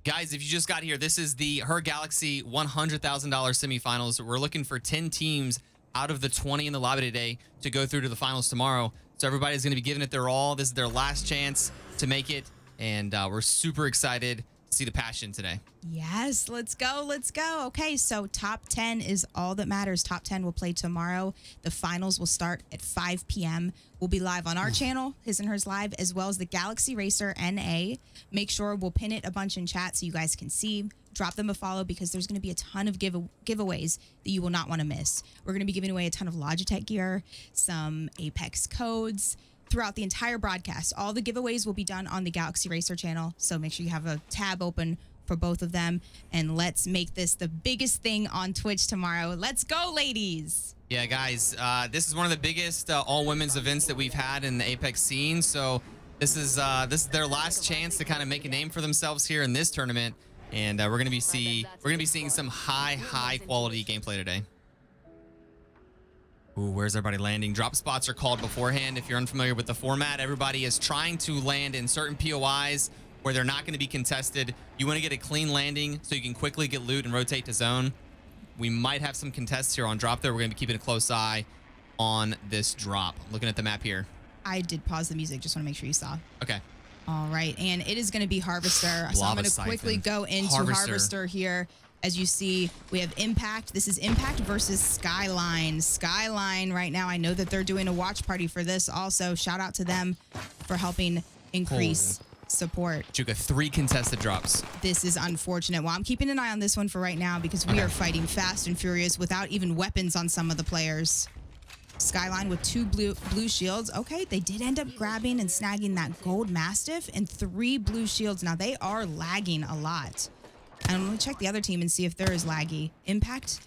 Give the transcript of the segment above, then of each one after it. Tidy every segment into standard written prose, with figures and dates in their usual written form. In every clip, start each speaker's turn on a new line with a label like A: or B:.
A: Guys, if you just got here, this is the HerGalaxy $100,000 semifinals. We're looking for 10 teams out of the 20 in the lobby today to go through to the finals tomorrow. So everybody's going to be giving it their all. This is their last chance to make it, and we're super excited to see the passion today.
B: Yes, let's go. Let's go. Okay, so top 10 is all that matters. Top 10 will play tomorrow. The finals will start at 5 p.m. We'll be live on our channel, HisandHersLive, as well as the Galaxy Racer NA. Make sure we'll pin it a bunch in chat so you guys can see. Drop them a follow because there's going to be a ton of giveaways that you will not want to miss. We're going to be giving away a ton of Logitech gear, some Apex codes throughout the entire broadcast. All the giveaways will be done on the Galaxy Racer channel, so make sure you have a tab open for both of them, and let's make this the biggest thing on Twitch tomorrow. Let's go, ladies.
A: Yeah, guys, this is one of the biggest all-women's events that we've had in the Apex scene, so this is their last chance to kind of make a name for themselves here in this tournament, and we're gonna be seeing some high quality gameplay today. Ooh, where's everybody landing? Drop spots are called beforehand. If you're unfamiliar with the format, everybody is trying to land in certain POIs where they're not going to be contested. You want to get a clean landing so you can quickly get loot and rotate to zone. We might have some contests here on drop there. We're going to be keeping a close eye on this drop. Looking at the map here.
B: I did pause the music. Just want to make sure you saw.
A: Okay.
B: All right. And it is going to be Harvester. So I'm going to quickly go into Harvester here. As you see, we have Impact. This is Impact versus Skyline. Skyline right now, I know that they're doing a watch party for this also. Shout out to them for helping increase support.
A: Chuka, 3 contested drops.
B: This is unfortunate. Well, I'm keeping an eye on this one for right now because we are fighting fast and furious without even weapons on some of the players. Skyline with 2 blue shields. Okay, they did end up grabbing and snagging that gold Mastiff and 3 blue shields. Now, they are lagging a lot. And I'm going to check the other team and see if they're as laggy. Impact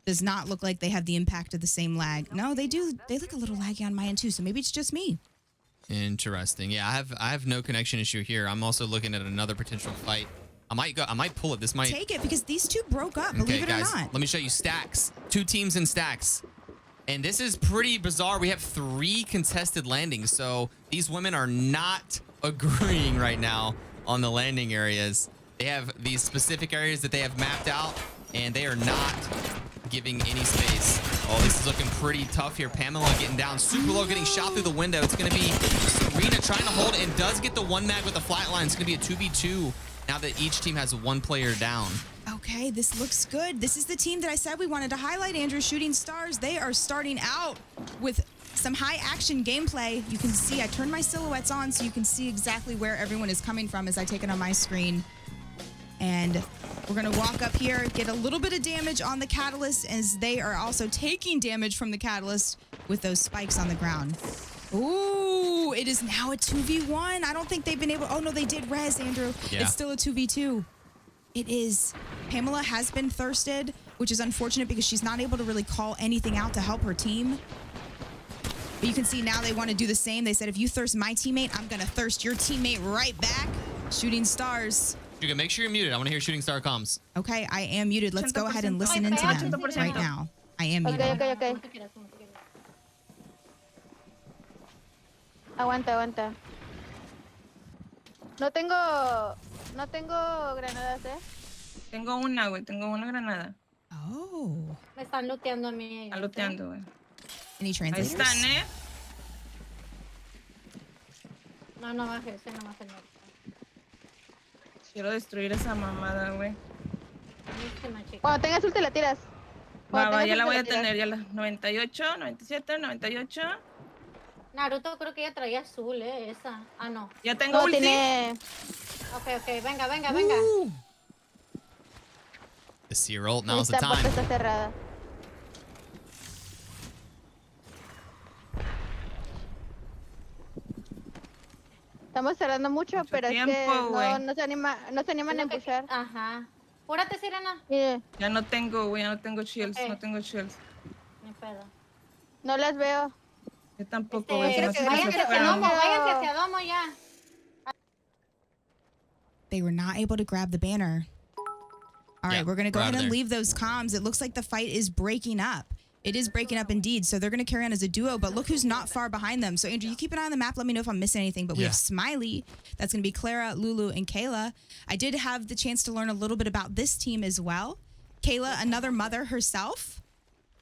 B: does not look like they have the impact of the same lag. No, they do. They look a little laggy on my end too, so maybe it's just me.
A: Interesting. Yeah, I have no connection issue here. I'm also looking at another potential fight. I might pull it. This might
B: take it because these two broke up, believe it or not.
A: Let me show you stacks. 2 teams in stacks. And this is pretty bizarre. We have 3 contested landings, so these women are not agreeing right now on the landing areas. They have these specific areas that they have mapped out, and they are not giving any space. Oh, this is looking pretty tough here. Pamela getting down super low, getting shot through the window. It's going to be Serena trying to hold it and does get the 1 mag with the flatline. It's going to be a 2v2 now that each team has 1 player down.
B: Okay, this looks good. This is the team that I said we wanted to highlight, Andrew. Shooting Stars. They are starting out with some high action gameplay. You can see I turned my silhouettes on so you can see exactly where everyone is coming from as I take it on my screen. And we're going to walk up here, get a little bit of damage on the Catalyst as they are also taking damage from the Catalyst with those spikes on the ground. Ooh, it is now a 2v1. I don't think they've been able... Oh, no, they did res, Andrew. Yeah. It's still a 2v2. It is. Pamela has been thirsted, which is unfortunate because she's not able to really call anything out to help her team. But you can see now they want to do the same. They said, if you thirst my teammate, I'm going to thirst your teammate right back. Shooting Stars.
A: You can make sure you're muted. I want to hear Shooting Star comms.
B: Okay, I am muted. Let's go ahead and listen into them right now. I am muted.
C: Okay. Aguanta. No tengo granadas, eh.
D: Tengo una, güey. Tengo una granada.
B: Oh.
C: Me están looteando a mí.
D: Están looteando, güey.
B: Any translators?
D: Ahí están, eh.
C: No bajes, no bajes.
D: Quiero destruir esa mamada, güey.
C: Cuando tengas ulti la tiras.
D: Va, ya la voy a tener. Ya la 98, 97, 98.
C: Naruto creo que ya traía azul, esa. Ah, no.
D: Ya tengo ulti.
C: Ok, venga.
A: The seer ult, now's the time.
C: Esta puerta está cerrada. Estamos cerrando mucho, pero es que no se animan a empujar. Ajá. Apúrate, Sirena. Mire.
D: Ya no tengo, güey, no tengo shields,
C: Okay.
D: no tengo shields.
C: No pedo. No las veo.
D: Yo tampoco, güey.
C: Váyanse hacia Domo ya.
B: They were not able to grab the banner. All right, we're going to go ahead and
A: there.
B: leave those comms. It looks like the fight is breaking up. It is breaking up indeed. So they're going to carry on as a duo, but look who's not far behind them. So Andrew, you keep an eye on the map. Let me know if I'm missing anything, but we have Smiley. That's going to be Clara, Lulu, and Kayla. I did have the chance to learn a little bit about this team as well. Kayla, another mother herself.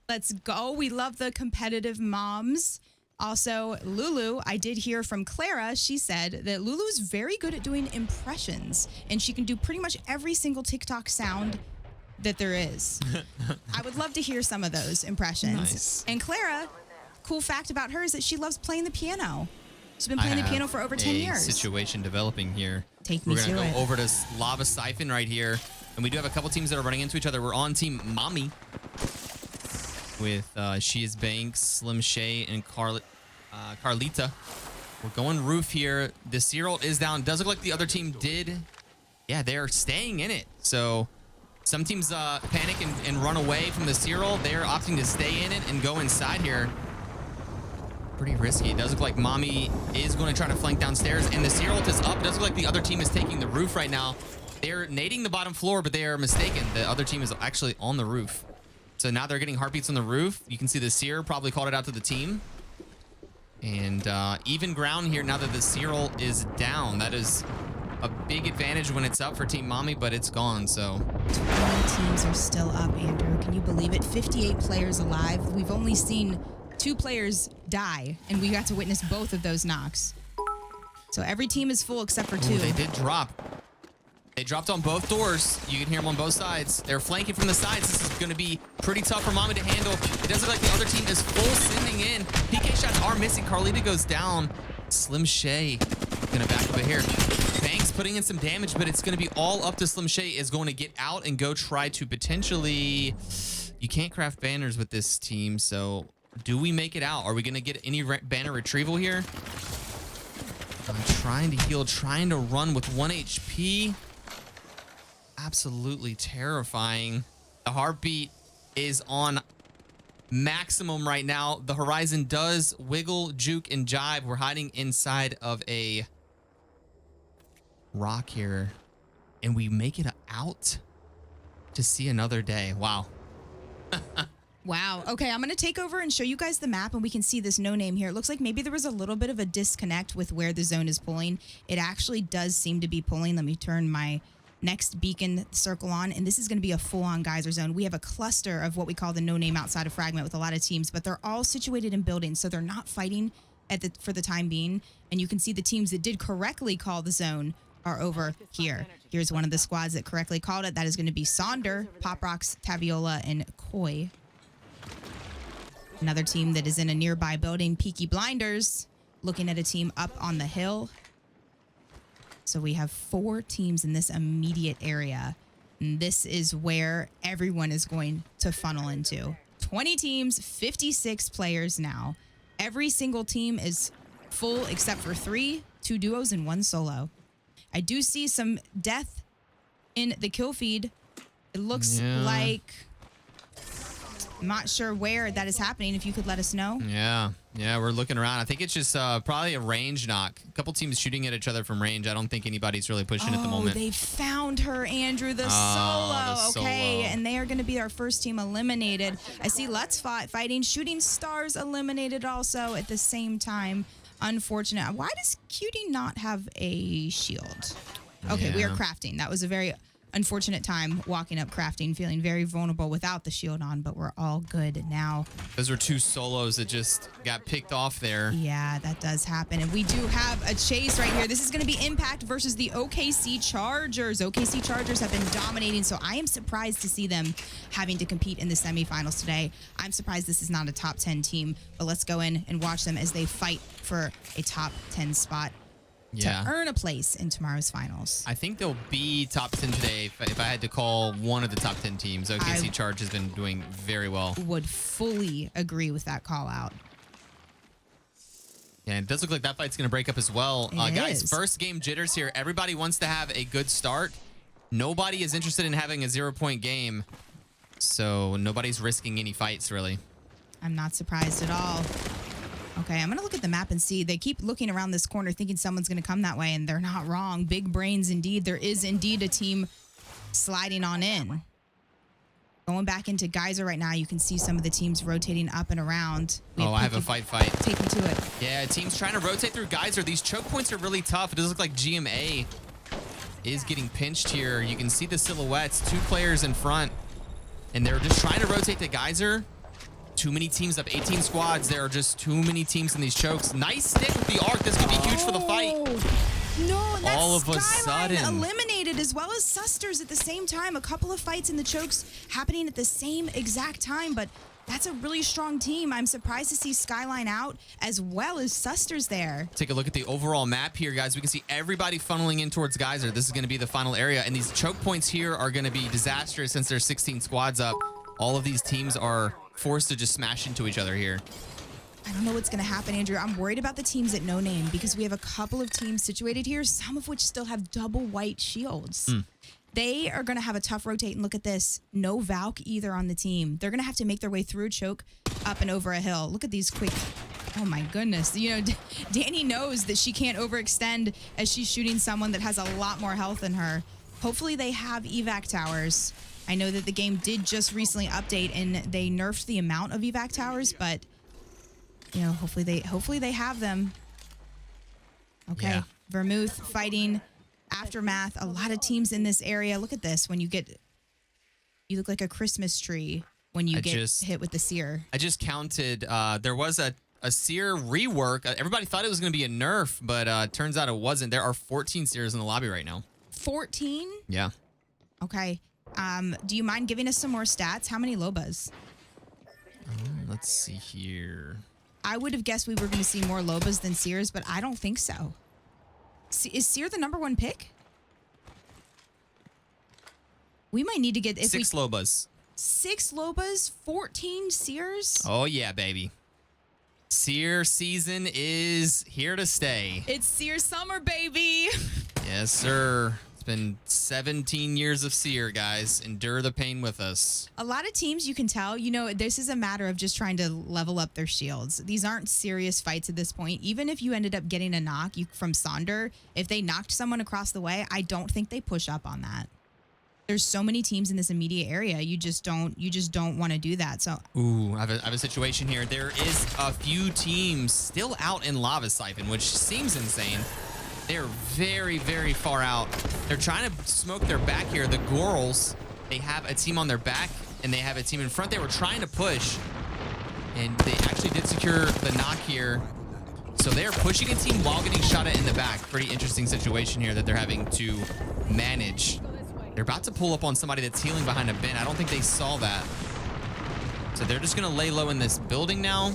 B: Let's go. We love the competitive moms. Also, Lulu, I did hear from Clara. She said that Lulu's very good at doing impressions, and she can do pretty much every single TikTok sound that there is. I would love to hear some of those impressions.
A: Nice.
B: And Clara, cool fact about her is that she loves playing the piano. She's been playing the piano for over 10 years.
A: Situation developing here.
B: Take me to it.
A: We're going to go over to Lava Siphon right here. And we do have a couple teams that are running into each other. We're on team Mommy with She Is Banks, Slim Shay, and Carlita. We're going roof here. The Cyril is down. Does look like the other team did. Yeah, they're staying in it. So some teams panic and run away from the Cyril. They're opting to stay in it and go inside here. Pretty risky. It does look like Mommy is going to try to flank downstairs, and the Cyril is up. It does look like the other team is taking the roof right now. They're nading the bottom floor, but they are mistaken. The other team is actually on the roof. So now they're getting heartbeats on the roof. You can see the Seer probably called it out to the team. And even ground here now that the Cyril is down. That is a big advantage when it's up for Team Mommy, but it's gone, so.
B: 20 teams are still up, Andrew. Can you believe it? 58 players alive. We've only seen 2 players die, and we got to witness both of those knocks. So every team is full except for 2.
A: Ooh, they did drop. They dropped on both doors. You can hear them on both sides. They're flanking from the sides. This is going to be pretty tough for Mommy to handle. It does look like the other team is full sending in. PK shots are missing. Carlita goes down. Slim Shay going to back up here. Banks putting in some damage, but it's going to be all up to Slim Shay. Is going to get out and go try to potentially... You can't craft banners with this team, so do we make it out? Are we going to get any banner retrieval here? I'm trying to heal, trying to run with 1 HP. Absolutely terrifying. The heartbeat is on maximum right now. The horizon does wiggle, juke, and jive. We're hiding inside of a rock here, and we make it out to see another day. Wow.
B: Wow. Okay, I'm going to take over and show you guys the map, and we can see this no name here. It looks like maybe there was a little bit of a disconnect with where the zone is pulling. It actually does seem to be pulling. Let me turn my next beacon circle on, and this is going to be a full-on geyser zone. We have a cluster of what we call the no name outside of Fragment with a lot of teams, but they're all situated in buildings, so they're not fighting for the time being. And you can see the teams that did correctly call the zone are over here. Here's one of the squads that correctly called it. That is going to be Sonder, Pop Rocks, Taviola, and Koi. Another team that is in a nearby building, Peaky Blinders, looking at a team up on the hill. So we have 4 teams in this immediate area. And this is where everyone is going to funnel into. 20 teams, 56 players now. Every single team is full except for 3, 2 duos, and 1 solo. I do see some death in the kill feed. It looks like... I'm not sure where that is happening. If you could let us know.
A: Yeah, we're looking around. I think it's just probably a range knock. A couple teams shooting at each other from range. I don't think anybody's really pushing at the moment.
B: They found her, Andrew, the solo. Okay, and they are going to be our first team eliminated. I see Let's fighting. Shooting Stars eliminated also at the same time. Unfortunate. Why does Cutie not have a shield? Okay, we are crafting. That was a very unfortunate time walking up crafting, feeling very vulnerable without the shield on, but we're all good now.
A: Those were 2 solos that just got picked off there.
B: Yeah, that does happen. And we do have a chase right here. This is going to be Impact versus the OKC Chargers. OKC Chargers have been dominating, so I am surprised to see them having to compete in the semifinals today. I'm surprised this is not a top 10 team, but let's go in and watch them as they fight for a top 10 spot. To earn a place in tomorrow's finals.
A: I think they'll be top 10 today if I had to call one of the top 10 teams. OKC Charge has been doing very well.
B: Would fully agree with that call out.
A: Yeah, it does look like that fight's going to break up as well. Guys, first game jitters here. Everybody wants to have a good start. Nobody is interested in having a 0-point game. So nobody's risking any fights, really.
B: I'm not surprised at all. Okay, I'm going to look at the map and see. They keep looking around this corner thinking someone's going to come that way, and they're not wrong. Big brains indeed. There is indeed a team sliding on in. Going back into Geyser right now, you can see some of the teams rotating up and around.
A: Oh, I have a fight.
B: Take me to it.
A: Yeah, teams trying to rotate through Geyser. These choke points are really tough. It does look like GMA is getting pinched here. You can see the silhouettes, 2 players in front, and they're just trying to rotate the Geyser. Too many teams up, 18 squads. There are just too many teams in these chokes. Nice stick with the arc. This could be huge for the fight.
B: No, that's
A: all of a
B: Skyline
A: sudden
B: eliminated, as well as Susters at the same time. A couple of fights in the chokes happening at the same exact time, but that's a really strong team. I'm surprised to see Skyline out as well as Susters there.
A: Take a look at the overall map here, guys. We can see everybody funneling in towards Geyser. This is going to be the final area, and these choke points here are going to be disastrous since there's 16 squads up. All of these teams are forced to just smash into each other here.
B: I don't know what's going to happen, Andrew. I'm worried about the teams at No Name because we have a couple of teams situated here, some of which still have double white shields. They are going to have a tough rotate, and look at this. No Valk either on the team. They're going to have to make their way through a choke, up and over a hill. Look at these quick... Oh my goodness. You know, Danny knows that she can't overextend as she's shooting someone that has a lot more health than her. Hopefully they have evac towers. I know that the game did just recently update and they nerfed the amount of evac towers, but you know, hopefully they have them. Okay.
A: Yeah.
B: Vermouth fighting Aftermath. A lot of teams in this area. Look at this. You look like a Christmas tree when you get hit with the seer.
A: I just counted. There was a seer rework. Everybody thought it was going to be a nerf, but turns out it wasn't. There are 14 seers in the lobby right now.
B: 14?
A: Yeah.
B: Okay. Do you mind giving us some more stats? How many Lobas?
A: Let's see here.
B: I would have guessed we were going to see more Lobas than Seers, but I don't think so. Is Seer the #1 pick? We might need to get...
A: 6 Lobas.
B: 6 Lobas, 14 Seers?
A: Oh, yeah, baby. Seer season is here to stay.
B: It's Seer summer, baby.
A: Yes, sir. It's been 17 years of Seer, guys. Endure the pain with us.
B: A lot of teams, you can tell, you know, this is a matter of just trying to level up their shields. These aren't serious fights at this point. Even if you ended up getting a knock from Sonder, if they knocked someone across the way, I don't think they push up on that. There's so many teams in this immediate area. You just don't want to do that. So,
A: ooh, I have a situation here. There is a few teams still out in Lava Siphon, which seems insane. They're very, very far out. They're trying to smoke their back here. The Gorals, they have a team on their back, and they have a team in front. They were trying to push, and they actually did secure the knock here. So they're pushing a team while getting shot at in the back. Pretty interesting situation here that they're having to manage. They're about to pull up on somebody that's healing behind a bin. I don't think they saw that. So they're just going to lay low in this building now.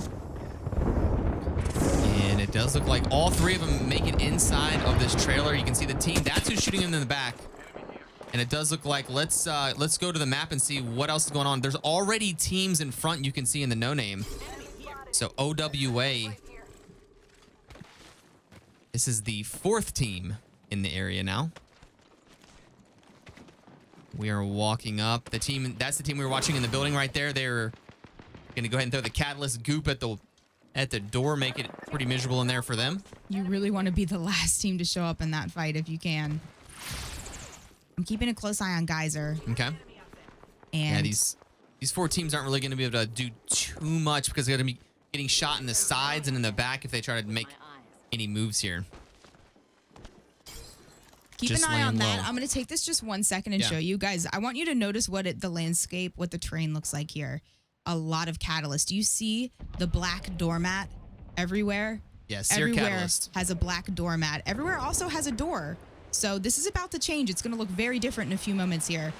A: And it does look like all 3 of them make it inside of this trailer. You can see the team. That's who's shooting them in the back. And it does look like, let's go to the map and see what else is going on. There's already teams in front you can see in the no name. So OWA. This is the 4th team in the area now. We are walking up. The team, that's the team we were watching in the building right there. They're going to go ahead and throw the catalyst goop at the door, make it pretty miserable in there for them.
B: You really want to be the last team to show up in that fight if you can. I'm keeping a close eye on Geyser.
A: Okay.
B: And
A: yeah, these 4 teams aren't really going to be able to do too much because they're going to be getting shot in the sides and in the back if they try to make any moves here.
B: Keep an eye on that. I'm going to take this just 1 second and show you guys. I want you to notice what the landscape, what the terrain looks like here. A lot of catalyst. Do you see the black doormat everywhere?
A: Yes,
B: everywhere
A: catalyst
B: has a black doormat. Everywhere also has a door. So this is about to change. It's going to look very different in a few moments here.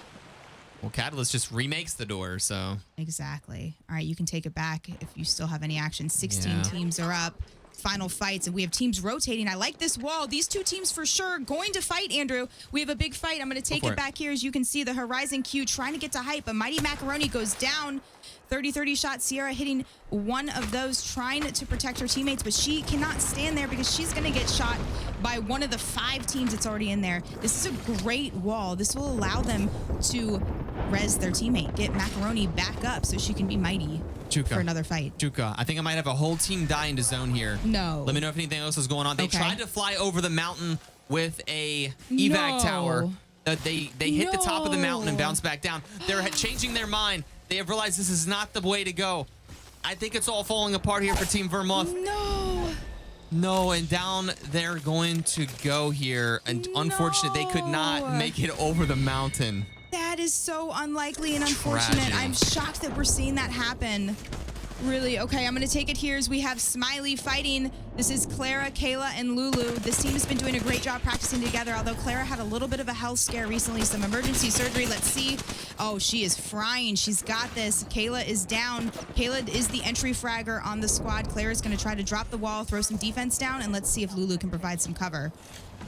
A: Well, Catalyst just remakes the door, so.
B: Exactly. All right, you can take it back if you still have any action. 16 teams are up. Final fights, and we have teams rotating. I like this wall. These 2 teams for sure going to fight, Andrew. We have a big fight. I'm going to take it back here. As you can see, the Horizon Q trying to get to hype. A Mighty Macaroni goes down. 30-30 shot. Sierra hitting one of those, trying to protect her teammates, but she cannot stand there because she's going to get shot by one of the 5 teams that's already in there. This is a great wall. This will allow them to res their teammate, get Macaroni back up so she can be Mighty for another fight.
A: Chuka, I think I might have a whole team die into zone here.
B: No.
A: Let me know if anything else is going on. They tried to fly over the mountain with a evac tower. They hit the top of the mountain and bounce back down. They're changing their mind. They have realized this is not the way to go. I think it's all falling apart here for Team Vermouth. No, and down they're going to go here. And unfortunate, they could not make it over the mountain.
B: That is so unlikely and unfortunate.
A: Tragedy.
B: I'm shocked that we're seeing that happen. Really? Okay, I'm going to take it here as we have Smiley fighting. This is Clara, Kayla, and Lulu. This team has been doing a great job practicing together, although Clara had a little bit of a health scare recently, some emergency surgery. Let's see. Oh, she is frying. She's got this. Kayla is down. Kayla is the entry fragger on the squad. Clara's going to try to drop the wall, throw some defense down, and let's see if Lulu can provide some cover.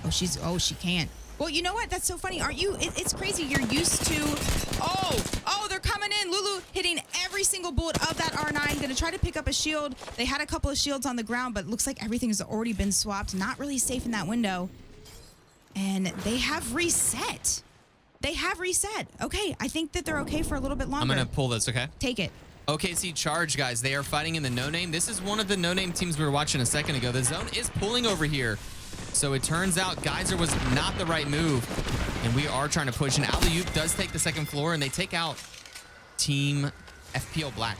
B: Oh, she can't. Well, you know what? That's so funny. Aren't you? It's crazy. You're used to... Oh, they're coming in. Lulu hitting every single bullet of that R9. Going to try to pick up a shield. They had a couple of shields on the ground, but looks like everything has already been swapped. Not really safe in that window. And they have reset. Okay, I think that they're okay for a little bit longer.
A: I'm going to pull this, okay?
B: Take it.
A: OKC Charge, guys. They are fighting in the no-name. This is one of the no-name teams we were watching a second ago. The zone is pulling over here. So it turns out Geyser was not the right move. And we are trying to push. And Alley-oop does take the second floor, and they take out Team FPO Black.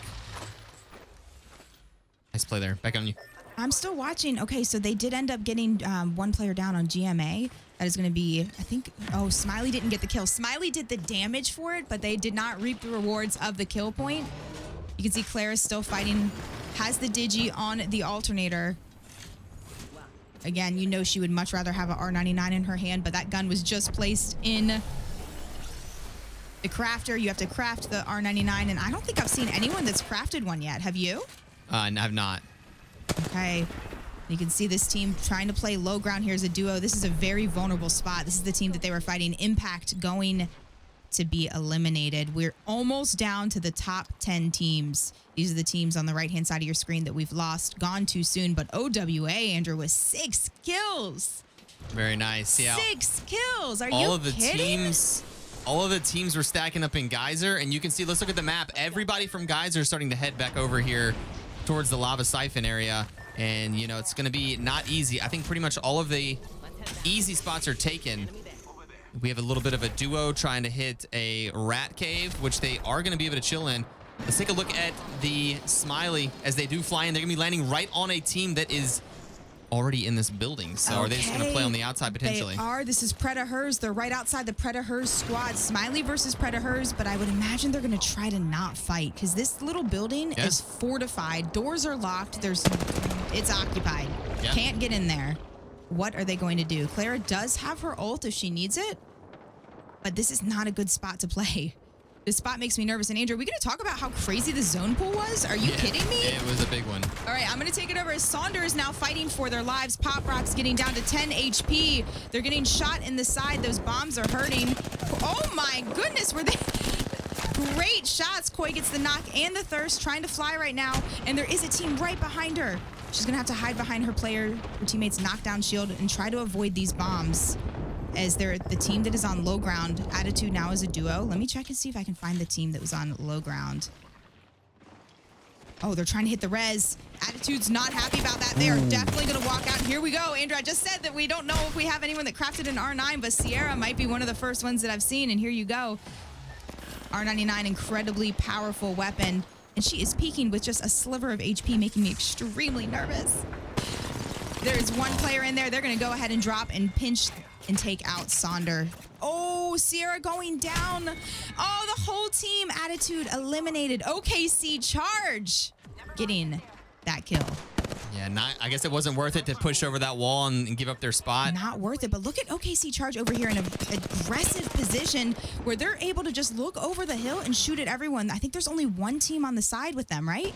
A: Nice play there. Back on you.
B: I'm still watching. Okay, so they did end up getting one player down on GMA. That is going to be, I think, Smiley didn't get the kill. Smiley did the damage for it, but they did not reap the rewards of the kill point. You can see Clara's still fighting, has the Digi on the alternator. Again, you know she would much rather have an R99 in her hand, but that gun was just placed in the crafter. You have to craft the R99, and I don't think I've seen anyone that's crafted one yet. Have you?
A: I've not.
B: Okay. You can see this team trying to play low ground here as a duo. This is a very vulnerable spot. This is the team that they were fighting. Impact going to be eliminated. We're almost down to the top 10 teams. These are the teams on the right-hand side of your screen that we've lost. Gone too soon, but OWA, Andrew, with 6 kills.
A: Very nice. Yeah.
B: 6 kills. Are
A: all
B: you
A: of the
B: kidding?
A: All of the teams were stacking up in Geyser, and you can see, let's look at the map. Everybody from Geyser is starting to head back over here towards the lava siphon area. And, you know, it's going to be not easy. I think pretty much all of the easy spots are taken. We have a little bit of a duo trying to hit a rat cave, which they are going to be able to chill in. Let's take a look at the Smiley as they do fly in. They're going to be landing right on a team that is already in this building. So are they just going to play on the outside potentially?
B: They are. This is Predators. They're right outside the Predators squad. Smiley versus Predators, but I would imagine they're going to try to not fight because this little building is fortified. Doors are locked. It's occupied. Yeah. Can't get in there. What are they going to do? Clara does have her ult if she needs it, but this is not a good spot to play. This spot makes me nervous. And Andrew, are we going to talk about how crazy the zone pool was? Are you kidding me?
A: It was a big one.
B: All right, I'm going to take it over as Saunders now fighting for their lives. Pop Rock's getting down to 10 HP. They're getting shot in the side. Those bombs are hurting. Oh my goodness, were they... Great shots. Koi gets the knock and the thirst, trying to fly right now. And there is a team right behind her. She's going to have to hide behind her teammate's knockdown shield and try to avoid these bombs. As they're the team that is on low ground. Attitude now is a duo. Let me check and see if I can find the team that was on low ground. Oh, they're trying to hit the res. Attitude's not happy about that. They are definitely going to walk out. Here we go. Andrew, I just said that we don't know if we have anyone that crafted an R9, but Sierra might be one of the first ones that I've seen. And here you go. R99, incredibly powerful weapon. And she is peeking with just a sliver of HP, making me extremely nervous. There's one player in there. They're going to go ahead and drop and pinch and take out Sonder. Oh, Sierra going down. Oh, the whole team. Attitude eliminated. OKC Charge getting that kill.
A: Yeah, I guess it wasn't worth it to push over that wall and give up their spot.
B: Not worth it, but look at OKC Charge over here in an aggressive position where they're able to just look over the hill and shoot at everyone. I think there's only one team on the side with them, right?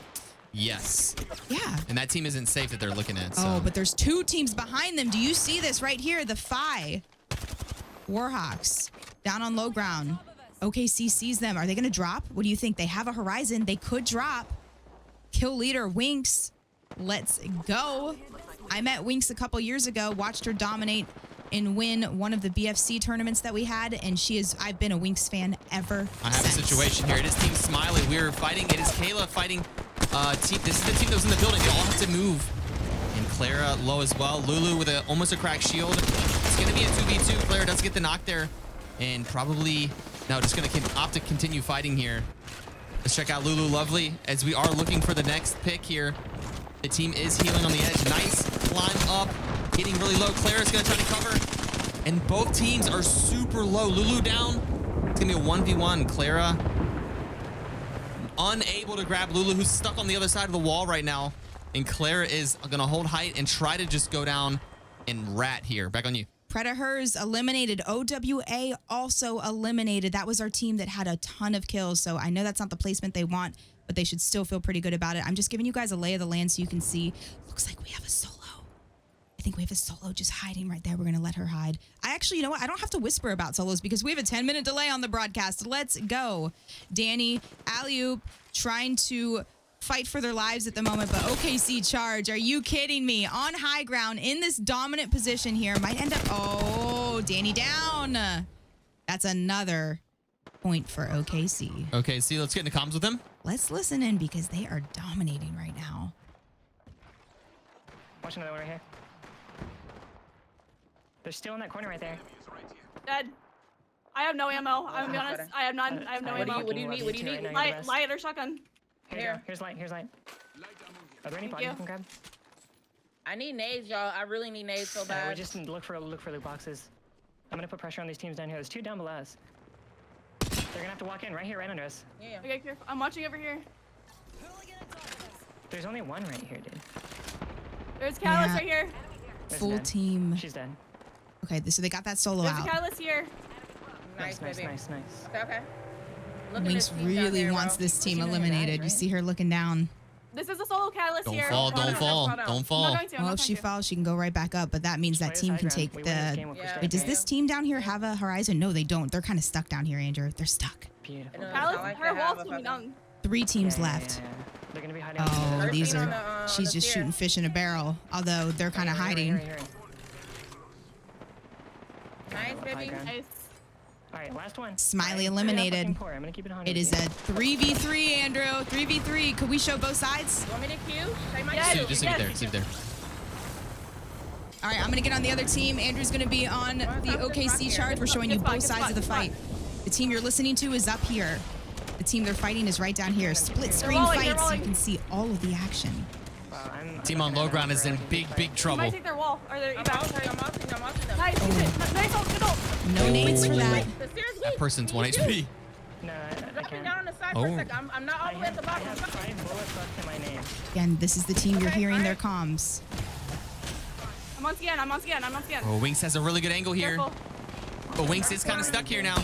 A: Yes.
B: Yeah.
A: And that team isn't safe that they're looking at. So.
B: Oh, but there's 2 teams behind them. Do you see this right here? The Phi Warhawks down on low ground. OKC sees them. Are they going to drop? What do you think? They have a horizon. They could drop. Kill leader Winks. Let's go. I met Winks a couple years ago, watched her dominate and win one of the BFC tournaments that we had, and I've been a Winks fan ever
A: I have
B: since.
A: a situation here. It is Team Smiley. We're fighting. It is Kayla fighting. This is the team that was in the building. They all have to move. And Clara low as well. Lulu with almost a cracked shield. It's going to be a 2v2. Clara does get the knock there. and probably no, just gonna opt to continue fighting here. Let's check out Lulu Lovely as we are looking for the next pick here. The team is healing on the edge. Nice climb up, getting really low. Clara's gonna try to cover, and both teams are super low. Lulu down. It's gonna be a 1v1. Clara unable to grab Lulu, who's stuck on the other side of the wall right now. And Clara is gonna hold height and try to just go down and rat here. Back on you.
B: Predators eliminated. OWA also eliminated. That was our team that had a ton of kills. So I know that's not the placement they want, but they should still feel pretty good about it. I'm just giving you guys a lay of the land so you can see. Looks like we have a solo. I think we have a solo just hiding right there. We're going to let her hide. I actually, you know what? I don't have to whisper about solos because we have a 10-minute delay on the broadcast. Let's go. Danny, alley-oop, trying to fight for their lives at the moment, but OKC charge. Are you kidding me? On high ground in this dominant position here. Might end up... Oh, Danny down. That's another point for OKC.
A: OKC, let's get into comms with them.
B: Let's listen in because they are dominating right now.
E: Watch another one right here. They're still in that corner right there.
F: Dead. I have no ammo. I'm gonna be honest. I have none. I have no ammo.
D: What do you need? What do you need?
F: Light or shotgun.
E: Here. Here's light. Here's light. Are there any bodies you can grab?
D: I need nades, y'all. I really need nades so bad.
E: We just look for loot boxes. I'm gonna put pressure on these teams down here. There's 2 down below us. They're gonna have to walk in right here, right under us.
D: Yeah.
F: Okay, careful. I'm watching over here.
E: There's only one right here, dude.
F: There's Catalyst
B: Yeah.
F: right here.
E: There's
B: Full
E: dead.
B: team.
E: She's dead.
B: Okay, so they got that solo
F: There's a
B: out.
F: Catalyst here.
D: Nice, baby.
E: Nice.
D: Okay. Look at
B: Winx
D: this team down
B: really
D: there,
B: wants
D: bro.
B: this team
E: She's in her
B: eliminated.
E: eyes,
B: You
E: right?
B: see her looking down.
F: This is a solo Catalyst
A: Don't
F: here.
A: fall,
D: Hold
A: don't
D: on,
A: fall,
D: hold on.
A: don't
F: I'm
A: fall.
F: not going to. I'm
B: Well,
F: not
B: if she
F: going to.
B: falls, she can go right back up, but that means that
E: Play
B: team
E: high
B: can
E: ground.
B: take
E: We win this
B: the...
E: game if we're
D: Yeah.
E: staying
B: Wait, does
E: here.
B: this team down here have a horizon? No, they don't. They're kind of stuck down here, Andrew. They're stuck.
E: Beautiful.
D: I know.
F: Catalyst,
D: I like
F: her
D: to have
F: wall's
D: a
F: gonna be
D: fucking-
F: done.
B: 3 teams left.
E: Yeah. They're gonna be hiding.
B: Oh,
D: First
B: these
D: team on
B: are...
D: the, on
B: She's
D: the
B: just
D: stairs.
B: shooting fish in a barrel, although they're kind of hiding.
D: Nice, baby.
E: ground.
F: Nice.
E: All right, last one.
B: Smiley
E: I'm
B: eliminated.
E: fucking poor. I'm gonna keep it 100
B: It
E: with
B: is
E: you.
B: a 3v3, Andrew. 3v3. Could we show both sides?
D: You want me to queue? Say my
F: Yes.
D: queue.
A: Just leave it there. Just leave it there.
B: All right, I'm going to get on the other team. Andrew's going to be on the OKC charge. We're showing you
F: Good spot,
B: both
F: good
B: sides
F: spot,
B: of the
F: good spot.
B: fight. The team you're listening to is up here. The team they're fighting is right down here. Split screen
F: rolling, they're
B: fights. You
F: rolling.
B: can see all of the action.
E: Wow, I'm
A: Team on low ground is in big
F: You
A: trouble.
F: might take their wall. Or their
D: I'm
F: evac.
D: outing them.
F: Nice. Use it. Nice ult. Good ult.
B: No nades for that.
D: Seriously?
A: That person's 1 HP.
E: No, I
D: Drop me
E: can't.
D: down on the side for
A: Oh.
D: a second. I'm not all
E: I
D: the way at the
E: have
D: bottom.
E: 5 bullets left in my name.
B: Again, this is the team you're
D: Okay,
B: hearing their
D: alright.
B: comms.
F: I'm on scan. I'm on scan.
A: Oh, Winx has a really good angle here.
F: Careful.
A: But Winx is kind of stuck here now.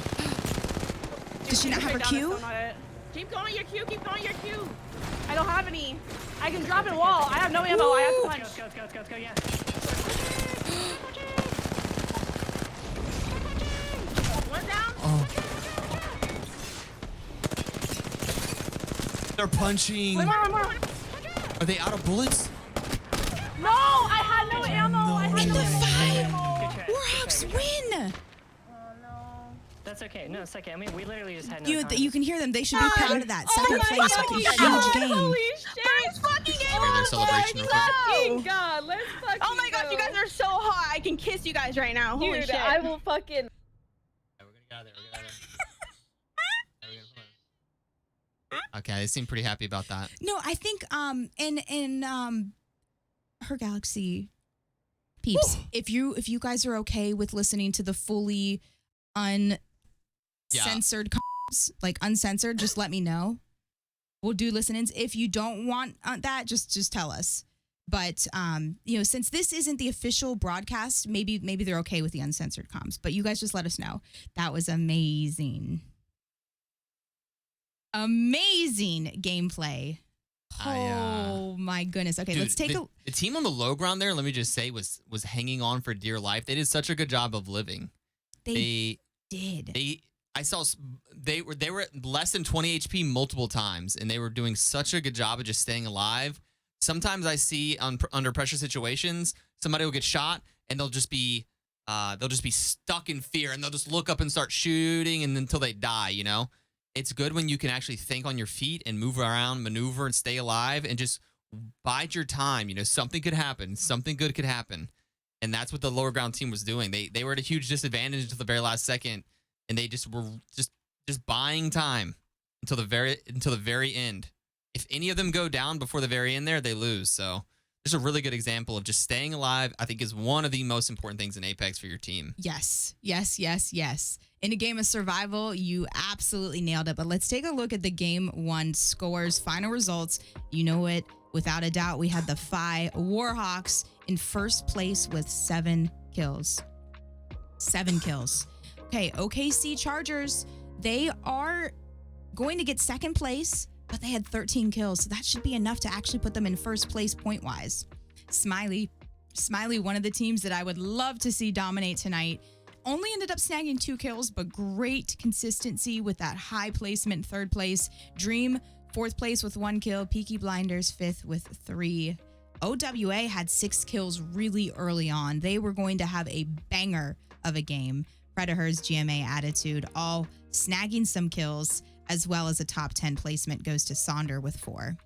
B: Does she not have her
F: Straight down,
B: Q?
F: that's still not it.
D: Keep going your queue. Keep going your queue.
F: I don't have any. I can drop in wall. I have no ammo. I have to punch.
E: Let's go, yeah.
D: One down.
A: Oh. They're punching.
F: One more.
A: Are they out of bullets?
F: No, I had no ammo. I had
B: In
F: no
B: the
F: ammo.
B: fight!
E: Good
B: Warhawks
E: try.
B: win!
D: Oh no.
E: That's okay. No, it's okay. I mean, we literally just had no
B: You
E: time.
B: can hear them. They should be proud of that. Second
F: my
B: place
F: God,
B: with a
F: God.
B: huge game.
F: Holy shit! Fucking
A: Bring their celebration real quick.
F: fucking God, let's fucking
G: Oh my gosh, you guys are so hot. I can kiss you guys right now. Holy shit.
F: I will fucking.
A: Okay, they seem pretty happy about that.
B: No, I think in HerGalaxy peeps, if you guys are okay with listening to the fully uncensored comms, like uncensored, just let me know. We'll do listen-ins. If you don't want that, just tell us. But since this isn't the official broadcast, maybe they're okay with the uncensored comms. But you guys just let us know. That was amazing. Amazing gameplay. Oh my goodness. Okay,
A: Dude,
B: let's take
A: the team on the low ground there, let me just say, was hanging on for dear life. They did such a good job of living.
B: They did.
A: I saw they were at less than 20 HP multiple times, and they were doing such a good job of just staying alive. Sometimes I see under pressure situations, somebody will get shot and they'll just be stuck in fear, and they'll just look up and start shooting and until they die. It's good when you can actually think on your feet and move around, maneuver, and stay alive, and just bide your time. Something could happen, something good could happen, and that's what the lower ground team was doing. They were at a huge disadvantage until the very last second. and they just were just buying time until the very end. If any of them go down before the very end there, they lose. So there's a really good example of just staying alive, I think, is one of the most important things in Apex for your team.
B: Yes. In a game of survival, you absolutely nailed it. But let's take a look at the game 1 scores, final results. You know it, without a doubt, we had the Phi Warhawks in first place with 7 kills. 7 kills. Okay, OKC Chargers, they are going to get second place, but they had 13 kills, so that should be enough to actually put them in first place point-wise. Smiley, one of the teams that I would love to see dominate tonight, only ended up snagging 2 kills, but great consistency with that high placement, third place. Dream, fourth place with 1 kill. Peaky Blinders, fifth with 3. OWA had 6 kills really early on. They were going to have a banger of a game. Predators, GMA, Attitude, all snagging some kills, as well as a top 10 placement goes to Sonder with 4.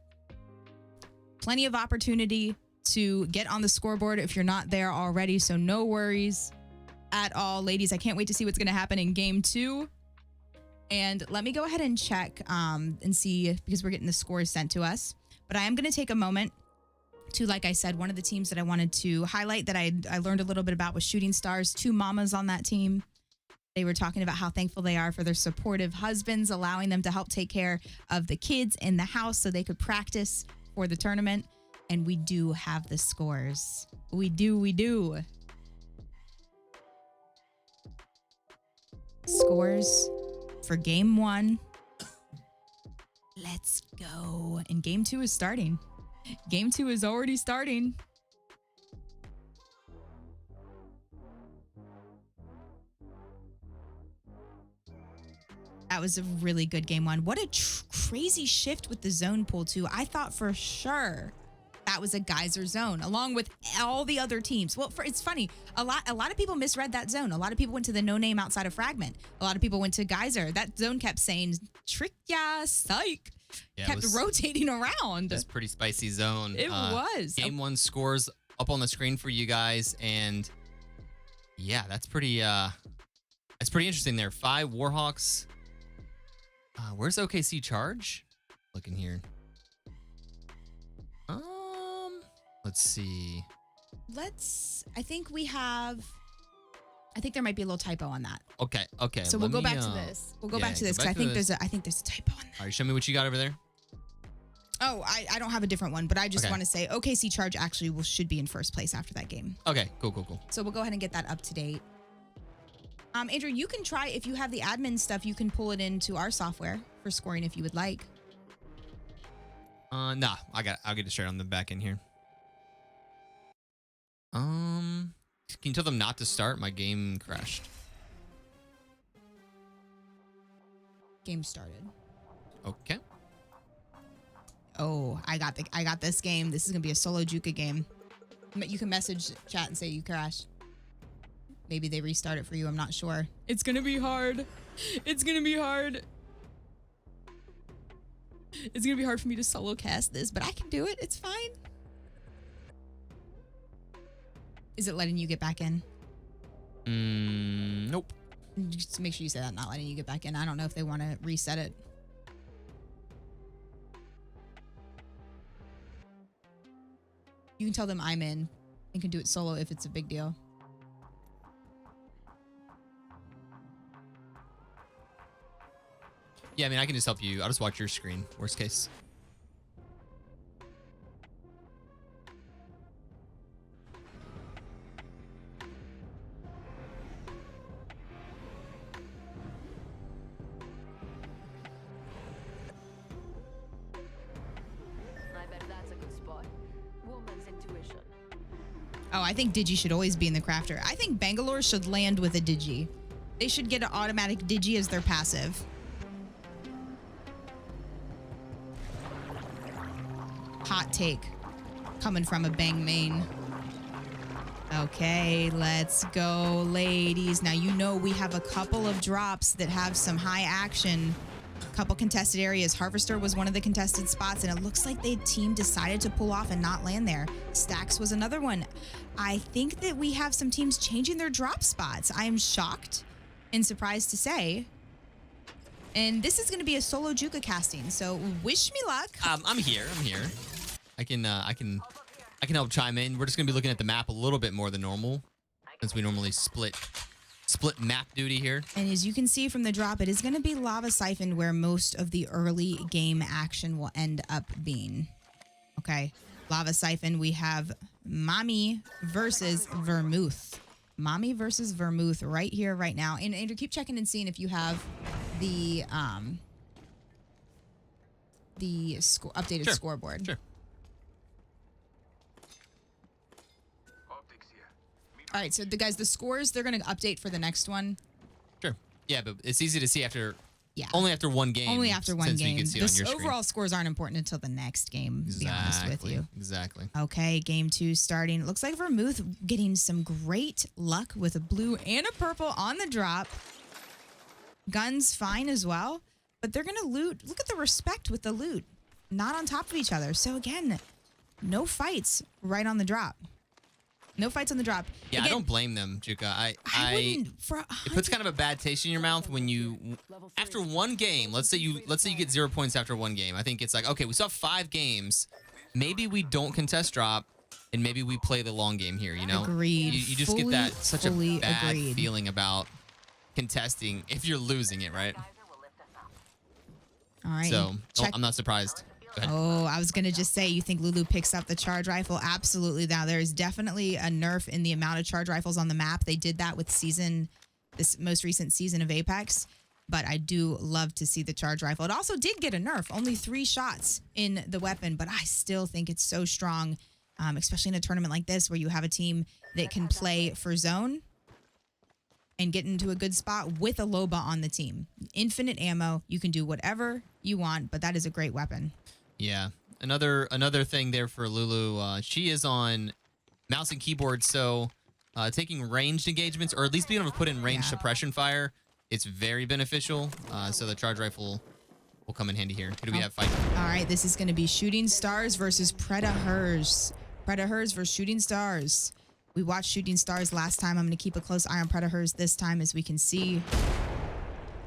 B: Plenty of opportunity to get on the scoreboard if you're not there already, so no worries at all. Ladies, I can't wait to see what's going to happen in game 2. And let me go ahead and check and see, because we're getting the scores sent to us. But I am going to take a moment to, like I said, one of the teams that I wanted to highlight that I learned a little bit about was Shooting Stars. 2 mamas on that team. They were talking about how thankful they are for their supportive husbands, allowing them to help take care of the kids in the house so they could practice for the tournament. And we do have the scores. We do. Scores for game 1. Let's go. And game 2 is starting. Game 2 is already starting. That was a really good game 1. What a crazy shift with the zone pool too. I thought for sure that was a Geyser zone, along with all the other teams. Well, it's funny. A lot of people misread that zone. A lot of people went to the no name outside of Fragment. A lot of people went to Geyser. That zone kept saying, trick ya, psych.
A: Yeah,
B: kept rotating around.
A: It's a pretty spicy zone.
B: It was.
A: Game 1 scores up on the screen for you guys, and yeah, that's pretty interesting there. 5 Warhawks. Where's OKC Charge? Looking here. Let's see.
B: I think there might be a little typo on that.
A: Okay.
B: So we'll go back to this. We'll go back to this because I think there's a typo on that.
A: All right, show me what you got over there.
B: Oh, I don't have a different one, but I just want to say OKC Charge actually should be in first place after that game.
A: Okay, cool.
B: So we'll go ahead and get that up to date. Andrew, you can try, if you have the admin stuff, you can pull it into our software for scoring if you would like.
A: Nah, I'll get it straight on the back end here. Can you tell them not to start? My game crashed.
B: Game started.
A: Okay.
B: Oh, I got this game. This is gonna be a solo Juka game. You can message chat and say you crashed. Maybe they restart it for you. I'm not sure. It's gonna be hard. It's gonna be hard for me to solo cast this, but I can do it. It's fine. Is it letting you get back in?
A: Nope.
B: Just make sure you say that, not letting you get back in. I don't know if they want to reset it. You can tell them I'm in and can do it solo if it's a big deal.
A: Yeah, I mean, I can just help you. I'll just watch your screen, worst case.
H: I bet that's a good spot. Woman's intuition.
B: Oh, I think Digi should always be in the crafter. I think Bangalore should land with a Digi. They should get an automatic Digi as their passive. Hot take coming from a Bang main. Okay, let's go, ladies. Now, you know we have a couple of drops that have some high action. A couple contested areas. Harvester was one of the contested spots, and it looks like the team decided to pull off and not land there. Stacks was another one. I think that we have some teams changing their drop spots. I am shocked and surprised to say. And this is going to be a solo Juka casting, so wish me luck.
A: I'm here. I can help chime in. We're just gonna be looking at the map a little bit more than normal, since we normally split map duty here.
B: And as you can see from the drop, it is going to be Lava Siphon where most of the early game action will end up being. Okay, Lava Siphon, we have Mommy versus Vermouth. Mommy versus Vermouth right here, right now. And Andrew, keep checking and seeing if you have the updated scoreboard.
A: Sure.
B: All right, so the scores, they're going to update for the next one.
A: Sure. Yeah, but it's easy to see after.
B: Yeah.
A: Only after one game.
B: Only after one
A: since
B: game.
A: We can see on your
B: Overall
A: screen.
B: scores aren't important until the next game, to be honest with you.
A: Exactly.
B: Okay, game 2 starting. It looks like Vermouth getting some great luck with a blue and a purple on the drop. Guns fine as well, but they're going to loot. Look at the respect with the loot. Not on top of each other. So again, no fights right on the drop. No fights on the drop.
A: Yeah,
B: again,
A: I don't blame them, Juka.
B: I wouldn't
A: it puts kind of a bad taste in your mouth when you, after one game, let's say you get 0 points after one game. I think it's like, okay, we saw 5 games. Maybe we don't contest drop, and maybe we play the long game here, you know?
B: Agreed.
A: You just get that such a bad feeling about contesting if you're losing it, right?
B: All right.
A: So, I'm not surprised. Go ahead.
B: Oh, I was going to just say, you think Lulu picks up the charge rifle? Absolutely. Now, there is definitely a nerf in the amount of charge rifles on the map. They did that with this most recent season of Apex, but I do love to see the charge rifle. It also did get a nerf, only 3 shots in the weapon, but I still think it's so strong, especially in a tournament like this where you have a team that can play for zone and get into a good spot with a Loba on the team. Infinite ammo. You can do whatever you want, but that is a great weapon.
A: Yeah. Another thing there for Lulu, she is on mouse and keyboard, so taking ranged engagements, or at least being able to put in ranged suppression fire, it's very beneficial. So the charge rifle will come in handy here. Who do we have fighting?
B: All right, this is going to be Shooting Stars versus HerGalaxy. HerGalaxy versus Shooting Stars. We watched Shooting Stars last time. I'm going to keep a close eye on HerGalaxy this time, as we can see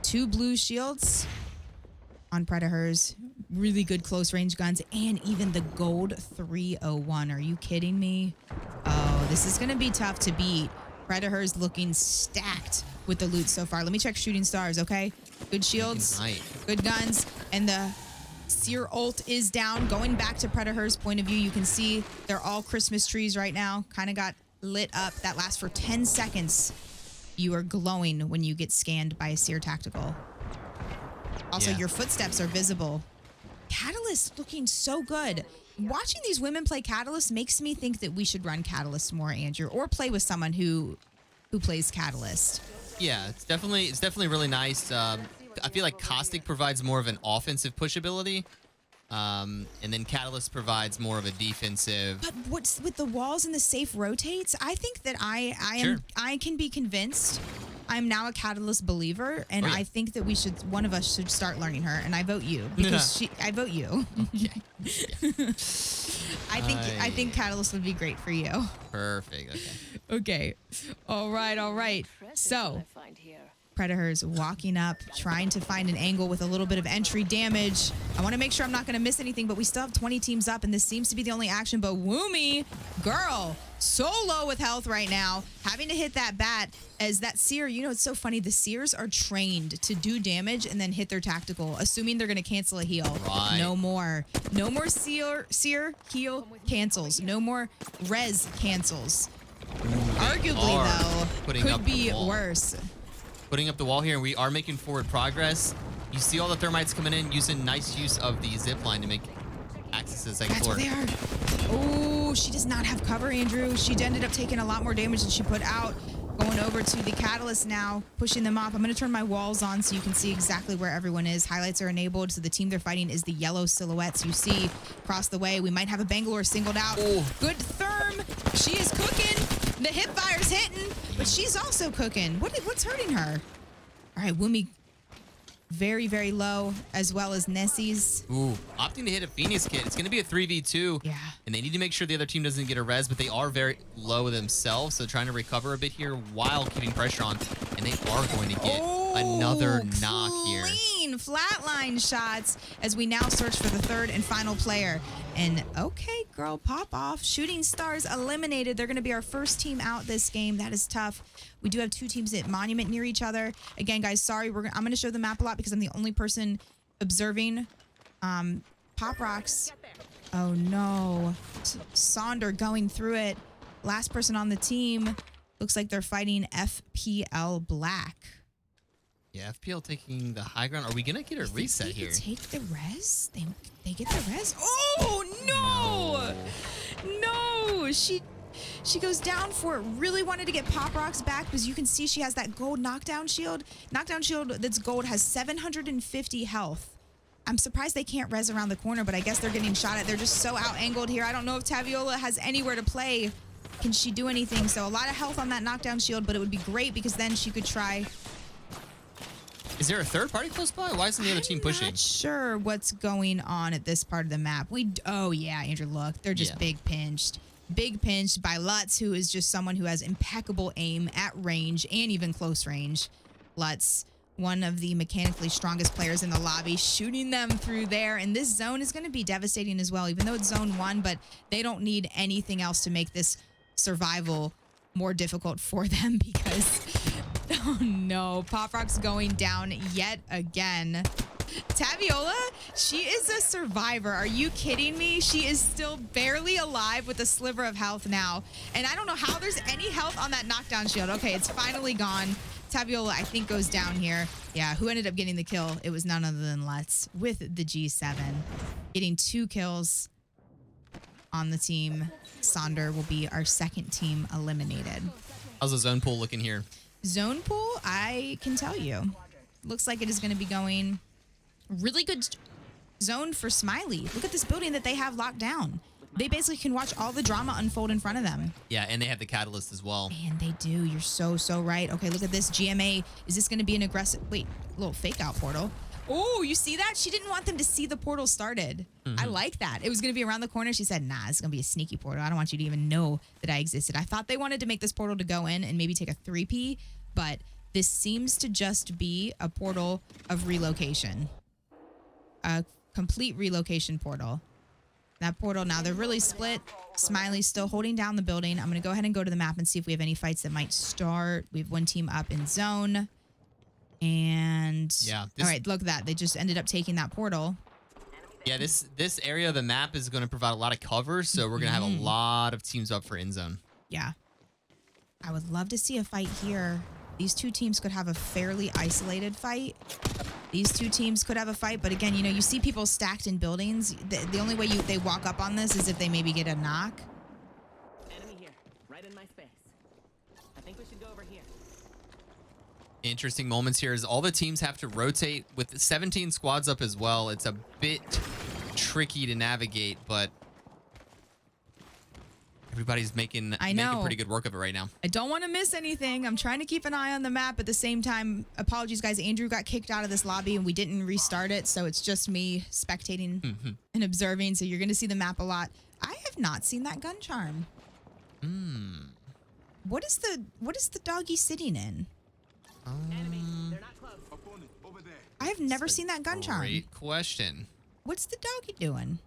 B: 2 blue shields on HerGalaxy. Really good close range guns, and even the gold 301. Are you kidding me? Oh, this is going to be tough to beat. HerGalaxy's looking stacked with the loot so far. Let me check Shooting Stars, okay? Good shields, good guns, and the Seer ult is down. Going back to HerGalaxy's point of view, you can see they're all Christmas trees right now. Kind of got lit up. That lasts for 10 seconds. You are glowing when you get scanned by a Seer Tactical. Also, your footsteps are visible. Catalyst looking so good. Watching these women play Catalyst makes me think that we should run Catalyst more, Andrew, or play with someone who plays Catalyst.
A: Yeah, it's definitely really nice. I feel like Caustic provides more of an offensive push ability, and then Catalyst provides more of a defensive.
B: But what's with the walls and the safe rotates? I think that I can be convinced. I'm now a Catalyst believer, and I think that one of us should start learning her, and I vote you because I vote you.
A: Okay. Yeah.
B: I think Catalyst would be great for you.
A: Perfect. Okay.
B: Okay. All right. So, Predator's walking up, trying to find an angle with a little bit of entry damage. I want to make sure I'm not going to miss anything, but we still have 20 teams up, and this seems to be the only action. But Woomy, girl, so low with health right now, having to hit that bat as that Seer. You know, it's so funny. The Seers are trained to do damage and then hit their tactical, assuming they're going to cancel a heal.
A: Right.
B: No more Seer heal cancels. No more res cancels. Arguably, though, could be worse.
A: Putting up the wall here, and we are making forward progress. You see all the thermites coming in, using nice use of the zip line to make access to the second floor.
B: That's where they are. Oh, she does not have cover, Andrew. She ended up taking a lot more damage than she put out. Going over to the Catalyst now, pushing them off. I'm going to turn my walls on so you can see exactly where everyone is. Highlights are enabled, so the team they're fighting is the yellow silhouettes you see across the way. We might have a Bangalore singled out. Oh. Good therm. She is cooking. The hip fire's hitting, but she's also cooking. What's hurting her? All right, Woomy very, very low, as well as Nessie's.
A: Ooh, opting to hit a Phoenix kit. It's going to be a 3v2.
B: Yeah.
A: And they need to make sure the other team doesn't get a res, but they are very low themselves. So trying to recover a bit here while keeping pressure on. And they are going to get another knock here.
B: Clean flatline shots as we now search for the third and final player. And okay, girl, pop off. Shooting Stars eliminated. They're going to be our first team out this game. That is tough. We do have two teams at Monument near each other. Again, guys, sorry. I'm going to show the map a lot because I'm the only person observing Pop Rocks. Oh, no. Sonder going through it. Last person on the team. Looks like they're fighting FPL Black.
A: Yeah, FPL taking the high ground. Are we going to get a reset here?
B: Take the res? They get the res? Oh, no! No! She goes down for it. Really wanted to get Pop Rocks back because you can see she has that gold knockdown shield. Knockdown shield that's gold has 750 health. I'm surprised they can't res around the corner, but I guess they're getting shot at. They're just so out-angled here. I don't know if Taviola has anywhere to play. Can she do anything? So a lot of health on that knockdown shield, but it would be great because then she could try...
A: Is there a third party close by? Why isn't the other team pushing?
B: I'm not sure what's going on at this part of the map. Oh, yeah, Andrew, look. They're just big pinched. Big pinched by Lutz, who is just someone who has impeccable aim at range and even close range. Lutz, one of the mechanically strongest players in the lobby, shooting them through there. And this zone is going to be devastating as well, even though it's zone 1, but they don't need anything else to make this survival more difficult for them because... Oh no, Pop Rock's going down yet again. Taviola, she is a survivor. Are you kidding me? She is still barely alive with a sliver of health now. And I don't know how there's any health on that knockdown shield. Okay, it's finally gone. Taviola, I think, goes down here. Yeah, who ended up getting the kill? It was none other than Lutz with the G7. Getting 2 kills on the team. Sonder will be our second team eliminated.
A: How's the zone pool looking here?
B: Zone pool, I can tell you. Looks like it is going to be going really good zone for Smiley. Look at this building that they have locked down. They basically can watch all the drama unfold in front of them.
A: Yeah, and they have the catalyst as well.
B: Man, they do. You're so right. Okay, look at this. GMA. Is this going to be an aggressive... Wait, little fake out portal. Oh, you see that? She didn't want them to see the portal started. I like that. It was going to be around the corner. She said, nah, it's going to be a sneaky portal. I don't want you to even know that I existed. I thought they wanted to make this portal to go in and maybe take a 3P, but this seems to just be a portal of relocation. A complete relocation portal. That portal, now they're really split. Smiley's still holding down the building. I'm going to go ahead and go to the map and see if we have any fights that might start. We have one team up in zone. And
A: yeah,
B: all right, look at that. They just ended up taking that portal.
A: Yeah, this area of the map is going to provide a lot of cover, so we're going to have a lot of teams up for end zone.
B: Yeah. I would love to see a fight here. These two teams could have a fairly isolated fight. These two teams could have a fight, but again, you know, you see people stacked in buildings. The only way they walk up on this is if they maybe get a knock.
I: Enemy here, right in my space. I think we should go over here.
A: Interesting moments here is all the teams have to rotate with 17 squads up as well. It's a bit tricky to navigate, but everybody's making pretty good work of it right now.
B: I don't want to miss anything. I'm trying to keep an eye on the map. At the same time, apologies, guys. Andrew got kicked out of this lobby and we didn't restart it, so it's just me spectating and observing. So you're going to see the map a lot. I have not seen that gun charm. What is the doggy sitting in? I have never seen that gun charm.
A: Great question.
B: What's the doggy doing?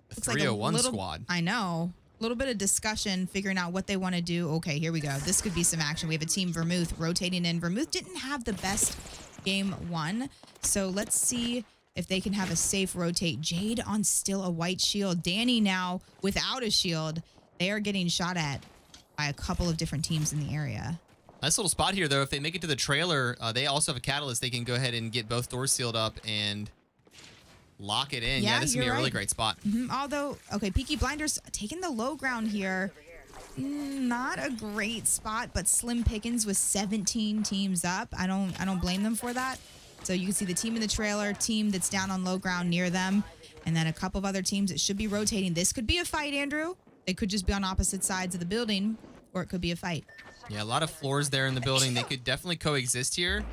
A: The 301 squad.
B: I know. A little bit of discussion, figuring out what they want to do. Okay, here we go. This could be some action. We have a team Vermouth rotating in. Vermouth didn't have the best game 1, so let's see if they can have a safe rotate. Jade on still a white shield. Danny now without a shield. They are getting shot at by a couple of different teams in the area.
A: Nice little spot here, though. If they make it to the trailer, they also have a catalyst. They can go ahead and get both doors sealed up and lock it in. Yeah, this would be a really great spot.
B: Although, okay, Peaky Blinders taking the low ground here. Not a great spot, but slim pickings with 17 teams up. I don't blame them for that. So you can see the team in the trailer, team that's down on low ground near them, and then a couple of other teams that should be rotating. This could be a fight, Andrew. They could just be on opposite sides of the building, or it could be a fight.
A: Yeah, a lot of floors there in the building. They could definitely coexist here.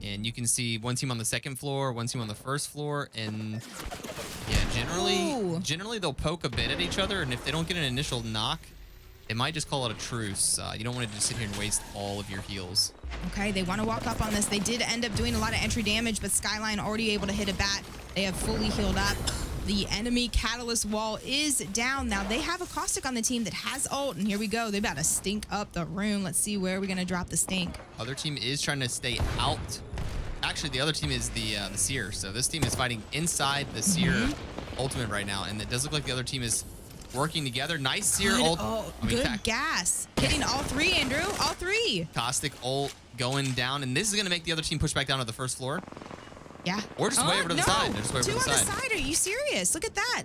A: And you can see one team on the second floor, one team on the first floor, and yeah, generally they'll poke a bit at each other, and if they don't get an initial knock, they might just call it a truce. You don't want to just sit here and waste all of your heals.
B: Okay, they want to walk up on this. They did end up doing a lot of entry damage, but Skyline already able to hit a bat. They have fully healed up. The enemy Catalyst wall is down. Now, they have a Caustic on the team that has ult, and here we go. They're about to stink up the room. Let's see where we're going to drop the stink.
A: Other team is trying to stay out. Actually, the other team is the Seer. So this team is fighting inside the Seer ultimate right now, and it does look like the other team is working together. Nice Seer ult.
B: Good gas. Hitting all three, Andrew. All three.
A: Caustic ult going down, and this is going to make the other team push back down to the first floor.
B: Yeah.
A: Or just way over to the side. Just way over to the
B: Two on the side. Are you serious? Look at that.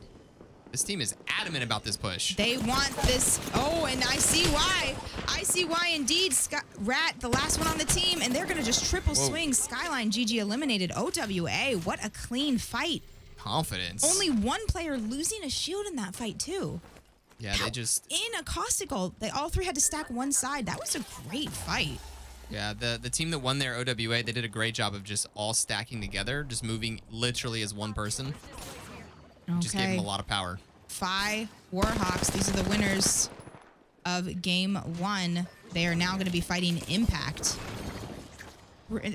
A: This team is adamant about this push.
B: They want this. Oh, and I see why. I see why indeed. Rat, the last one on the team, and they're going to just triple swing. Skyline GG eliminated. OWA. What a clean fight.
A: Confidence.
B: Only one player losing a shield in that fight, too.
A: Yeah, they just...
B: In a Caustical, they all three had to stack one side. That was a great fight.
A: Yeah, the team that won their OWA, they did a great job of just all stacking together, just moving literally as one person.
B: Okay.
A: Just gave them a lot of power.
B: Phi Warhawks, these are the winners of game 1. They are now going to be fighting Impact.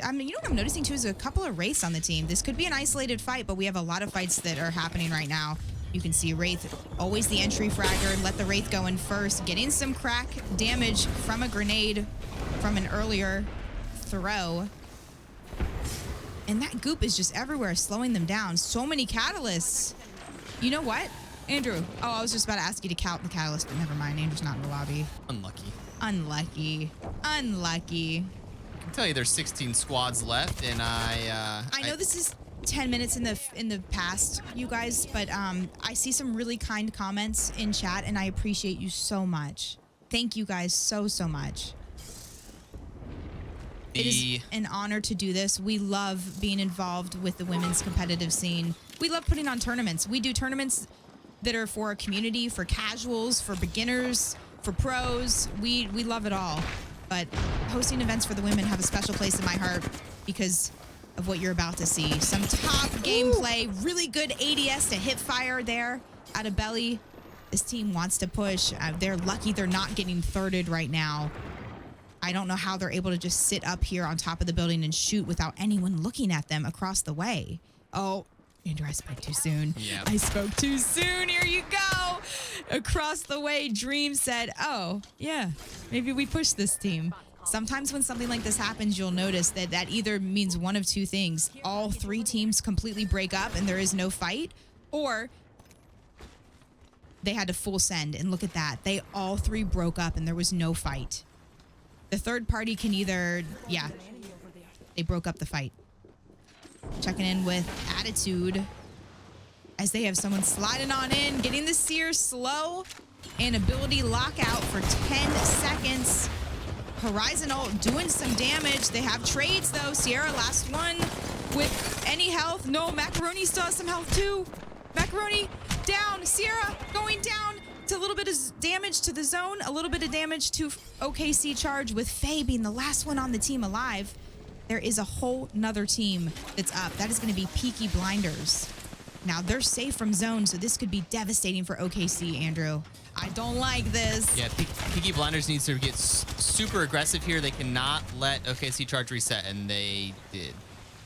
B: I mean, you know what I'm noticing too is a couple of Wraiths on the team. This could be an isolated fight, but we have a lot of fights that are happening right now. You can see Wraith, always the entry fragger. Let the Wraith go in first, getting some crack damage from a grenade from an earlier throw. And that goop is just everywhere, slowing them down. So many catalysts. You know what, Andrew? Oh, I was just about to ask you to count the catalyst, but never mind. Andrew's not in the lobby.
A: Unlucky.
B: Unlucky. Unlucky.
A: I can tell you there's 16 squads left, and I
B: know this is 10 minutes in the past, you guys, but I see some really kind comments in chat, and I appreciate you so much. Thank you guys so much. It is an honor to do this. We love being involved with the women's competitive scene. We love putting on tournaments. We do tournaments that are for a community, for casuals, for beginners, for pros. We love it all. But hosting events for the women have a special place in my heart because of what you're about to see. Some top gameplay, really good ADS to hip fire there out of belly. This team wants to push. They're lucky they're not getting thirded right now. I don't know how they're able to just sit up here on top of the building and shoot without anyone looking at them across the way. Oh, Andrew, I spoke too soon.
A: Yeah.
B: I spoke too soon. Here you go. Across the way, Dream said, oh, yeah, maybe we push this team. Sometimes when something like this happens, you'll notice that either means one of two things. All three teams completely break up and there is no fight, or they had to full send. And look at that. They all three broke up and there was no fight. The third party can either, yeah, they broke up the fight. Checking in with Attitude as they have someone sliding on in, getting the Seer slow and ability lockout for 10 seconds. Horizon ult doing some damage. They have trades though. Sierra last one with any health. No, Macaroni still has some health too. Macaroni down. Sierra going down. It's a little bit of damage to the zone, a little bit of damage to OKC Charge, with Faye being the last one on the team alive. There is a whole nother team that's up. That is going to be Peaky Blinders. Now, they're safe from zone, so this could be devastating for OKC, Andrew. I don't like this.
A: Yeah, Peaky Blinders needs to get super aggressive here. They cannot let OKC Charge reset, and they did.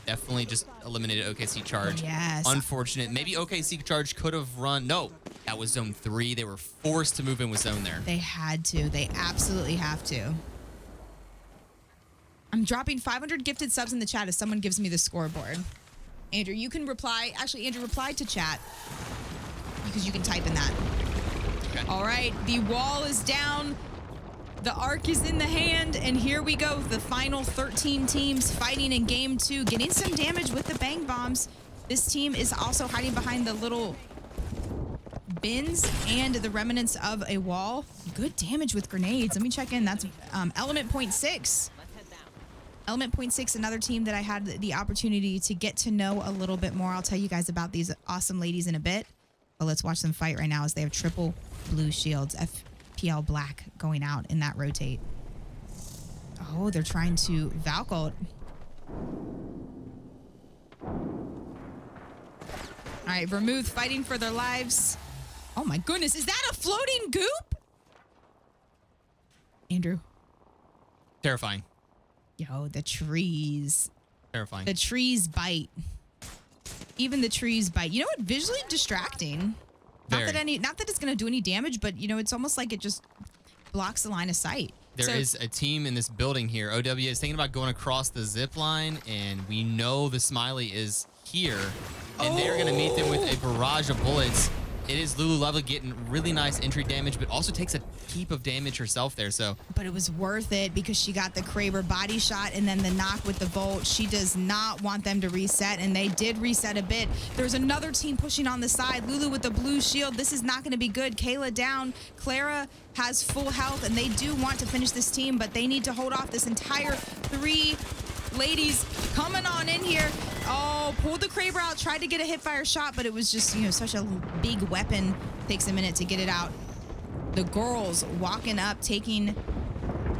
A: Definitely just eliminated OKC Charge.
B: Yes.
A: Unfortunate. Maybe OKC Charge could have run. No, that was zone 3. They were forced to move in with zone there.
B: They had to. They absolutely have to. I'm dropping 500 gifted subs in the chat if someone gives me the scoreboard. Andrew, you can reply. Actually, Andrew, reply to chat because you can type in that.
A: Okay.
B: All right. The wall is down. The arc is in the hand, and here we go. The final 13 teams fighting in game 2, getting some damage with the bang bombs. This team is also hiding behind the little bins and the remnants of a wall. Good damage with grenades. Let me check in. That's Element Point 6. Element Point 6, another team that I had the opportunity to get to know a little bit more. I'll tell you guys about these awesome ladies in a bit. But let's watch them fight right now as they have triple blue shields. FPL Black going out in that rotate. Oh, they're trying to Valk ult. All right, Vermouth fighting for their lives. Oh my goodness, is that a floating goop? Andrew.
A: Terrifying.
B: Yo, the trees.
A: Terrifying.
B: The trees bite. Even the trees bite. You know what? Visually distracting.
A: Very.
B: Not that it's gonna do any damage, but you know, it's almost like it just blocks the line of sight.
A: There is a team in this building here. OW is thinking about going across the zip line, and we know the Smiley is here, and they're going to meet them with a barrage of bullets. It is Lulu Lovely getting really nice entry damage, but also takes a heap of damage herself there. So,
B: but it was worth it because she got the Kraber body shot and then the knock with the Volt. She does not want them to reset, and they did reset a bit. There's another team pushing on the side. Lulu with the blue shield. This is not going to be good. Kayla down. Clara has full health, and they do want to finish this team, but they need to hold off this entire 3 ladies coming on in here. Oh, pulled the Kraber out, tried to get a hipfire shot, but it was just, you know, such a big weapon. Takes a minute to get it out. The girls walking up, taking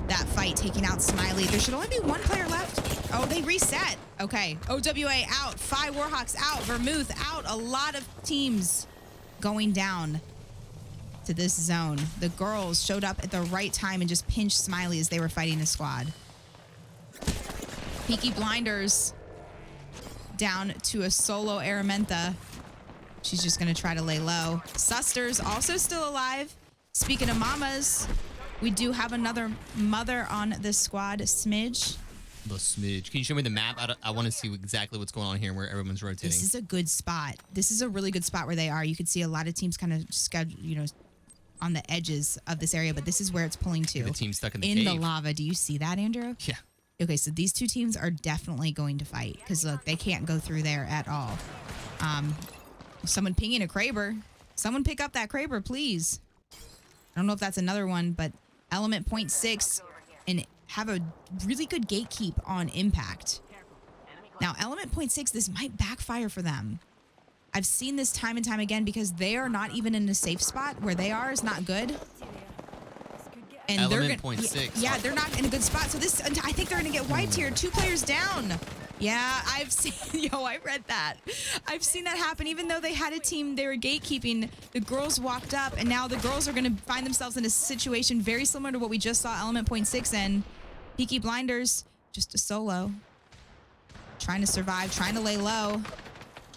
B: that fight, taking out Smiley. There should only be 1 player left. Oh, they reset. Okay, OWA out, Phi Warhawks out, Vermouth out. A lot of teams going down to this zone. The girls showed up at the right time and just pinched Smiley as they were fighting a squad. Peaky Blinders down to a solo Araminta. She's just going to try to lay low. Suster's also still alive. Speaking of mamas, we do have another mother on this squad, Smidge.
A: the Smidge. Can you show me the map? I want to see exactly what's going on here where everyone's rotating.
B: This is a good spot. This is a really good spot where they are. You can see a lot of teams kind of schedule, you know, on the edges of this area, but this is where it's pulling to.
A: The team stuck in the
B: in
A: cave.
B: the lava. Do you see that, Andrew?
A: Yeah.
B: Okay, so these two teams are definitely going to fight because look, they can't go through there at all. Someone pinging a Kraber. Someone pick up that Kraber, please. I don't know if that's another one, but element 0.6 and have a really good gatekeep on impact. Now, element 0.6, this might backfire for them. I've seen this time and time again because they are not even in a safe spot. Where they are is not good. And
A: element
B: they're
A: 0.6.
B: Yeah, they're not in a good spot. So this, I think they're going to get wiped here. 2 players down. Yeah, I've seen, I read that. I've seen that happen. Even though they had a team, they were gatekeeping, the girls walked up, and now the girls are going to find themselves in a situation very similar to what we just saw element 0.6 in. Peaky Blinders, just a solo. Trying to survive, trying to lay low.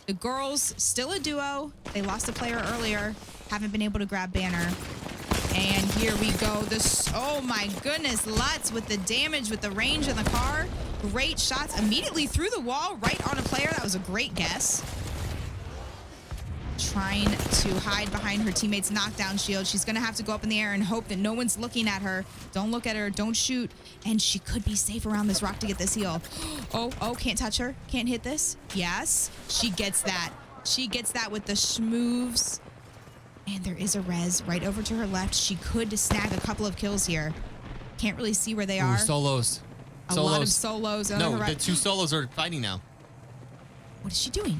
B: The girls, still a duo. They lost a player earlier. Haven't been able to grab banner. And here we go. This, oh my goodness, Lutz with the damage, with the range in the car. Great shots immediately through the wall, right on a player. That was a great guess. Trying to hide behind her teammate's knockdown shield. She's going to have to go up in the air and hope that no one's looking at her. Don't look at her. Don't shoot. And she could be safe around this rock to get this heal. Oh, can't touch her. Can't hit this. Yes, she gets that. She gets that with the schmoves. And there is a res right over to her left. She could snag a couple of kills here. Can't really see where they are.
A: Solos.
B: A lot of solos.
A: No, the 2 solos are fighting now.
B: What is she doing?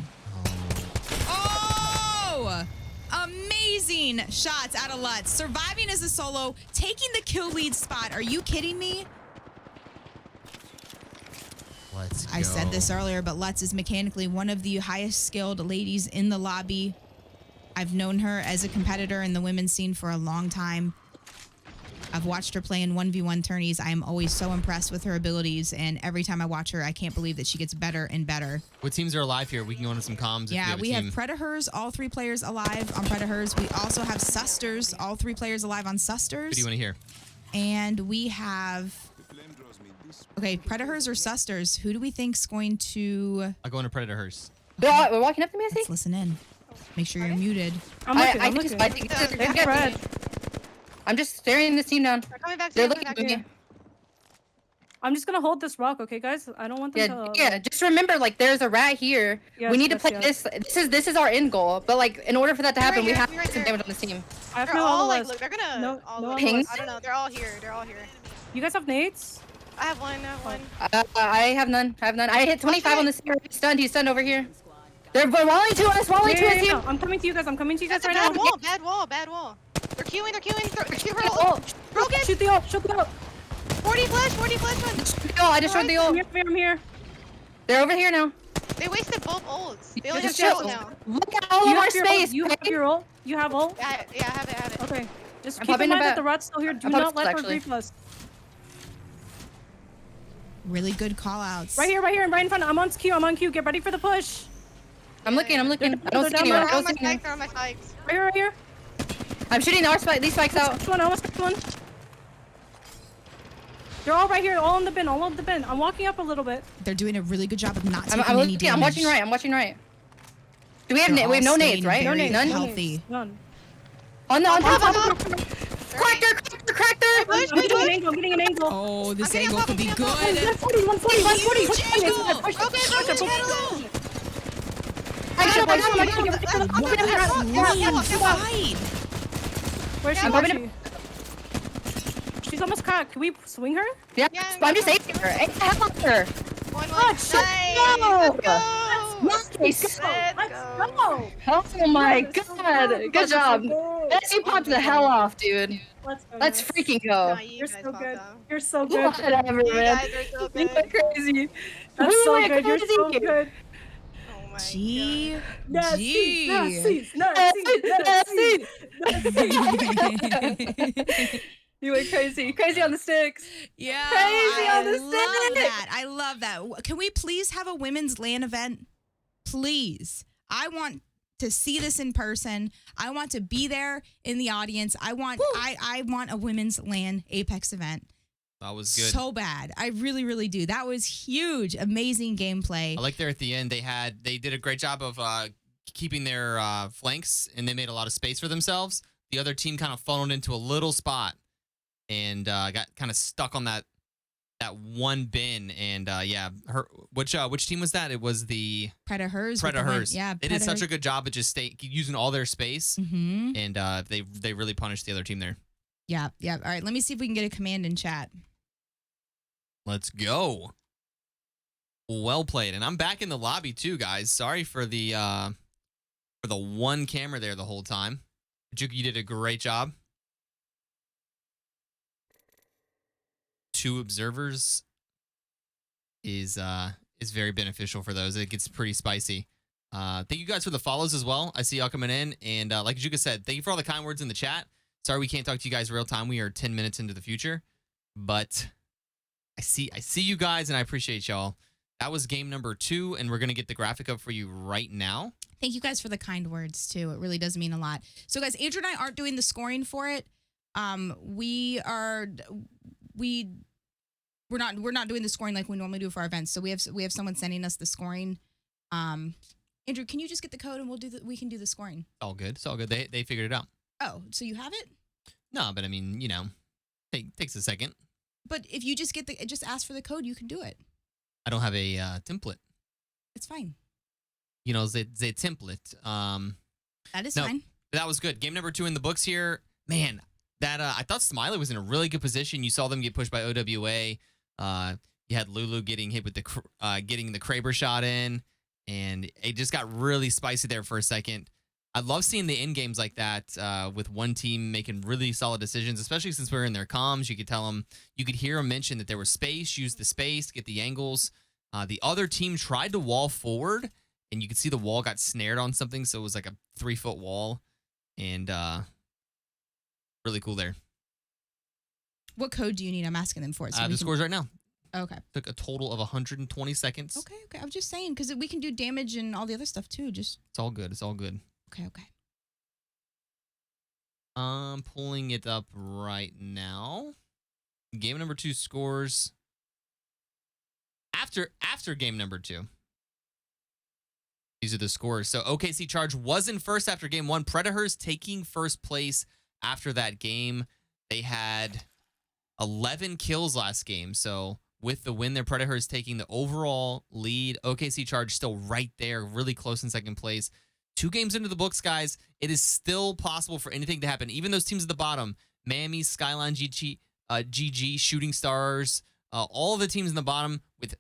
B: Oh! Amazing shots out of Lutz. Surviving as a solo, taking the kill lead spot. Are you kidding me?
A: Let's go.
B: I said this earlier, but Lutz is mechanically one of the highest skilled ladies in the lobby. I've known her as a competitor in the women's scene for a long time. I've watched her play in 1v1 tourneys. I am always so impressed with her abilities, and every time I watch her, I can't believe that she gets better and better.
A: What teams are alive here? We can go into some comms.
B: Yeah, we have Predators, all 3 players alive on Predators. We also have Susters, all 3 players alive on Susters.
A: What do you want to hear?
B: And we have... Okay, Predators or Susters? Who do we think's going to...
A: I'll go into Predators.
C: We're walking up to me, I think.
B: Let's listen in. Make sure you're muted.
C: I think I'm just staring this team down. They're looking at me.
F: I'm just gonna hold this rock, okay, guys? I don't want them to...
C: Yeah, just remember, like, there's a rat here.
F: Yes,
C: we need to play this. This is our end goal. But, like, in order for that to happen, we have to some damage on this team.
G: They're all, like, look, they're gonna...
C: Pings?
G: I don't know, they're all here. They're all here.
F: You guys have nades?
G: I have one,
C: I have none. I hit 25 on this here. He's stunned over here. They're walling to us,
F: Yeah. I'm coming to you guys.
G: That's
F: right
G: a
F: now.
G: Bad wall. They're queuing. Shoot her ult. Broken.
F: Shoot the ult.
G: 40 flash one.
C: Oh, I destroyed the ult.
F: I'm here.
C: They're over here now. They wasted both ults. They only have
J: Just
C: two
J: chill.
C: now.
J: Look at all of our space.
K: You have your ult? You have ult?
C: Yeah, I have it.
K: Okay. Just
J: I'm
K: keep in
J: popping
K: mind
J: it
K: that the
J: back.
K: Rot's still here. Do
J: I'm
K: not
J: popping
K: let her
J: actually.
K: grief us.
B: Really good call outs.
K: Right here, right in front. I'm on Q. Get ready for the push.
J: I'm looking. I don't see
K: They're
J: anyone.
K: down
J: I don't see anyone.
C: Throw my spikes.
K: Right here.
J: I'm shooting these spikes out.
K: One, almost one. They're all right here, all in the bin, I'm walking up a little bit.
B: They're doing a really good job of not taking
J: I'm
B: any
J: looking.
B: damage.
J: I'm watching right. Do we have
B: They're
J: we have
B: all
J: no nades,
B: staying
J: right?
B: very
J: None.
B: healthy.
K: None.
J: On top. Cracked her.
K: I'm getting an angle.
B: Oh, this angle could be good.
K: 140.
B: Huge angle.
J: I got him.
B: Fight.
K: Where's she?
J: I'm coming.
K: She's almost cracked. Can we swing her?
J: Yeah, I'm just saving her. Hey, help her.
C: Nice.
J: Nice.
C: Let's go.
J: Oh my god. Good job. You popped the hell off, dude. Let's freaking go.
C: No, you
K: You're
C: guys
K: so
C: fucked
K: good.
C: up.
K: You're so good.
J: Whatever,
C: You
J: man.
C: guys are so
J: You
C: good.
J: went crazy.
K: That's so
J: went
K: good. You're so
J: crazy.
K: good.
C: Oh my
B: G.
J: You went crazy. Crazy on the sticks.
B: Yeah.
J: Crazy on the
B: I love
J: stick.
B: that. I love that. Can we please have a women's LAN event? Please. I want to see this in person. I want to be there in the audience. I want a women's LAN Apex event.
A: That was good.
B: So bad. I really, really do. That was huge. Amazing gameplay.
A: I like there at the end. They did a great job of keeping their flanks, and they made a lot of space for themselves. The other team kind of funneled into a little spot and got kind of stuck on that one bin. And which team was that? It was the
B: Predators. Yeah,
A: they did such a good job of just using all their space, and they really punished the other team there.
B: Yeah. All right, let me see if we can get a command in chat.
A: Let's go. Well played. And I'm back in the lobby too, guys. Sorry for the one camera there the whole time. Juki, you did a great job. 2 observers is very beneficial for those. It gets pretty spicy. Thank you guys for the follows as well. I see y'all coming in. And like Juka said, thank you for all the kind words in the chat. Sorry we can't talk to you guys real time. We are 10 minutes into the future. But I see you guys, and I appreciate y'all. That was game number 2, and we're going to get the graphic up for you right now.
B: Thank you guys for the kind words too. It really does mean a lot. So guys, Andrew and I aren't doing the scoring for it. We're not doing the scoring like we normally do for our events. So we have someone sending us the scoring. Andrew, can you just get the code and we can do the scoring?
A: All good. It's all good. They figured it out.
B: Oh, so you have it?
A: No, but I mean, takes a second.
B: But if you just just ask for the code, you can do it.
A: I don't have a template.
B: It's fine.
A: The template.
B: That is fine.
A: That was good. Game number 2 in the books here. Man, that I thought Smiley was in a really good position. You saw them get pushed by OWA. You had Lulu getting hit with getting the Kraber shot in, and it just got really spicy there for a second. I love seeing the end games like that with one team making really solid decisions, especially since we were in their comms. You could hear them mention that there was space, use the space, get the angles. The other team tried to wall forward, and you could see the wall got snared on something, so it was like a 3-foot wall, and really cool there.
B: What code do you need? I'm asking them for it. So
A: the scores right now.
B: Okay.
A: Took a total of 120 seconds.
B: Okay. I'm just saying because we can do damage and all the other stuff too. It's
A: all good.
B: Okay.
A: I'm pulling it up right now. Game number 2 scores after game number 2. These are the scores. So OKC Charge was in first after game 1. Predators taking first place after that game. They had 11 kills last game. So with the win, their Predators taking the overall lead. OKC Charge still right there, really close in second place. 2 games into the books, guys. It is still possible for anything to happen. Even those teams at the bottom, Miami, Skyline, GG, Shooting Stars, all the teams in the bottom with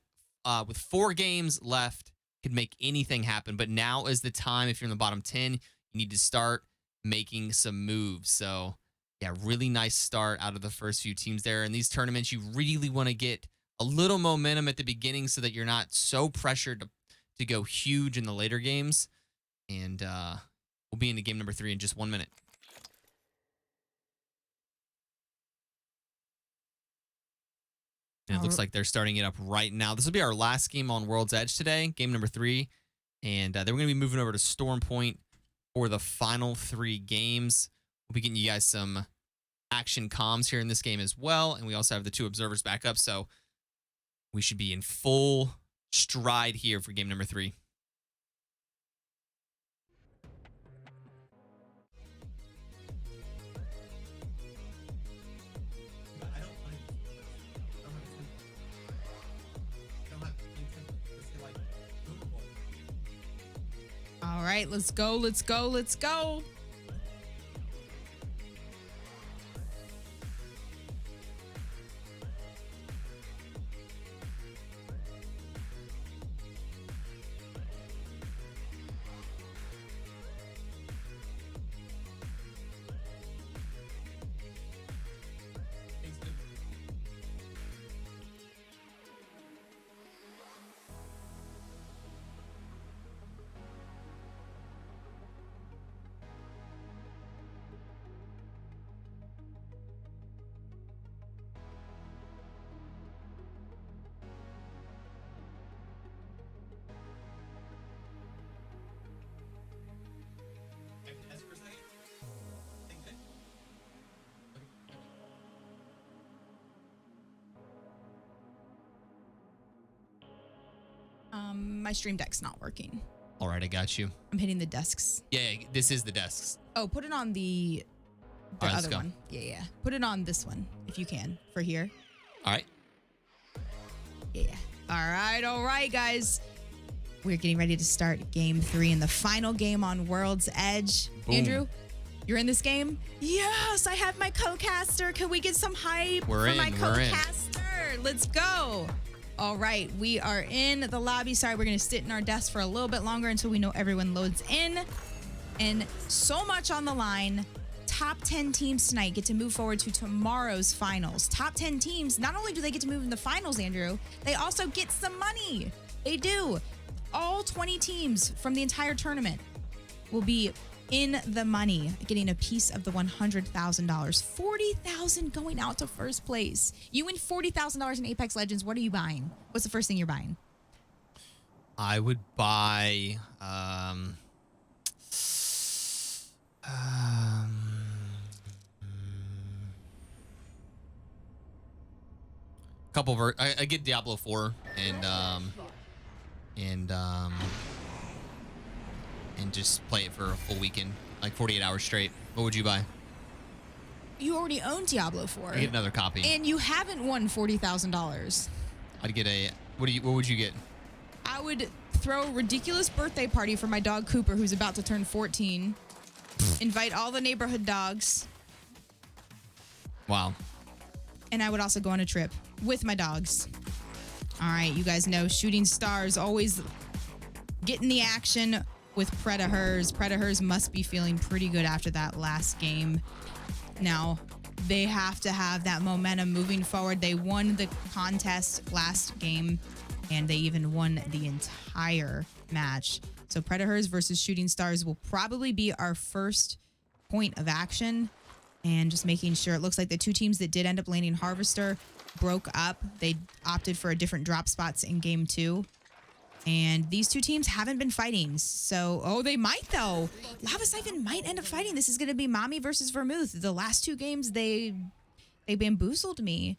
A: 4 games left could make anything happen. But now is the time. If you're in the bottom 10, you need to start making some moves. So yeah, really nice start out of the first few teams there. In these tournaments, you really want to get a little momentum at the beginning so that you're not so pressured to go huge in the later games. And we'll be into game number 3 in just 1 minute. And it looks like they're starting it up right now. This will be our last game on World's Edge today, game number 3. And then we're going to be moving over to Storm Point for the final 3 games. We'll be getting you guys some action comms here in this game as well. And we also have the 2 observers back up. So we should be in full stride here for game number 3.
B: All right, let's go, let's go, let's go. My stream deck's not working.
A: All right, I got you.
B: I'm hitting the desks.
A: Yeah, this is the desks.
B: Oh, put it on the
A: All right,
B: other one. Yeah. Put it on this one if you can for here.
A: All right.
B: Yeah. All right, guys. We're getting ready to start game 3 and the final game on World's Edge.
A: Boom.
B: Andrew, you're in this game? Yes, I have my co-caster. Can we get some hype for my co-caster? Let's go. All right, we are in the lobby. Sorry, we're going to sit in our desks for a little bit longer until we know everyone loads in. And so much on the line. Top 10 teams tonight get to move forward to tomorrow's finals. Top 10 teams, not only do they get to move in the finals, Andrew, they also get some money. They do. All 20 teams from the entire tournament will be in the money, getting a piece of the $100,000. $40,000 going out to first place. You win $40,000 in Apex Legends. What are you buying? What's the first thing you're buying?
A: I would buy couple of I get Diablo 4 and just play it for a full weekend, like 48 hours straight. What would you buy?
B: You already own Diablo 4.
A: I get another copy.
B: And you haven't won $40,000.
A: I'd get a what would you get?
B: I would throw a ridiculous birthday party for my dog Cooper, who's about to turn 14. Invite all the neighborhood dogs.
A: Wow.
B: And I would also go on a trip with my dogs. All right, you guys know Shooting Stars always getting the action with Predators. Predators must be feeling pretty good after that last game. Now, they have to have that momentum moving forward. They won the contest last game, and they even won the entire match. So Predators versus Shooting Stars will probably be our first point of action. And just making sure, it looks like the 2 teams that did end up landing Harvester broke up. They opted for a different drop spots in game 2. And these 2 teams haven't been fighting. So, they might though. Lava Siphon might end up fighting. This is going to be Mommy versus Vermouth. The last 2 games, they bamboozled me.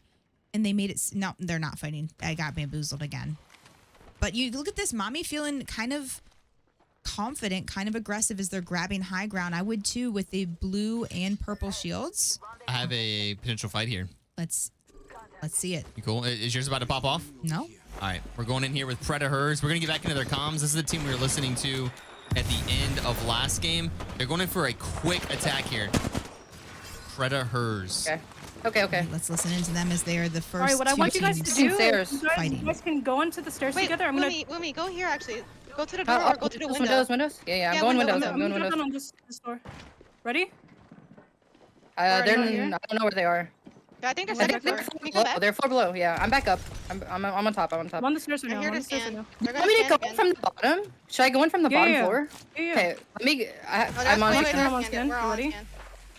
B: And they made it, no, they're not fighting. I got bamboozled again. But you look at this, Mommy feeling kind of confident, kind of aggressive as they're grabbing high ground. I would too with the blue and purple shields.
A: I have a potential fight here.
B: Let's see it.
A: You cool? Is yours about to pop off?
B: No.
A: All right, we're going in here with Predators. We're going to get back into their comms. This is the team we were listening to at the end of last game. They're going in for a quick attack here. Predators.
J: Okay.
B: Let's listen into them as they are the first.
K: All right, what I want you guys to do, you guys can go into the stairs together. I'm gonna.
C: Wumi, go here actually. Go to the door or go to the window.
J: Windows? Yeah, I'm going windows. I'm going windows.
K: On this door. Ready?
J: I don't know where they are.
C: I think they're
J: I
C: second
J: think
C: floor.
J: they're
C: Can you
J: floor
C: come
J: below.
C: back?
J: They're floor below. Yeah, I'm back up. I'm on top. I'm on top.
K: I'm on the stairs right
C: I'm
K: now.
C: here
K: I'm on
C: to
K: the stairs right
C: scan.
K: now.
C: They're
J: You want me to
C: gonna
J: go
C: scan
J: in from the bottom? Should I go in from the bottom floor?
K: Yeah.
J: Okay, let me.
C: Oh,
J: I'm on.
C: wait,
K: I'm on
C: scan.
K: scan.
C: We're all on
K: Ready?
C: scan.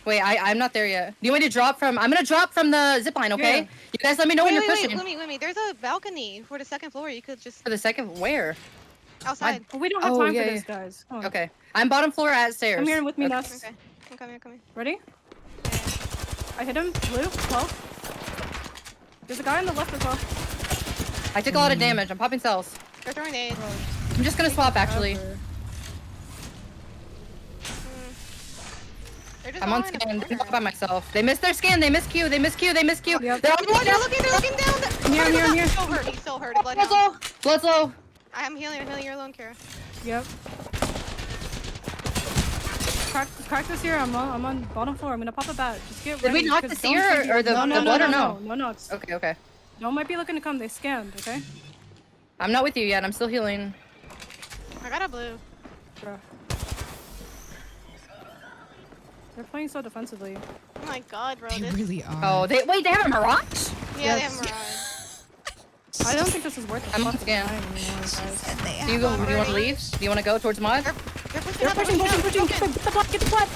J: Wait, I'm not there yet. Do you want me to drop from? I'm gonna drop from the zip line. Okay.
K: Yeah.
J: You guys, let me know when you're pushing.
C: Wait. There's a balcony for the second floor. You could just
J: For the second, where?
C: outside.
K: Well, we don't have
J: Oh,
K: time
J: yeah,
K: for this, guys. Come on.
J: Okay, I'm bottom floor at stairs.
K: Come here with me,
J: Okay.
K: Ness.
C: Okay. I'm coming.
K: Ready? I hit him. Blue. 12. There's a guy on the left as well.
J: I took a lot of damage. I'm popping cells.
C: They're throwing nades.
J: I'm just gonna swap actually.
C: They're just
J: I'm on
C: all in a
J: scan.
C: corner.
J: I'm by myself. They missed their scan. They missed Q. They missed Q.
K: Yep.
J: They're
C: They're looking down.
K: I'm here.
C: He's so hurt. He's so hurt. Blood
J: Blood's
C: down.
J: low. Blood's low.
C: I'm healing your alone, Kara.
K: Yep. Crack this here. I'm on bottom floor. I'm gonna pop a bat. Just get
J: Did
K: ready.
J: we knock the seer or the blood or no?
K: No knocks.
J: Okay.
K: No might be looking to come. They scanned. Okay.
J: I'm not with you yet. I'm still healing.
C: I got a blue.
K: Bruh. They're playing so defensively.
C: Oh my god, bro.
B: They
C: This...
B: really are.
J: Oh, they have a Mirage?
C: Yeah, they have Mirage.
K: I don't think this is worth it.
J: I'm on scan. Do you want to leave? Do you want to go towards mod?
C: They're
K: pushing. Get the blood. Get the blood.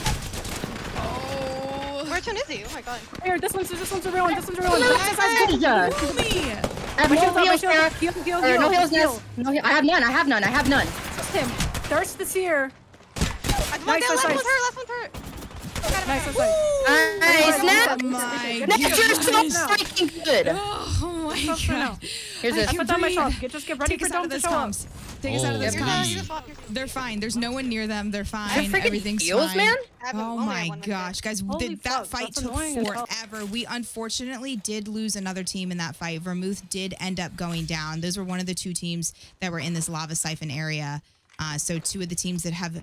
B: Oh.
C: Where's Tunizzi? Oh my god.
K: Here, this one's a real one. This one's a real one. I have
J: no heals, Sarah.
K: Heal.
J: No heals, Ness. I have none.
K: Just him. Thirst the seer.
C: Last one's hurt.
K: Nice.
J: Nice, Ness.
B: Oh my
J: Ness, you're so
B: goodness.
J: freaking good.
B: Oh my god.
J: Here's this.
K: I put down my shop. Just get ready
B: Take
K: for
B: us out
K: Dome
B: of
K: to
B: this
K: show up.
B: comms. Take us out of this
A: Holy.
B: comms. They're fine. There's no one near them. They're fine.
J: Freaking
B: Everything's
J: heals,
B: fine.
J: man.
B: Oh my gosh, guys,
K: Holy
B: that
K: fuck,
B: fight
K: that's
B: took
K: annoying as hell.
B: forever. We unfortunately did lose another team in that fight. Vermouth did end up going down. Those were one of the two teams that were in this lava siphon area. So two of the teams that have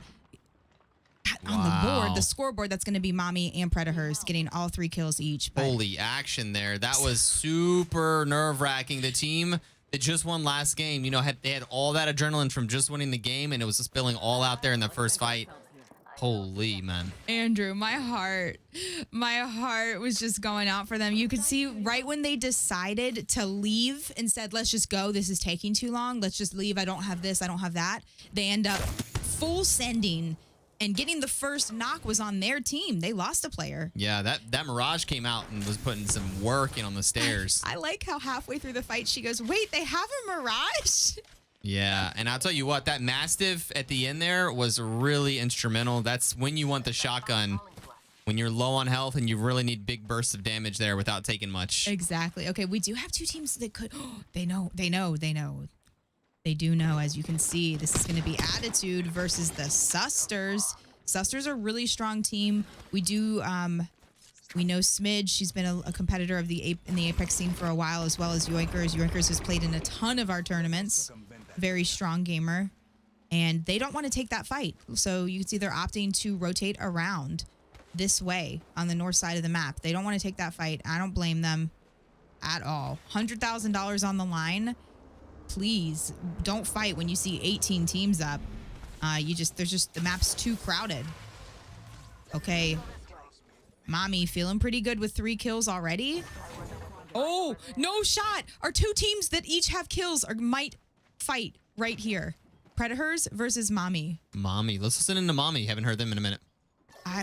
B: on the board, the scoreboard, that's going to be Mommy and Predators getting all 3 kills each. But
A: Holy action there. That was super nerve-wracking. The team that just won last game, you know, they had all that adrenaline from just winning the game, and it was just spilling all out there in the first fight. Holy, man.
B: Andrew, my heart was just going out for them. You could see right when they decided to leave and said, let's just go. This is taking too long. Let's just leave. I don't have this. I don't have that. They end up full sending, and getting the first knock was on their team. They lost a player.
A: Yeah, that Mirage came out and was putting some work in on the stairs.
B: I like how halfway through the fight, she goes, wait, they have a Mirage?
A: Yeah, and I'll tell you what, that Mastiff at the end there was really instrumental. That's when you want the shotgun, when you're low on health and you really need big bursts of damage there without taking much.
B: Exactly. Okay, we do have 2 teams that could. They know. They do know, as you can see. This is going to be Attitude versus the Susters. Susters are a really strong team. We do, we know Smidge. She's been a competitor of in the Apex scene for a while, as well as Yoinkers. Yoinkers has played in a ton of our tournaments. Very strong gamer. And they don't want to take that fight. So you can see they're opting to rotate around this way on the north side of the map. They don't want to take that fight. I don't blame them at all. $100,000 on the line. Please don't fight when you see 18 teams up. The map's too crowded. Okay. Mommy feeling pretty good with 3 kills already. Oh, no shot. Our 2 teams that each have kills might fight right here. Predators versus Mommy.
A: Mommy. Let's listen into Mommy. Haven't heard them in a minute.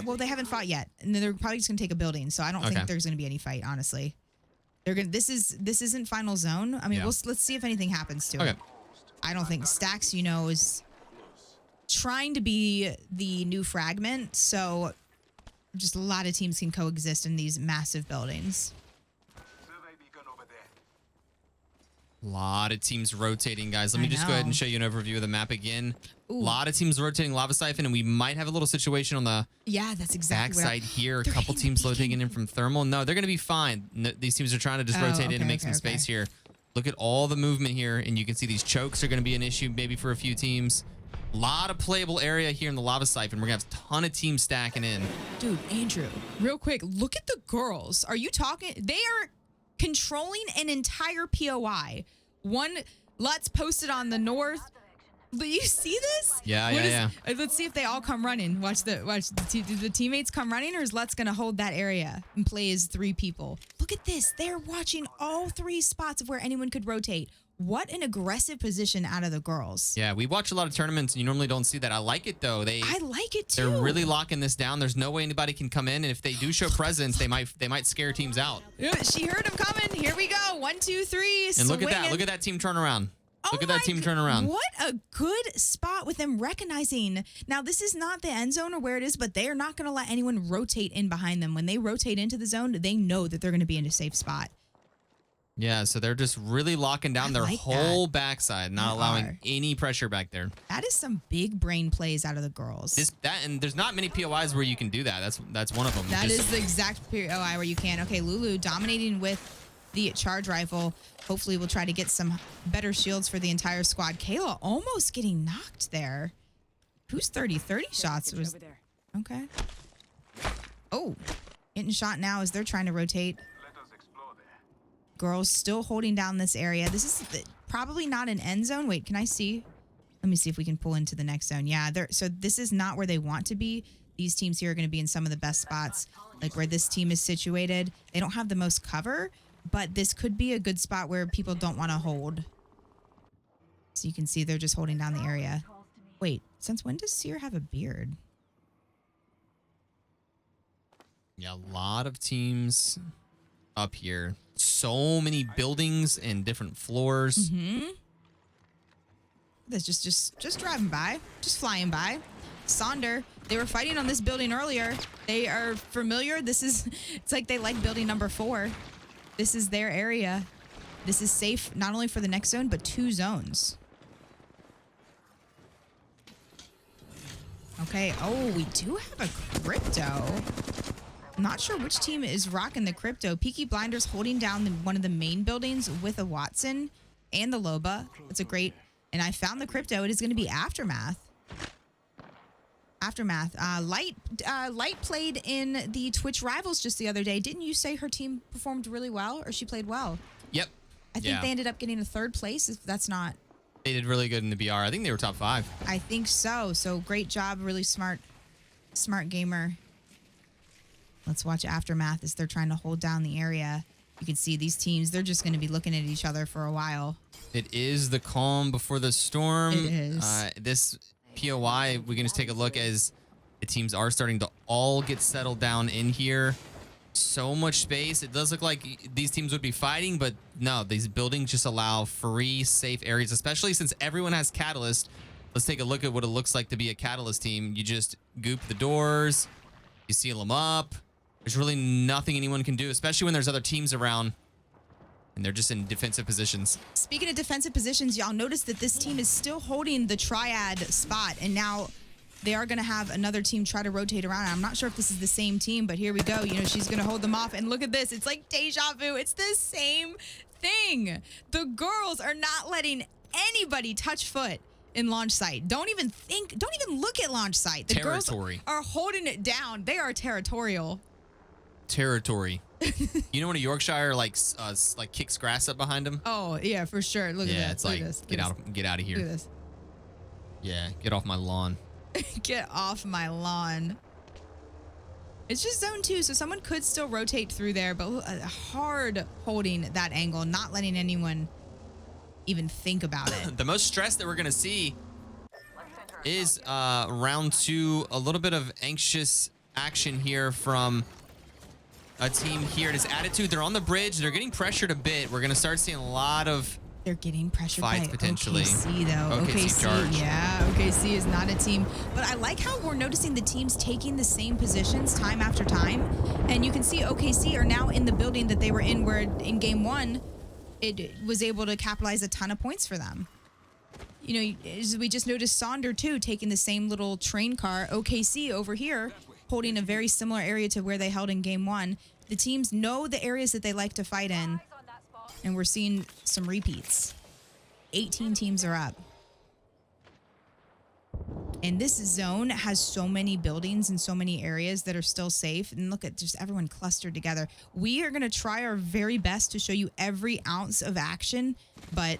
B: Well, they haven't fought yet. And they're probably just going to take a building. So I don't think there's going to be any fight, honestly. This isn't final zone. I mean, let's see if anything happens to it. I don't think Stacks, is trying to be the new fragment, so just a lot of teams can coexist in these massive buildings.
A: A lot of teams rotating, guys. Let me just go ahead and show you an overview of the map again. A lot of teams rotating Lava Siphon, and we might have a little situation on the
B: that's exactly
A: backside here. A couple teams rotating in from Thermal. No, they're going to be fine. No, these teams are trying to just rotate in and make some space here. Look at all the movement here, and you can see these chokes are going to be an issue maybe for a few teams. A lot of playable area here in the Lava Siphon. We're going to have a ton of teams stacking in.
B: Dude, Andrew, real quick, look at the girls. Are you talking? They are controlling an entire POI. One Lutz posted on the north. But you see this?
A: Yeah.
B: Let's see if they all come running. Watch do the teammates come running, or is Let's gonna hold that area and play as 3 people? Look at this. They're watching all 3 spots of where anyone could rotate. What an aggressive position out of the girls.
A: Yeah, we watch a lot of tournaments and you normally don't see that. I like it though.
B: I like it too.
A: They're really locking this down. There's no way anybody can come in, and if they do show presence, they might scare teams out.
B: She heard him coming. Here we go. 1, 2, 3.
A: And look at that. Look at that team turn around. Look at that team turn around.
B: What a good spot with them recognizing. Now, this is not the end zone or where it is, but they are not going to let anyone rotate in behind them. When they rotate into the zone, they know that they're going to be in a safe spot.
A: Yeah, so they're just really locking down their whole backside, not allowing any pressure back there.
B: That is some big brain plays out of the girls.
A: And there's not many POIs where you can do that. That's one of them.
B: That is the exact POI where you can. Okay, Lulu dominating with the charge rifle. Hopefully we'll try to get some better shields for the entire squad. Kayla almost getting knocked there. Who's 30 shots? Was okay. Oh, getting shot now as they're trying to rotate. Girls still holding down this area. This is probably not an end zone. Wait, can I see? Let me see if we can pull into the next zone. Yeah, so this is not where they want to be. These teams here are going to be in some of the best spots, like where this team is situated. They don't have the most cover, but this could be a good spot where people don't want to hold. So you can see they're just holding down the area. Wait, since when does Seer have a beard?
A: Yeah, a lot of teams up here. So many buildings and different floors.
B: Mm-hmm. That's just driving by, just flying by. Sonder, they were fighting on this building earlier. They are familiar. It's like they like building number 4. This is their area. This is safe not only for the next zone, but 2 zones. Okay. Oh, we do have a crypto. I'm not sure which team is rocking the crypto. Peaky Blinders holding down one of the main buildings with a Watson and the Loba. That's a great. And I found the crypto. It is going to be Aftermath. Light played in the Twitch Rivals just the other day. Didn't you say her team performed really well, or she played well?
A: Yep.
B: I think they ended up getting a 3rd place. If that's not.
A: They did really good in the BR. I think they were top 5.
B: I think so. So great job. Really smart gamer. Let's watch Aftermath as they're trying to hold down the area. You can see these teams, they're just going to be looking at each other for a while.
A: It is the calm before the storm.
B: It is.
A: This POI, we can just take a look as the teams are starting to all get settled down in here. So much space. It does look like these teams would be fighting, but no, these buildings just allow free, safe areas, especially since everyone has Catalyst. Let's take a look at what it looks like to be a Catalyst team. You just goop the doors, you seal them up. There's really nothing anyone can do, especially when there's other teams around and they're just in defensive positions.
B: Speaking of defensive positions, y'all notice that this team is still holding the triad spot, and now they are going to have another team try to rotate around. I'm not sure if this is the same team, but here we go. You know, she's going to hold them off, and look at this. It's like deja vu. It's the same thing. The girls are not letting anybody touch foot in launch site. Don't even look at launch site. The girls are holding it down. They are territorial.
A: Territory. You know when a Yorkshire like kicks grass up behind him?
B: Oh yeah, for sure. Look at that.
A: Yeah, it's like get out of here.
B: Look at this.
A: Yeah, get off my lawn.
B: Get off my lawn. It's just zone 2, so someone could still rotate through there, but hard holding that angle, not letting anyone even think about it.
A: The most stress that we're gonna see is round 2. A little bit of anxious action here from a team here. It is Attitude. They're on the bridge. They're getting pressured a bit. We're going to start seeing a lot of
B: They're getting pressured
A: fights
B: by
A: potentially.
B: OKC, though.
A: OKC charge.
B: Yeah, OKC is not a team. But I like how we're noticing the teams taking the same positions time after time. And you can see OKC are now in the building that they were in, where in game 1, it was able to capitalize a ton of points for them. You know, we just noticed Sonder, too, taking the same little train car. OKC over here holding a very similar area to where they held in game 1. The teams know the areas that they like to fight in, and we're seeing some repeats. 18 teams are up. And this zone has so many buildings and so many areas that are still safe. And look at just everyone clustered together. We are going to try our very best to show you every ounce of action, but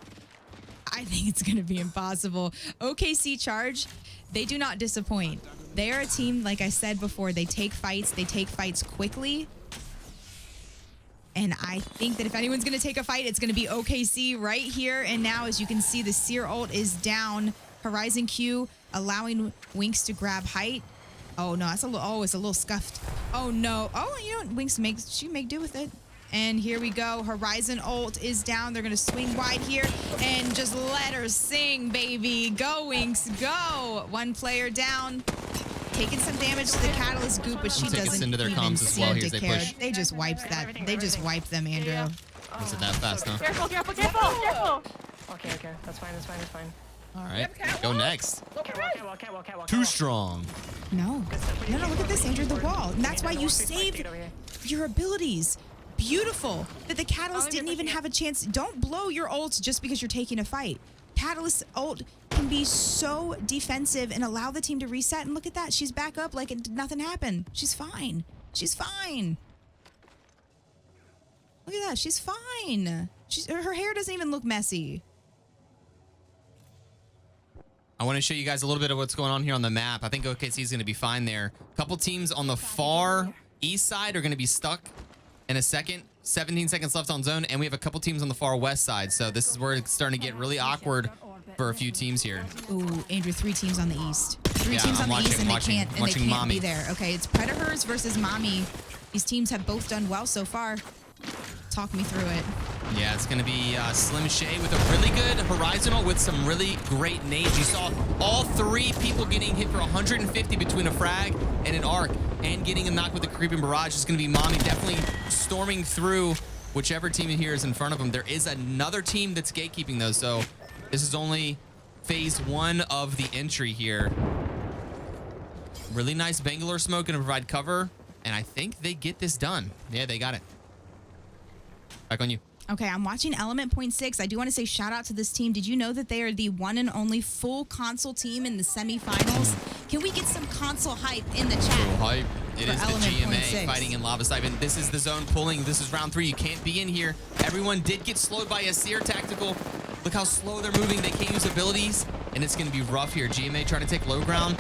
B: I think it's going to be impossible. OKC Charge, they do not disappoint. They are a team, like I said before, they take fights quickly. And I think that if anyone's going to take a fight, it's going to be OKC right here. And now, as you can see, the Seer ult is down. Horizon Q allowing Winx to grab height. Oh, no, that's a little, oh, it's a little scuffed. Oh, no. Oh, you know what? Winx she make do with it. And here we go. Horizon ult is down. They're going to swing wide here and just let her sing, baby. Go, Winx, go. One player down. Taking some damage to the Catalyst goop, but she doesn't
A: into their
B: even
A: comms as well.
B: seem
A: Here's
B: to
A: they
B: care.
A: push.
B: They just wiped that. They just wiped them, Andrew.
A: Was it that fast, huh?
F: Careful, careful, careful, careful.
E: Okay, that's fine, that's fine.
A: All right, go next.
E: Catwalk.
A: Too strong.
B: No, look at this, Andrew, the wall. And that's why you saved your abilities. Beautiful that the Catalyst didn't even have a chance. Don't blow your ults just because you're taking a fight. Catalyst ult can be so defensive and allow the team to reset. And look at that. She's back up like nothing happened. She's fine. She's fine. Look at that. She's fine. Her hair doesn't even look messy.
A: I want to show you guys a little bit of what's going on here on the map. I think OKC is going to be fine there. A couple teams on the far east side are going to be stuck in a second. 17 seconds left on zone, and we have a couple teams on the far west side. So this is where it's starting to get really awkward for a few teams here.
B: Ooh, Andrew, 3 teams on the east. Three teams on the east, and they can't
A: Mommy
B: be there. Okay, it's Predators versus Mommy. These teams have both done well so far. Talk me through it.
A: Yeah, it's going to be Slim Shay with a really good horizontal with some really great nades. You saw all 3 people getting hit for 150 between a frag and an arc, and getting a knock with the creeping barrage. Is going to be Mommy definitely storming through whichever team here is in front of them. There is another team that's gatekeeping those, so this is only phase 1 of the entry here. Really nice Bangalore smoke going to provide cover, and I think they get this done. Yeah, they got it. Back on you.
B: Okay, I'm watching Element Point 6. I do want to say shout out to this team. Did you know that they are the one and only full console team in the semifinals? Can we get some console hype in the chat?
A: Full hype. It is the GMA
B: 6
A: fighting in Lava Siphon. This is the zone pulling. This is round 3. You can't be in here. Everyone did get slowed by a Seer tactical. Look how slow they're moving. They can't use abilities, and it's going to be rough here. GMA trying to take low ground.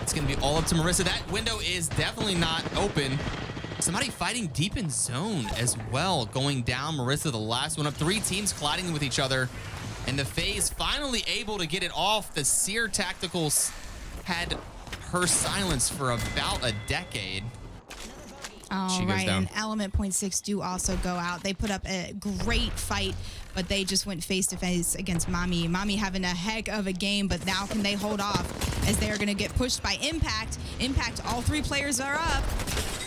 A: It's going to be all up to Marissa. That window is definitely not open. Somebody fighting deep in zone as well. Going down. Marissa, the last one up. 3 teams colliding with each other. And the FaZe finally able to get it off. The Seer Tacticals had her silence for about a decade.
B: All right, and Element Point 6 do also go out. They put up a great fight, but they just went face-to-face against Mommy. Mommy having a heck of a game, but now can they hold off as they are going to get pushed by Impact. Impact, all 3 players are up.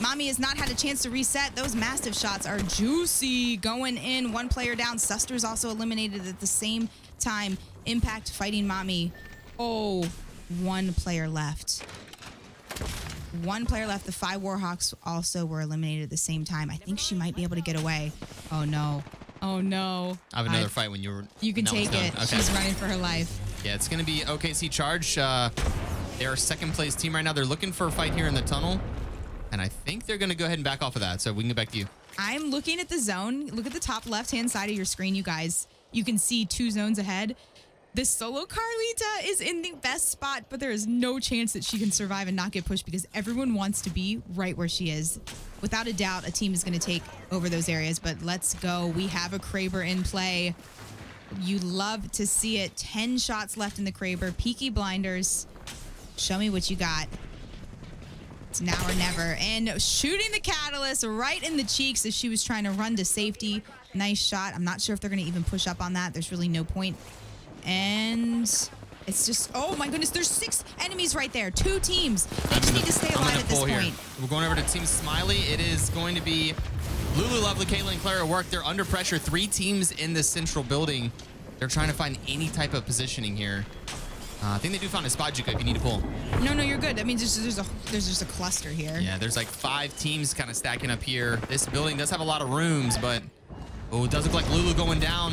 B: Mommy has not had a chance to reset. Those massive shots are juicy going in. 1 player down. Suster's also eliminated at the same time. Impact fighting Mommy. Oh, 1 player left. 1 player left. The 5 Warhawks also were eliminated at the same time. I think she might be able to get away. Oh, no. Oh, no.
A: I have another fight when you were...
B: You can take it. Okay. She's running for her life.
A: Yeah, it's going to be OKC Charge. They're a second-place team right now. They're looking for a fight here in the tunnel. And I think they're going to go ahead and back off of that. So we can get back to you.
B: I'm looking at the zone. Look at the top left-hand side of your screen, you guys. You can see 2 zones ahead. This solo Carlita is in the best spot, but there is no chance that she can survive and not get pushed because everyone wants to be right where she is. Without a doubt, a team is going to take over those areas, but let's go. We have a Kraber in play. You love to see it. 10 shots left in the Kraber. Peaky Blinders. Show me what you got. It's now or never. And shooting the Catalyst right in the cheeks as she was trying to run to safety. Nice shot. I'm not sure if they're going to even push up on that. There's really no point. And it's just, oh my goodness, there's 6 enemies right there. 2 teams. They just need to stay alive at this point.
A: We're going over to Team Smiley. It is going to be Lulu, Lovely, Kayla, and Clara work. They're under pressure. 3 teams in the central building. They're trying to find any type of positioning here. I think they do find a spot, Juka, if you need to pull.
B: No, you're good. I mean, there's just a cluster here.
A: Yeah, there's like 5 teams kind of stacking up here. This building does have a lot of rooms, but oh, it does look like Lulu going down.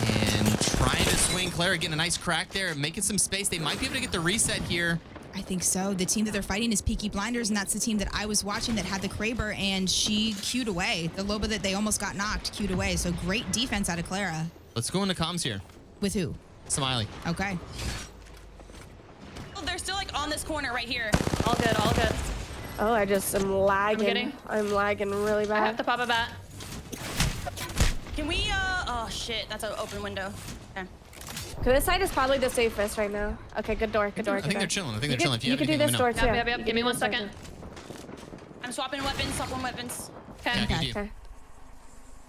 A: And trying to swing. Clara getting a nice crack there, making some space. They might be able to get the reset here.
B: I think so. The team that they're fighting is Peaky Blinders, and that's the team that I was watching that had the Kraber, and she queued away. The Loba that they almost got knocked queued away. So great defense out of Clara.
A: Let's go into comms here.
B: With who?
A: Smiley.
B: Okay.
L: They're still like on this corner right here.
K: All good, all good.
G: Oh, I just am lagging.
K: I'm
G: lagging really bad.
K: I have to pop a bat.
L: Can we, oh shit, that's an open window. Okay.
G: This side is probably the safest right now. Okay, good door, good door.
A: I think they're chilling. I think they're chilling. If you
G: You
A: have
G: can do
A: anything,
G: this
A: let me
G: door
A: know.
G: too.
K: Yep. Give me 1 second.
L: I'm swapping weapons,
A: Yeah,
K: Okay.
A: you do.
G: Okay.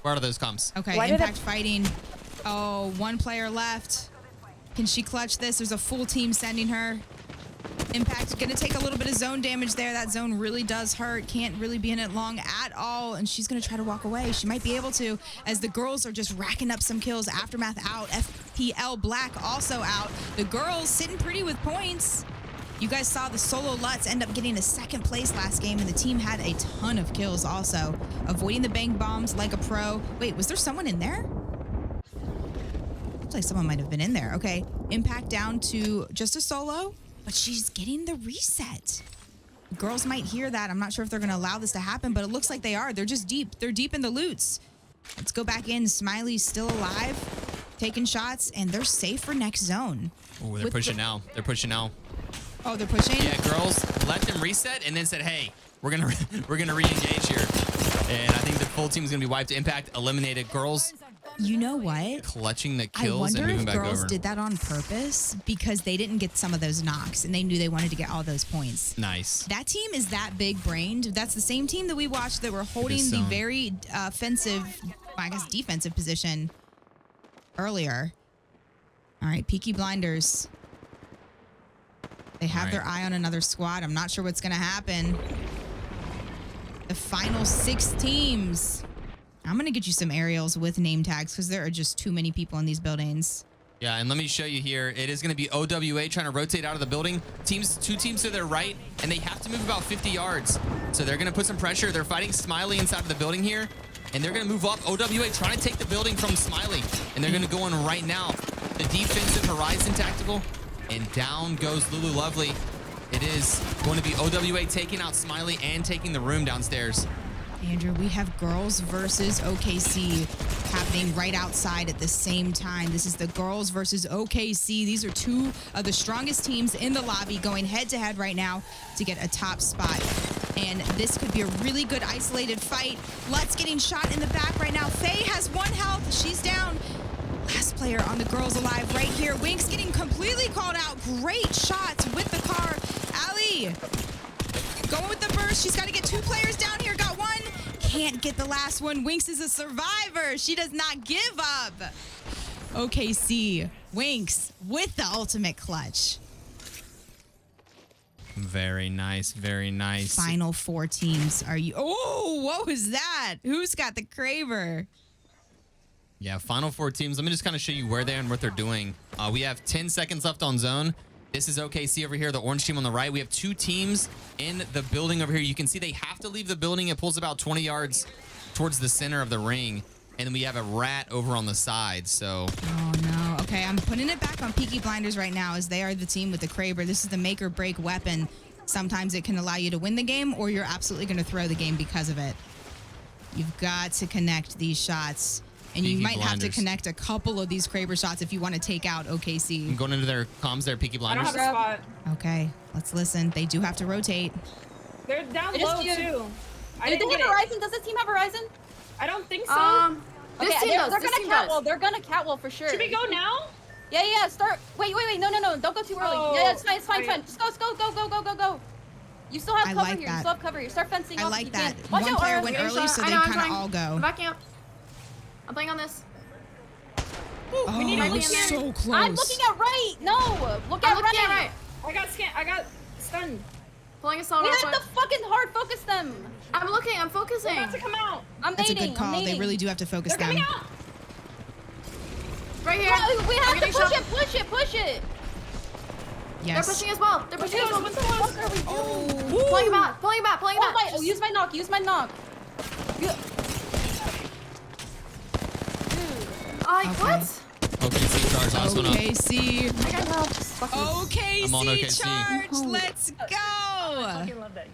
A: Where are those comms?
B: Okay,
G: Why did
B: Impact fighting. Oh, one player left. Can she clutch this? There's a full team sending her. Impact gonna take a little bit of zone damage there. That zone really does hurt. Can't really be in it long at all. And she's gonna try to walk away. She might be able to, as the girls are just racking up some kills. Aftermath out. FPL Black also out. The girls sitting pretty with points. You guys saw the solo Lutz end up getting a second place last game, and the team had a ton of kills also. Avoiding the bang bombs like a pro. Wait, was there someone in there? Looks like someone might have been in there. Okay, Impact down to just a solo, but she's getting the reset. Girls might hear that. I'm not sure if they're gonna allow this to happen, but it looks like they are. They're just deep. They're deep in the loots. Let's go back in. Smiley's still alive, taking shots, and they're safe for next zone.
A: Oh, they're pushing now. They're pushing now.
B: Oh, they're pushing?
A: Yeah, girls let them reset and then said, hey, we're gonna re-engage here. And I think the full team's gonna be wiped. Impact eliminated. Girls,
B: you know what?
A: Clutching the
B: I
A: kills and
B: wonder
A: moving
B: if
A: back
B: girls
A: over.
B: did that on purpose because they didn't get some of those knocks and they knew they wanted to get all those points.
A: Nice.
B: That team is that big-brained. That's the same team that we watched that were holding the
A: zone.
B: very offensive, I guess defensive position earlier. All right, Peaky Blinders. They have their eye on another squad. I'm not sure what's going to happen. The final 6 teams. I'm going to get you some aerials with name tags because there are just too many people in these buildings.
A: Yeah, and let me show you here. It is going to be OWA trying to rotate out of the building. Two teams to their right, and they have to move about 50 yards. So they're going to put some pressure. They're fighting Smiley inside of the building here, and they're going to move up. OWA trying to take the building from Smiley, and they're going to go in right now. The defensive Horizon tactical, and down goes Lulu Lovely. It is going to be OWA taking out Smiley and taking the room downstairs.
B: Andrew, we have girls versus OKC happening right outside at the same time. This is the girls versus OKC. These are two of the strongest teams in the lobby going head-to-head right now to get a top spot. And this could be a really good isolated fight. Lutz getting shot in the back right now. Faye has 1 health. She's down. Last player on the girls alive right here. Winks getting completely called out. Great shots with the car. Ali going with the burst. She's got to get 2 players down here. Got 1. Can't get the last one. Winks is a survivor. She does not give up. OKC. Winks with the ultimate clutch.
A: Very nice. Very nice.
B: Final 4 teams. Are you? Oh, what was that? Who's got the Craver?
A: Yeah, final 4 teams. Let me just kind of show you where they are and what they're doing. We have 10 seconds left on zone. This is OKC over here, the orange team on the right. We have 2 teams in the building over here. You can see they have to leave the building. It pulls about 20 yards towards the center of the ring. And then we have a rat over on the side, so.
B: Oh, no. Okay, I'm putting it back on Peaky Blinders right now as they are the team with the Kraber. This is the make or break weapon. Sometimes it can allow you to win the game or you're absolutely going to throw the game because of it. You've got to connect these shots. And you might have to connect a couple of these Kraber shots if you want to take out OKC.
A: I'm going into their comms there, Peaky Blinders.
F: I don't have a spot.
B: Okay, let's listen. They do have to rotate.
F: They're down low, too.
C: Do they have Horizon? Does this team have Horizon?
F: I don't think so.
C: Okay, they're gonna catwall. They're gonna catwall for sure.
F: Should we go now?
C: Yeah. Start. Wait. No. Don't go too early.
F: Oh.
C: Yeah, it's fine. Just go. You still have cover here. You still have cover here. Start fencing
B: I
C: off
B: like
C: if you
B: that.
C: can. Watch
B: One
C: out,
B: player went early, so they kind of all go.
K: I'm backing up. I'm playing on this.
B: Oh,
F: we need to look
B: so
F: here.
B: close.
C: I'm looking at right. No, look at right.
F: I got stunned.
K: Pulling a solo.
C: We have to fucking hard focus them.
K: I'm looking. I'm focusing.
F: They're about to come out.
C: I'm
B: That's
C: nading.
B: a good call. They really do have to focus
F: They're
B: them.
F: coming out.
K: Right here.
C: No, we have to
K: They're getting
C: push it.
B: Yes.
K: They're pushing as well. They're pushing as well.
C: What the fuck are we doing?
K: Pulling him out. Pulling him out.
C: Oh, use my knock.
K: What?
A: OKC charge, last one up.
B: OKC.
K: I got help.
A: I'm on
B: OKC
A: OKC.
B: charge. Let's go.
E: I fucking love that.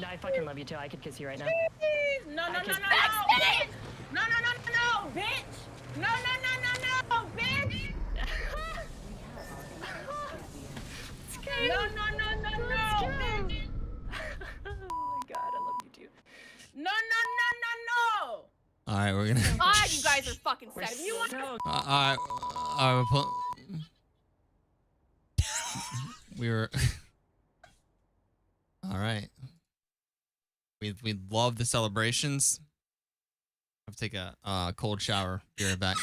E: I fucking love you too. I could kiss you right now.
F: No, bitch. No, bitch.
K: Oh my god, I love you too.
I: No.
A: All right, we're gonna.
F: God, you guys are fucking sad. If you want
A: All right, we were. All right. We love the celebrations. I have to take a cold shower. Be right back.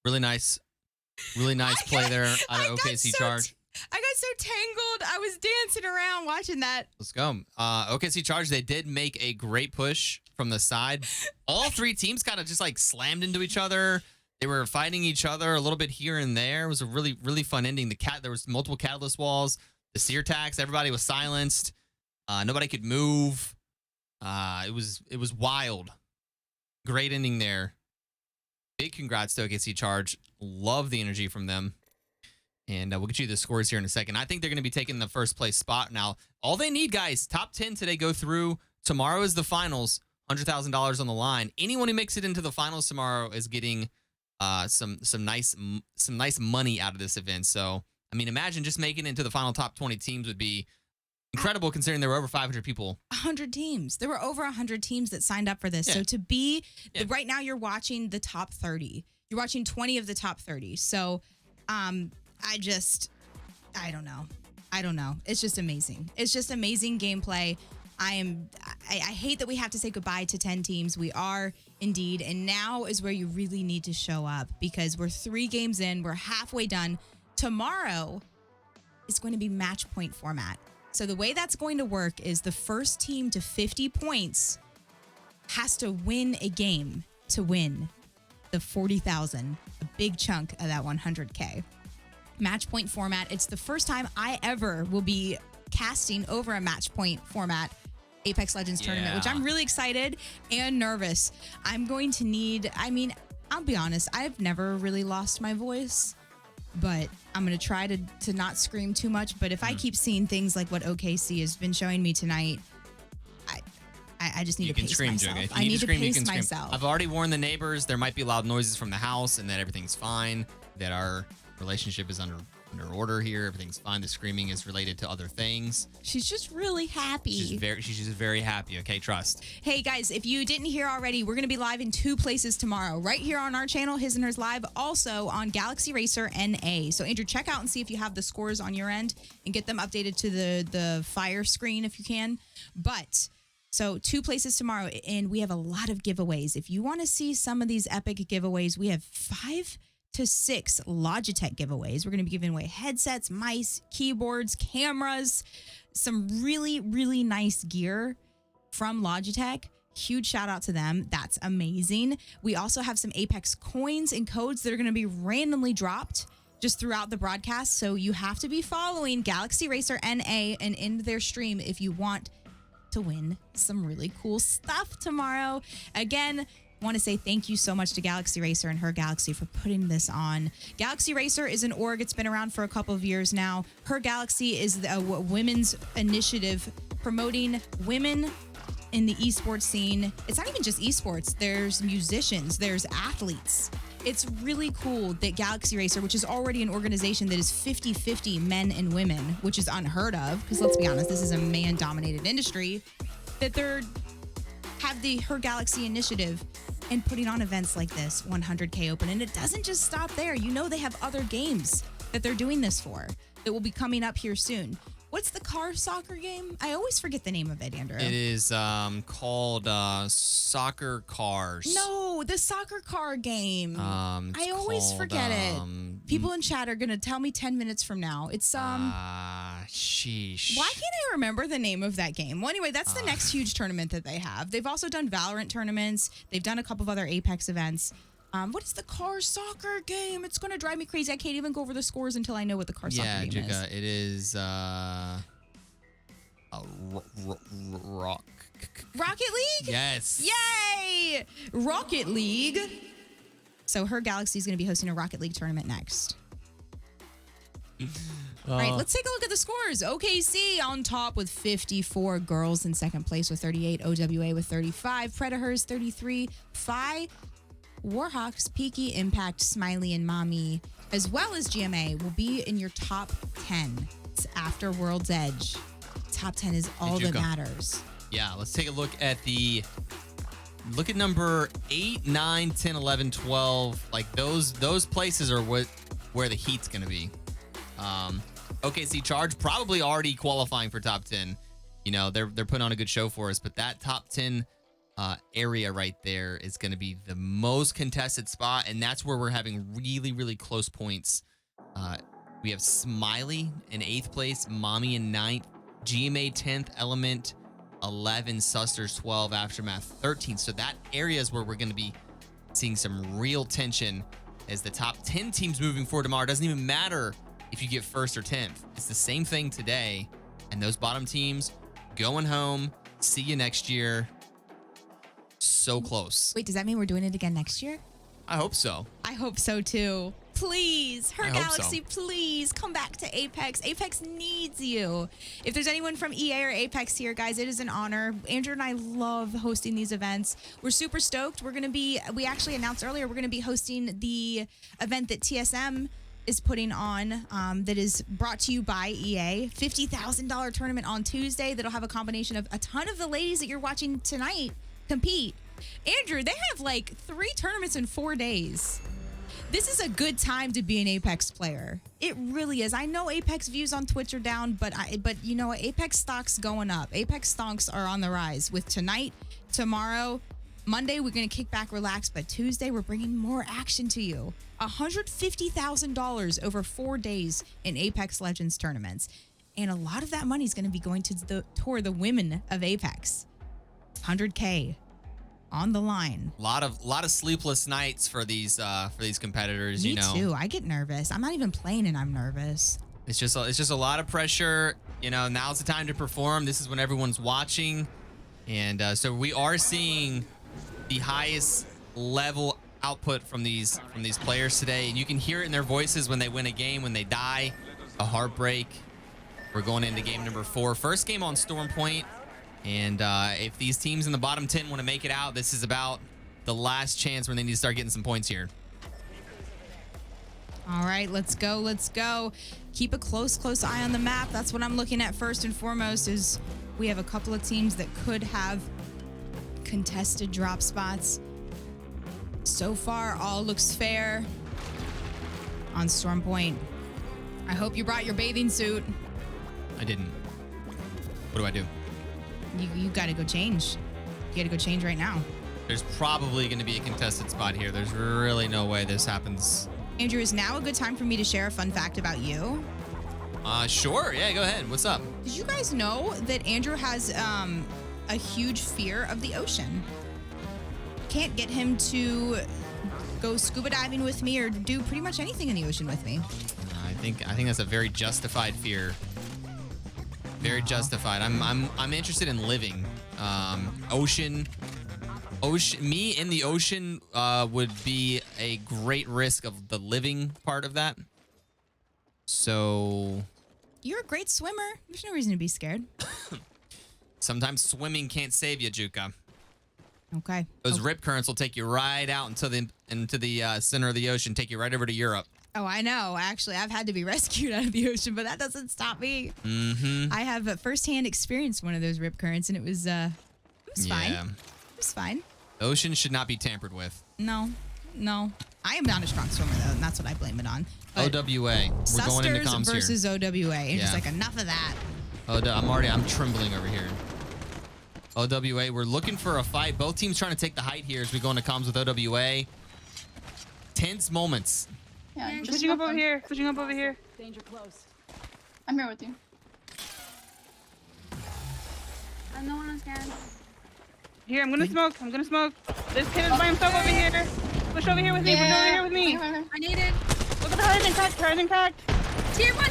A: Really nice play there out of OKC Charge.
B: I got so tangled. I was dancing around watching that.
A: Let's go. OKC Charge, they did make a great push from the side. All three teams kind of just like slammed into each other. They were fighting each other a little bit here and there. It was a really, really fun ending. There was multiple catalyst walls. The sear tax, everybody was silenced. Nobody could move. It was wild. Great ending there. Big congrats to OKC Charge. Love the energy from them. And we'll get you the scores here in a second. I think they're going to be taking the first place spot now. All they need, guys, top 10 today go through. Tomorrow is the finals. $100,000 on the line. Anyone who makes it into the finals tomorrow is getting some nice money out of this event. So, I mean, imagine just making it into the final top 20 teams would be incredible considering there were over 500 people.
B: 100 teams. There were over 100 teams that signed up for this. Yeah. So to be, right now you're watching the top 30. You're watching 20 of the top 30. So I don't know. It's just amazing. It's just amazing gameplay. I hate that we have to say goodbye to 10 teams. We are indeed. And now is where you really need to show up because we're 3 games in. We're halfway done. Tomorrow is going to be match point format. So the way that's going to work is the first team to 50 points has to win a game to win the 40,000, a big chunk of that 100K. Match point format. It's the first time I ever will be casting over a match point format Apex Legends tournament, which I'm really excited and nervous. I'm going to need, I'll be honest, I've never really lost my voice, but I'm going to try to not scream too much. But if I keep seeing things like what OKC has been showing me tonight, I just need to pace myself. I need to pace myself.
A: I've already warned the neighbors there might be loud noises from the house and that everything's fine, that our relationship is under order here. Everything's fine. The screaming is related to other things.
B: She's just really happy.
A: She's just very happy. Okay, trust.
B: Hey guys, if you didn't hear already, we're going to be live in 2 places tomorrow. Right here on our channel, HisandHersLive, also on Galaxy Racer NA. So Andrew, check out and see if you have the scores on your end and get them updated to the fire screen if you can. But so 2 places tomorrow, and we have a lot of giveaways. If you want to see some of these epic giveaways, we have 5 to 6 Logitech giveaways. We're going to be giving away headsets, mice, keyboards, cameras, some really, really nice gear from Logitech. Huge shout out to them. That's amazing. We also have some Apex coins and codes that are going to be randomly dropped just throughout the broadcast. So you have to be following Galaxy Racer NA and in their stream if you want to win some really cool stuff tomorrow. Again, want to say thank you so much to Galaxy Racer and HerGalaxy for putting this on. Galaxy Racer is an org. It's been around for a couple of years now. HerGalaxy is a women's initiative promoting women in the esports scene. It's not even just esports. There's musicians. There's athletes. It's really cool that Galaxy Racer, which is already an organization that is 50-50 men and women, which is unheard of, because let's be honest, this is a man-dominated industry, that they're have the HerGalaxy initiative and putting on events like this 100K Open. And it doesn't just stop there. You know, they have other games that they're doing this for that will be coming up here soon. What's the car soccer game? I always forget the name of it, Andrew.
A: It is called Soccer Cars.
B: No, the soccer car game. I always forget it. People in chat are going to tell me 10 minutes from now. It's
A: sheesh.
B: Why can't I remember the name of that game? Well, anyway, that's the next huge tournament that they have. They've also done Valorant tournaments. They've done a couple of other Apex events. What is the car soccer game? It's going to drive me crazy. I can't even go over the scores until I know what the car soccer game is.
A: Yeah, it is
B: Rocket League?
A: Yes.
B: Yay! Rocket League. So HerGalaxy is going to be hosting a Rocket League tournament next. All right, let's take a look at the scores. OKC on top with 54. Girls in second place with 38. OWA with 35. Predators 33. Phi Warhawks, Peaky, Impact, Smiley, and Mommy, as well as GMA, will be in your top 10. It's after World's Edge. Top 10 is all that matters.
A: Yeah, let's take a look at number 8, 9, 10, 11, 12. Like those places are where the heat's going to be. OKC Charge probably already qualifying for top 10. You know, they're putting on a good show for us, but that top 10 area right there is going to be the most contested spot, and that's where we're having really, really close points. We have Smiley in 8th place, Mommy in 9th, GMA 10th, Element 11, Susters 12, Aftermath 13. So that area is where we're going to be seeing some real tension as the top 10 teams moving forward tomorrow. It doesn't even matter if you get 1st or 10th. It's the same thing today, and those bottom teams going home. See you next year. So close.
B: Wait, does that mean we're doing it again next year?
A: I hope so.
B: I hope so too. Please, HerGalaxy,
A: so.
B: Please come back to Apex. Apex needs you. If there's anyone from EA or Apex here, guys, it is an honor. Andrew and I love hosting these events. We're super stoked. We actually announced earlier, we're going to be hosting the event that TSM is putting on that is brought to you by EA. $50,000 tournament on Tuesday that'll have a combination of a ton of the ladies that you're watching tonight compete. Andrew, they have like 3 tournaments in 4 days. This is a good time to be an Apex player. It really is. I know Apex views on Twitch are down, but you know what? Apex stocks going up. Apex stocks are on the rise with tonight, tomorrow, Monday, we're going to kick back, relax, but Tuesday, we're bringing more action to you. $150,000 over 4 days in Apex Legends tournaments. And a lot of that money is going to be going to toward the women of Apex. $100K on the line.
A: A lot of sleepless nights for these competitors.
B: Me too. I get nervous. I'm not even playing and I'm nervous.
A: It's just a lot of pressure. You know, now's the time to perform. This is when everyone's watching, and so we are seeing the highest level output from these players today, and you can hear it in their voices when they win a game, when they die, a heartbreak. We're going into game number 4, first game on Storm Point, and if these teams in the bottom 10 want to make it out, this is about the last chance when they need to start getting some points here.
B: All right, let's go. Let's go. Keep a close eye on the map. That's what I'm looking at first and foremost. Is we have a couple of teams that could have contested drop spots. So far, all looks fair on Storm Point. I hope you brought your bathing suit.
A: I didn't. What do I do?
B: You got to go change. You got to go change right now.
A: There's probably going to be a contested spot here. There's really no way this happens.
B: Andrew, is now a good time for me to share a fun fact about you?
A: Sure. Yeah, go ahead. What's up?
B: Did you guys know that Andrew has a huge fear of the ocean? Can't get him to go scuba diving with me or do pretty much anything in the ocean with me.
A: I think that's a very justified fear. Very justified. I'm interested in living. Ocean. Me in the ocean would be a great risk of the living part of that. So
B: you're a great swimmer. There's no reason to be scared.
A: Sometimes swimming can't save you, Juka.
B: Okay.
A: Those rip currents will take you right out into the center of the ocean, take you right over to Europe.
B: Oh, I know. Actually, I've had to be rescued out of the ocean, but that doesn't stop me.
A: Mm-hmm.
B: I have firsthand experienced one of those rip currents, and it was fine. It was fine.
A: The ocean should not be tampered with.
B: No. I am not a strong swimmer, though, and that's what I blame it on. But
A: OWA. We're going into comms here.
B: versus OWA. And just like, enough of that.
A: I'm trembling over here. OWA, we're looking for a fight. Both teams trying to take the height here as we go into comms with OWA. Tense moments.
J: Yeah,
D: pushing up over here. Pushing up over here.
H: Danger close.
J: I'm here with you.
G: I'm the one on scan.
D: Here, I'm gonna smoke. This kid is by himself over here. Push over here with me. Push over here with me.
G: I need it.
D: Look at the Horizon cracked.
G: Tier 1.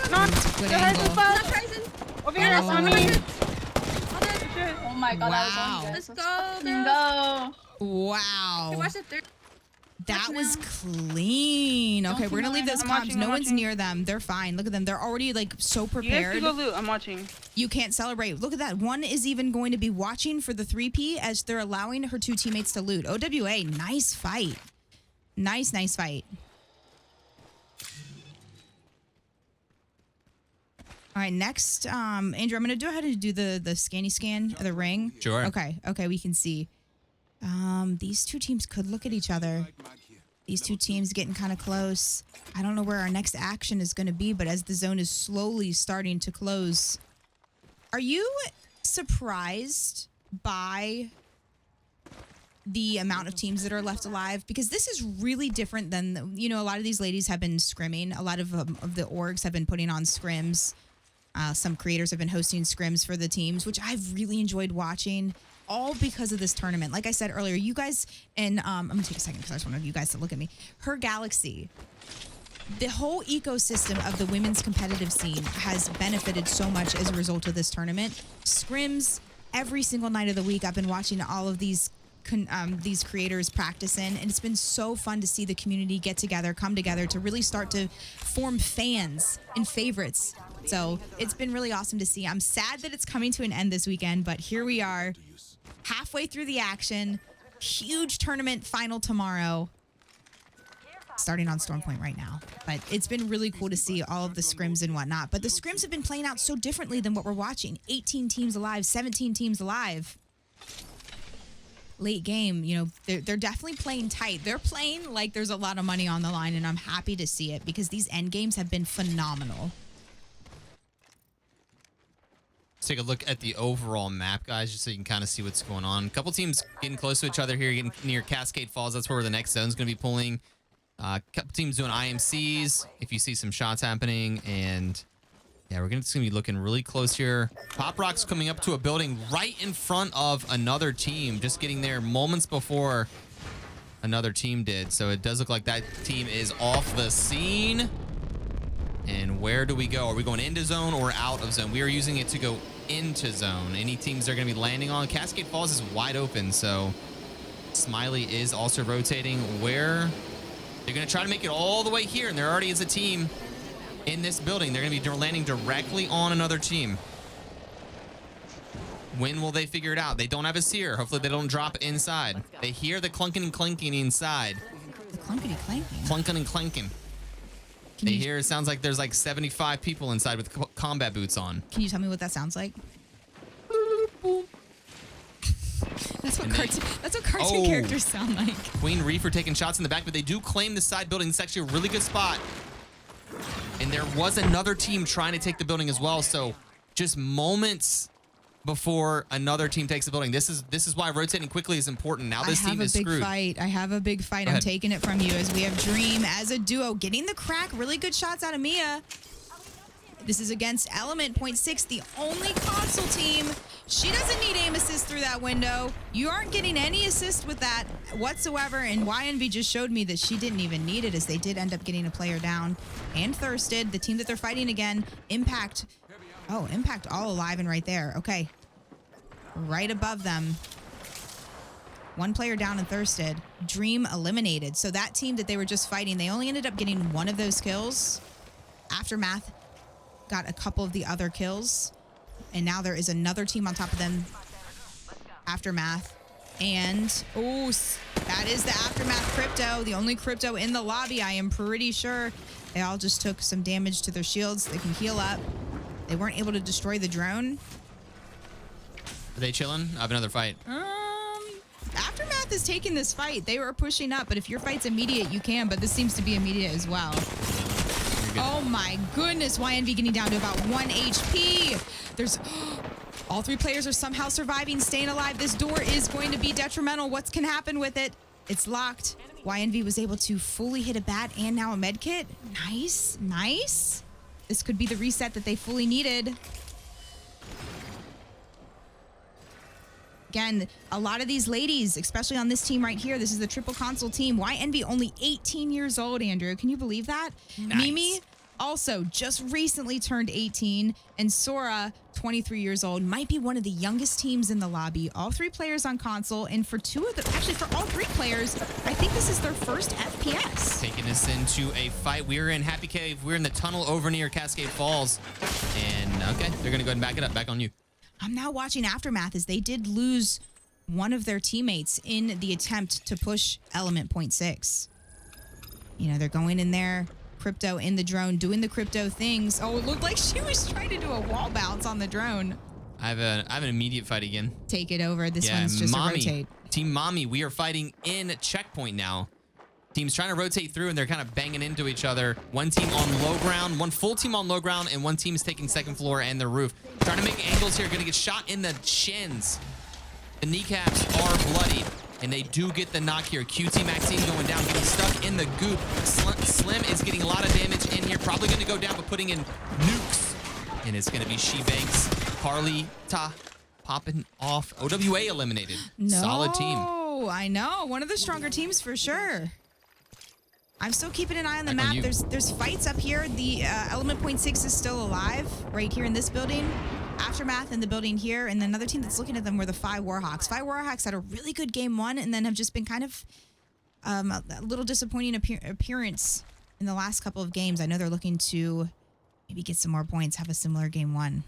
D: No,
B: Good
D: the
B: angle.
D: Horizon over here on me.
J: Oh my god,
B: Wow.
J: that was on you guys.
G: Let's go.
J: Go.
B: Wow.
G: Hey, watch it through.
B: That was clean. Okay, we're gonna leave those comms. No one's near them. They're fine. Look at them. They're already like so prepared.
D: You guys can go loot. I'm watching.
B: You can't celebrate. Look at that. One is even going to be watching for the 3P as they're allowing her 2 teammates to loot. OWA, nice fight. Nice fight. All right, next, Andrew, I'm gonna go ahead and do the scanny scan of the ring.
A: Sure.
B: Okay, we can see. These 2 teams could look at each other. These 2 teams getting kind of close. I don't know where our next action is going to be, but as the zone is slowly starting to close. Are you surprised by the amount of teams that are left alive? Because this is really different than, you know, a lot of these ladies have been scrimming. A lot of the orgs have been putting on scrims. Some creators have been hosting scrims for the teams, which I've really enjoyed watching. All because of this tournament. Like I said earlier, you guys, and I'm gonna take a second because I just wanted you guys to look at me. HerGalaxy, the whole ecosystem of the women's competitive scene has benefited so much as a result of this tournament. Scrims every single night of the week. I've been watching all of these creators practicing, and it's been so fun to see the community get together, come together to really start to form fans and favorites. So it's been really awesome to see. I'm sad that it's coming to an end this weekend, but here we are. Halfway through the action, huge tournament final tomorrow, starting on Storm Point right now. But it's been really cool to see all of the scrims and whatnot. But the scrims have been playing out so differently than what we're watching. 18 teams alive, 17 teams alive. Late game, you know, they're definitely playing tight. They're playing like there's a lot of money on the line, and I'm happy to see it because these end games have been phenomenal.
A: Let's take a look at the overall map, guys, just so you can kind of see what's going on. A couple teams getting close to each other here, getting near Cascade Falls. That's where the next zone's going to be pulling. A couple teams doing IMCs, if you see some shots happening. And, yeah, we're just going to be looking really close here. Pop Rock's coming up to a building right in front of another team, just getting there moments before another team did. So it does look like that team is off the scene. And where do we go? Are we going into zone or out of zone? We are using it to go into zone. Any teams they're going to be landing on. Cascade Falls is wide open, so Smiley is also rotating. Where they're going to try to make it all the way here, and there already is a team in this building. They're going to be landing directly on another team. When will they figure it out? They don't have a seer. Hopefully they don't drop inside. They hear the clunking and clanking inside.
B: The clunkety clanking.
A: Clunking and clanking. They hear it sounds like there's like 75 people inside with combat boots on.
B: Can you tell me what that sounds like? That's what cartoon characters sound like.
A: Queen Reefer taking shots in the back, but they do claim the side building. It's actually a really good spot. And there was another team trying to take the building as well. So just moments before another team takes the building. This is why rotating quickly is important. Now this team is screwed.
B: I have a big fight. I'm taking it from you as we have Dream as a duo getting the crack. Really good shots out of Mia. This is against Element .6, the only console team. She doesn't need aim assist through that window. You aren't getting any assist with that whatsoever. And YNV just showed me that she didn't even need it, as they did end up getting a player down. And Thirsted, the team that they're fighting again, Impact. Oh, Impact all alive and right there. Okay. Right above them. One player down and Thirsted. Dream eliminated. So that team that they were just fighting, they only ended up getting one of those kills. Aftermath got a couple of the other kills. And now there is another team on top of them. Aftermath. And, oh, that is the Aftermath crypto. The only crypto in the lobby, I am pretty sure. They all just took some damage to their shields. They can heal up. They weren't able to destroy the drone.
A: Are they chilling? I have another fight.
B: Aftermath is taking this fight. They were pushing up, but if your fight's immediate, you can, but this seems to be immediate as well. Oh my goodness, YNV getting down to about 1 HP. There's all three players are somehow surviving, staying alive. This door is going to be detrimental. What can happen with it? It's locked. YNV was able to fully hit a bat and now a med kit. Nice, nice. This could be the reset that they fully needed. Again, a lot of these ladies, especially on this team right here, this is the triple console team. YNV only 18 years old, Andrew. Can you believe that?
A: Nice.
B: Mimi, also just recently turned 18, and Sora, 23 years old, might be one of the youngest teams in the lobby. All 3 players on console, and for all 3 players, I think this is their first FPS.
A: Taking us into a fight. We're in Happy Cave. We're in the tunnel over near Cascade Falls. And, okay, they're going to go ahead and back it up. Back on you.
B: I'm now watching Aftermath as they did lose one of their teammates in the attempt to push Element Point 6. You know, they're going in there. Crypto in the drone, doing the crypto things. Oh, it looked like she was trying to do a wall bounce on the drone.
A: I have an immediate fight again.
B: Take it over. This one's just a rotate.
A: Team Mommy, we are fighting in checkpoint now. Team's trying to rotate through, and they're kind of banging into each other. One team on low ground, one full team on low ground, and one team is taking second floor and the roof. Trying to make angles here. Going to get shot in the shins. The kneecaps are bloody. And they do get the knock here. QT Maxine going down, getting stuck in the goop. Slim is getting a lot of damage in here. Probably going to go down, but putting in nukes. And it's going to be She Banks. Carly popping off. OWA eliminated.
B: No,
A: solid team.
B: I know. One of the stronger teams for sure. I'm still keeping an eye on the map. There's fights up here. The Element Point 6 is still alive right here in this building. Aftermath in the building here, and another team that's looking at them were the Phi Warhawks. Phi Warhawks had a really good game 1 and then have just been kind of a little disappointing appearance in the last couple of games. I know they're looking to maybe get some more points, have a similar game 1.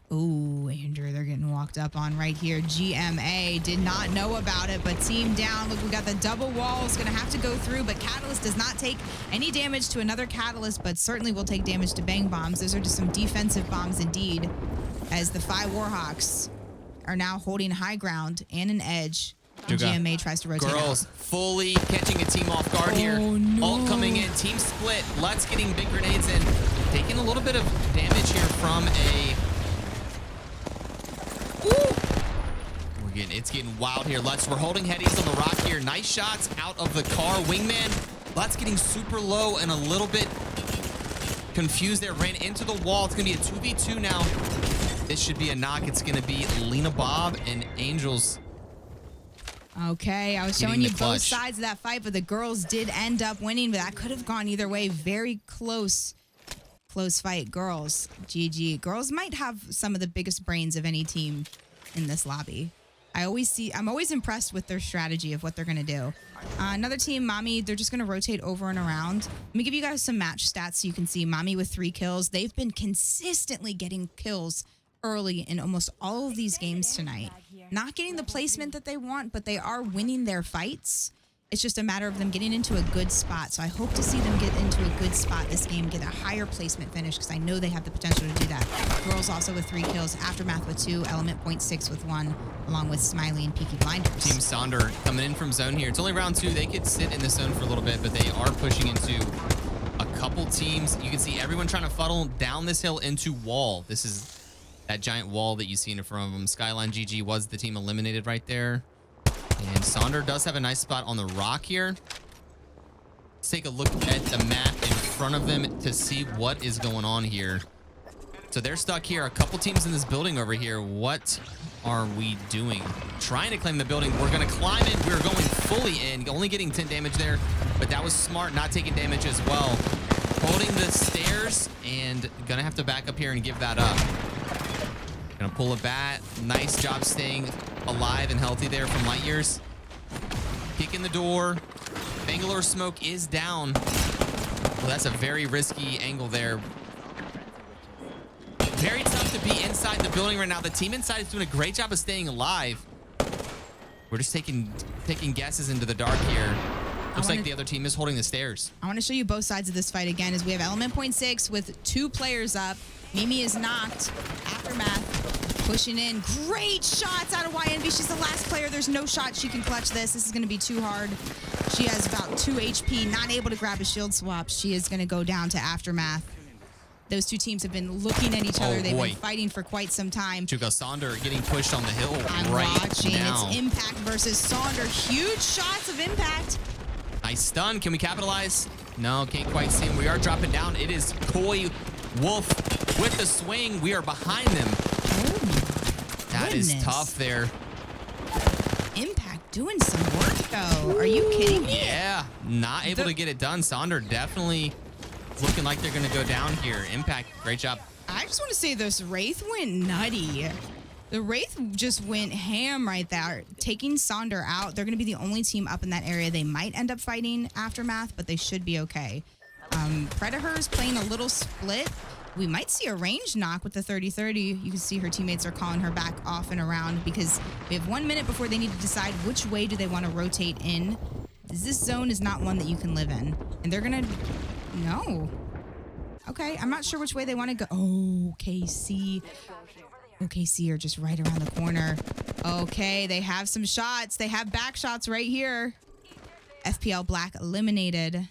B: Oh, Andrew, they're getting walked up on right here. GMA did not know about it, but team down. Look, we got the double walls going to have to go through, but Catalyst does not take any damage to another Catalyst, but certainly will take damage to bang bombs. Those are just some defensive bombs indeed, as the Phi Warhawks are now holding high ground and an edge. GMA tries to rotate
A: Girls
B: out.
A: fully catching a team off guard here.
B: No.
A: Ult coming in. Team split. Lutz getting big grenades in. Taking a little bit of damage here from a... It's getting wild here. Lutz, we're holding headies on the rock here. Nice shots out of the car. Wingman. Lutz getting super low and a little bit confused there. Ran into the wall. It's going to be a 2v2 now. This should be a knock. It's going to be Lena Bob and Angels.
B: Okay, I was showing you both sides of that fight, but the girls did end up winning, but that could have gone either way. Very close fight. Girls, GG. Girls might have some of the biggest brains of any team in this lobby. I'm always impressed with their strategy of what they're going to do. Another team, Mommy, they're just going to rotate over and around. Let me give you guys some match stats so you can see. Mommy with 3 kills. They've been consistently getting kills early in almost all of these games tonight. Not getting the placement that they want, but they are winning their fights. It's just a matter of them getting into a good spot. So I hope to see them get into a good spot this game, get a higher placement finish, because I know they have the potential to do that. Girls also with 3 kills, Aftermath with 2, Element Point 6 with 1, along with Smiley and Peaky Blinders.
A: Team Sonder coming in from zone here. It's only round 2. They could sit in the zone for a little bit, but they are pushing into a couple teams. You can see everyone trying to funnel down this hill into wall. This is that giant wall that you see in front of them. Skyline GG was the team eliminated right there. And Sonder does have a nice spot on the rock here. Let's take a look at the map in front of them to see what is going on here. So they're stuck here. A couple teams in this building over here. What are we doing? Trying to claim the building. We're going to climb it. We're going fully in. Only getting 10 damage there. But that was smart, not taking damage as well. Holding the stairs and going to have to back up here and give that up. Gonna pull a bat. Nice job staying alive and healthy there from Light Years. Kick in the door. Bangalore smoke is down. Well, that's a very risky angle there. Very tough to be inside the building right now. The team inside is doing a great job of staying alive. We're just taking guesses into the dark here. Looks like the other team is holding the stairs.
B: I want to show you both sides of this fight again as we have Element Point 6 with 2 players up. Mimi is knocked. Aftermath pushing in. Great shots out of YNB. She's the last player. There's no shot she can clutch this. This is going to be too hard. She has about 2 HP, not able to grab a shield swap. She is going to go down to Aftermath. Those 2 teams have been looking at each other. They've been fighting for quite some time.
A: Chuka Sonder getting pushed on the hill
B: I'm watching.
A: now.
B: It's Impact versus Sonder. Huge shots of Impact.
A: Nice stun. Can we capitalize? No, can't quite see him. We are dropping down. It is Koi Wolf with the swing. We are behind them.
B: Oh,
A: that is tough there.
B: Impact doing some work, though. Are you kidding me?
A: Yeah, not able to get it done. Sonder definitely It's looking like they're going to go down here. Impact, great job.
B: I just want to say this Wraith went nutty. The Wraith just went ham right there, taking Sonder out. They're going to be the only team up in that area. They might end up fighting Aftermath, but they should be okay. Predator's playing a little split. We might see a range knock with the 30-30. You can see her teammates are calling her back off and around because we have 1 minute before they need to decide which way do they want to rotate in. This zone is not one that you can live in. And they're going to... No. Okay, I'm not sure which way they want to go. Oh, KC. OKC are just right around the corner. Okay, they have some shots. They have back shots right here. FPL Black eliminated.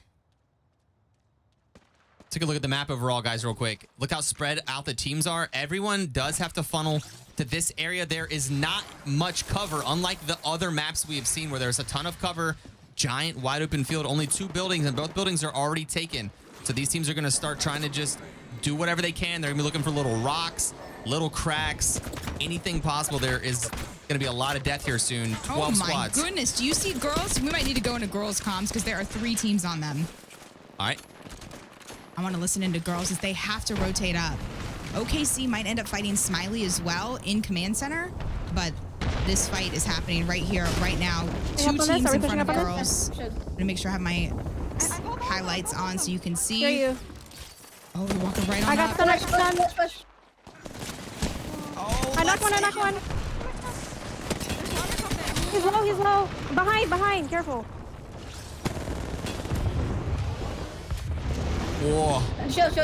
A: Take a look at the map overall, guys, real quick. Look how spread out the teams are. Everyone does have to funnel to this area. There is not much cover, unlike the other maps we have seen where there's a ton of cover, giant wide open field, only 2 buildings, and both buildings are already taken. So these teams are going to start trying to just do whatever they can. They're going to be looking for little rocks, little cracks, anything possible. There is going to be a lot of death here soon. 12 squads.
B: Oh my goodness. Do you see girls? We might need to go into girls comms because there are 3 teams on them.
A: All right.
B: I want to listen into girls as they have to rotate up. OKC might end up fighting Smiley as well in command center, but this fight is happening right here, right now. 2 teams in front of girls. I'm going to make sure I have my highlights on so you can see. Oh, we're walking right on
K: I got
B: up.
K: the next one.
B: Oh,
K: I knocked one. He's low. Behind. Careful.
A: Whoa.
K: Shield.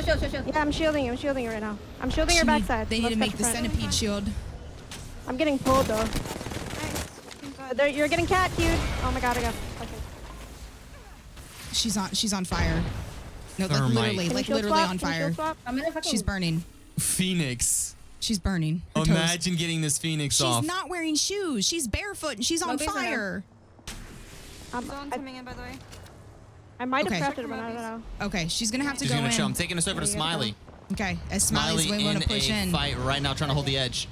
K: Yeah, I'm shielding you right now. I'm shielding your backside.
B: They need to make the centipede shield.
K: I'm getting pulled though. You're getting cat queued. Oh my god, I got. Okay.
B: She's on fire. No, like literally on fire. She's burning.
A: Phoenix.
B: She's burning.
A: Imagine getting this Phoenix off.
B: She's not wearing shoes. She's barefoot and she's on fire.
K: Zone's coming in, by the way. I might have crafted it, but I don't know.
B: Okay, she's gonna have to
A: She's
B: go
A: gonna
B: in.
A: chill. I'm taking us over to Smiley.
B: Okay, as Smiley's going to push in.
A: Fight right now, trying to hold the edge.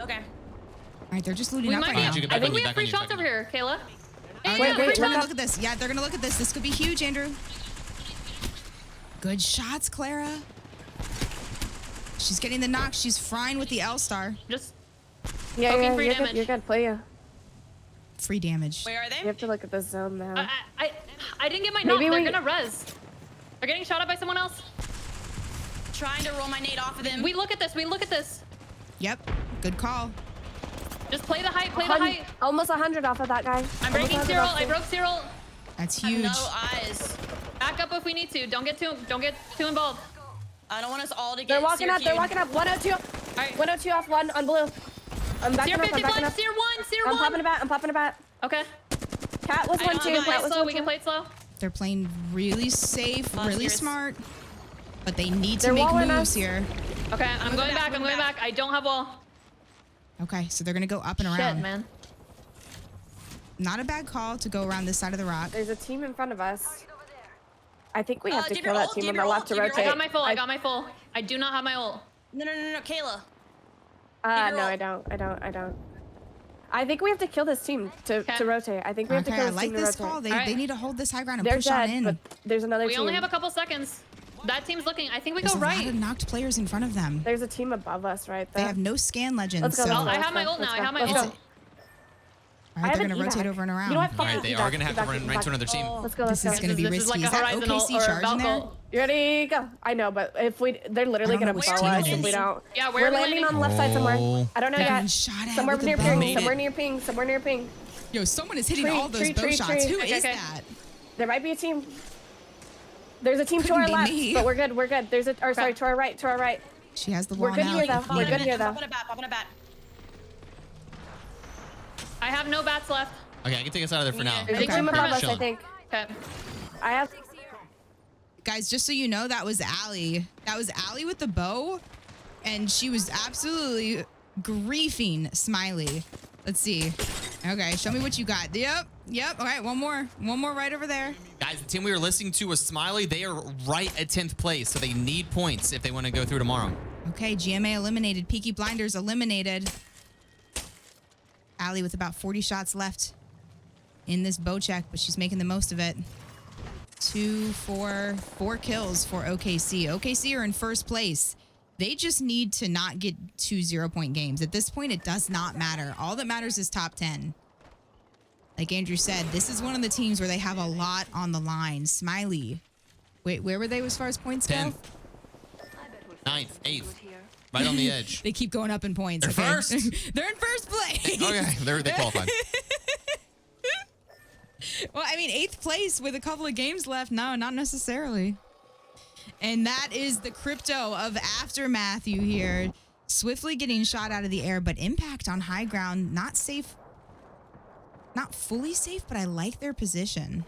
L: Okay.
B: All right, they're just looting
L: We
B: up
L: might
B: right
L: be.
B: now.
L: I think we have 3 shots over here, Kayla.
B: Wait, they're gonna look at this. Yeah, they're gonna look at this. This could be huge, Andrew. Good shots, Clara. She's getting the knock. She's frying with the L-star.
L: Just
K: yeah,
L: free damage.
K: You're good. Play ya.
B: Free damage.
L: Where are they?
K: You have to look at the zone now.
L: I didn't get my knock. They're gonna res. They're getting shot at by someone else.
C: Trying to roll my nade off of them.
L: We look at this.
B: Yep. Good call.
L: Just play the height.
K: Almost 100 off of that guy.
L: I'm breaking Cyril. I broke Cyril.
B: That's huge.
C: No eyes.
L: Back up if we need to. Don't get too involved.
C: I don't want us all to get.
K: They're walking up. 102.
L: All right.
K: 102 off one on blue. I'm backing
L: Seer
K: up.
L: 51. Seer 1.
K: I'm popping a bat.
L: Okay.
K: Cat was 1-2.
L: We can play it slow.
B: They're playing really safe, really smart, but they need to
K: They're
B: make
K: walling
B: moves
K: us.
B: here.
L: Okay, I'm going back. I don't have wall.
B: Okay, so they're gonna go up and around.
L: Shit, man.
B: Not a bad call to go around this side of the rock.
K: There's a team in front of us. I think we have to kill that team on the left to rotate.
L: I got my full. I do not have my ult.
C: No, Kayla.
K: No, I don't. I think we have to kill this team to rotate. I think we have to kill this team to rotate.
B: I like this call. They need to hold this high ground and
K: They're
B: push on
K: dead,
B: in.
K: but there's another
L: We
K: team.
L: only have a couple seconds. That team's looking. I think we
B: There's
L: go
B: a
L: right.
B: lot of knocked players in front of them.
K: There's a team above us right there.
B: They have no scan legends.
K: Let's go.
B: So
L: I have my ult now. I have my ult.
B: all right, they're gonna rotate over and around.
K: You know what?
A: All right, they are gonna have to run right to another team.
K: Let's go.
B: This is gonna be
L: This is
B: risky.
L: like a
B: Is that
L: horizontal
B: OKC
L: or a
B: charging there?
L: Valkyrie.
K: You ready? Go. I know, but if they're literally gonna
B: which
K: blow
B: team
K: us
B: it
K: if
B: is.
K: we don't.
L: Yeah,
K: we're landing on the left side somewhere. I don't know
B: Getting
K: yet.
B: shot at
K: Somewhere
B: with
K: near
B: the bow.
K: ping. Somewhere near ping.
B: Yo, someone is hitting
K: Tree,
B: all those bow shots.
K: tree.
B: Who
K: Okay,
B: is
K: okay.
B: that?
K: There might be a team. There's a team to
B: Couldn't
K: our
B: be
K: left,
B: me.
K: but we're good. There's to our right.
B: She has the wall
K: We're good
B: now.
K: here though. We're good here though.
C: Pop on a bat.
L: I have no bats left.
A: Okay, I can take us out of there for now.
K: There's a
L: Okay.
K: team above us, I
A: Chilling.
K: think.
L: Okay.
K: I have.
B: Guys, just so you know, that was Allie. That was Allie with the bow, and she was absolutely griefing Smiley. Let's see. Okay, show me what you got. Yep. All right, one more right over there.
A: Guys, the team we were listening to was Smiley. They are right at 10th place, so they need points if they want to go through tomorrow.
B: Okay, GMA eliminated. Peaky Blinders eliminated. Allie with about 40 shots left in this bow check, but she's making the most of it. 4 kills for OKC. OKC are in first place. They just need to not get 2 0-point games. At this point, it does not matter. All that matters is top 10. Like Andrew said, this is one of the teams where they have a lot on the line. Smiley. Wait, where were they as far as points go?
A: 10th. 9th, 8th. Right on the edge.
B: They keep going up in points.
A: They're first.
B: They're in first place.
A: Okay, they qualified.
B: Well, I mean, 8th place with a couple of games left. No, not necessarily. And that is the crypto of Aftermath you hear. Swiftly getting shot out of the air, but impact on high ground. Not safe. Not fully safe, but I like their position.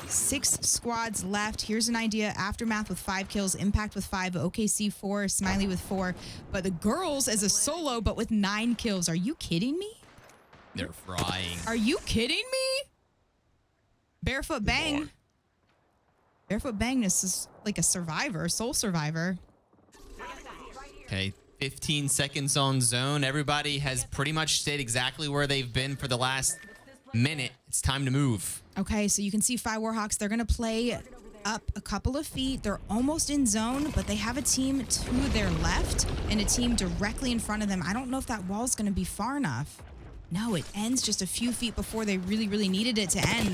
B: 6 squads left. Here's an idea. Aftermath with 5 kills. Impact with 5. OKC 4. Smiley with 4. But the girls as a solo, but with 9 kills. Are you kidding me?
A: They're frying.
B: Are you kidding me? Barefoot Bang. Barefoot Bang is like a survivor, soul survivor.
A: Okay, 15 seconds on zone. Everybody has pretty much stayed exactly where they've been for the last minute. It's time to move.
B: Okay, so you can see Fire Warhawks. They're going to play up a couple of feet. They're almost in zone, but they have a team to their left and a team directly in front of them. I don't know if that wall's going to be far enough. No, it ends just a few feet before they really, really needed it to end.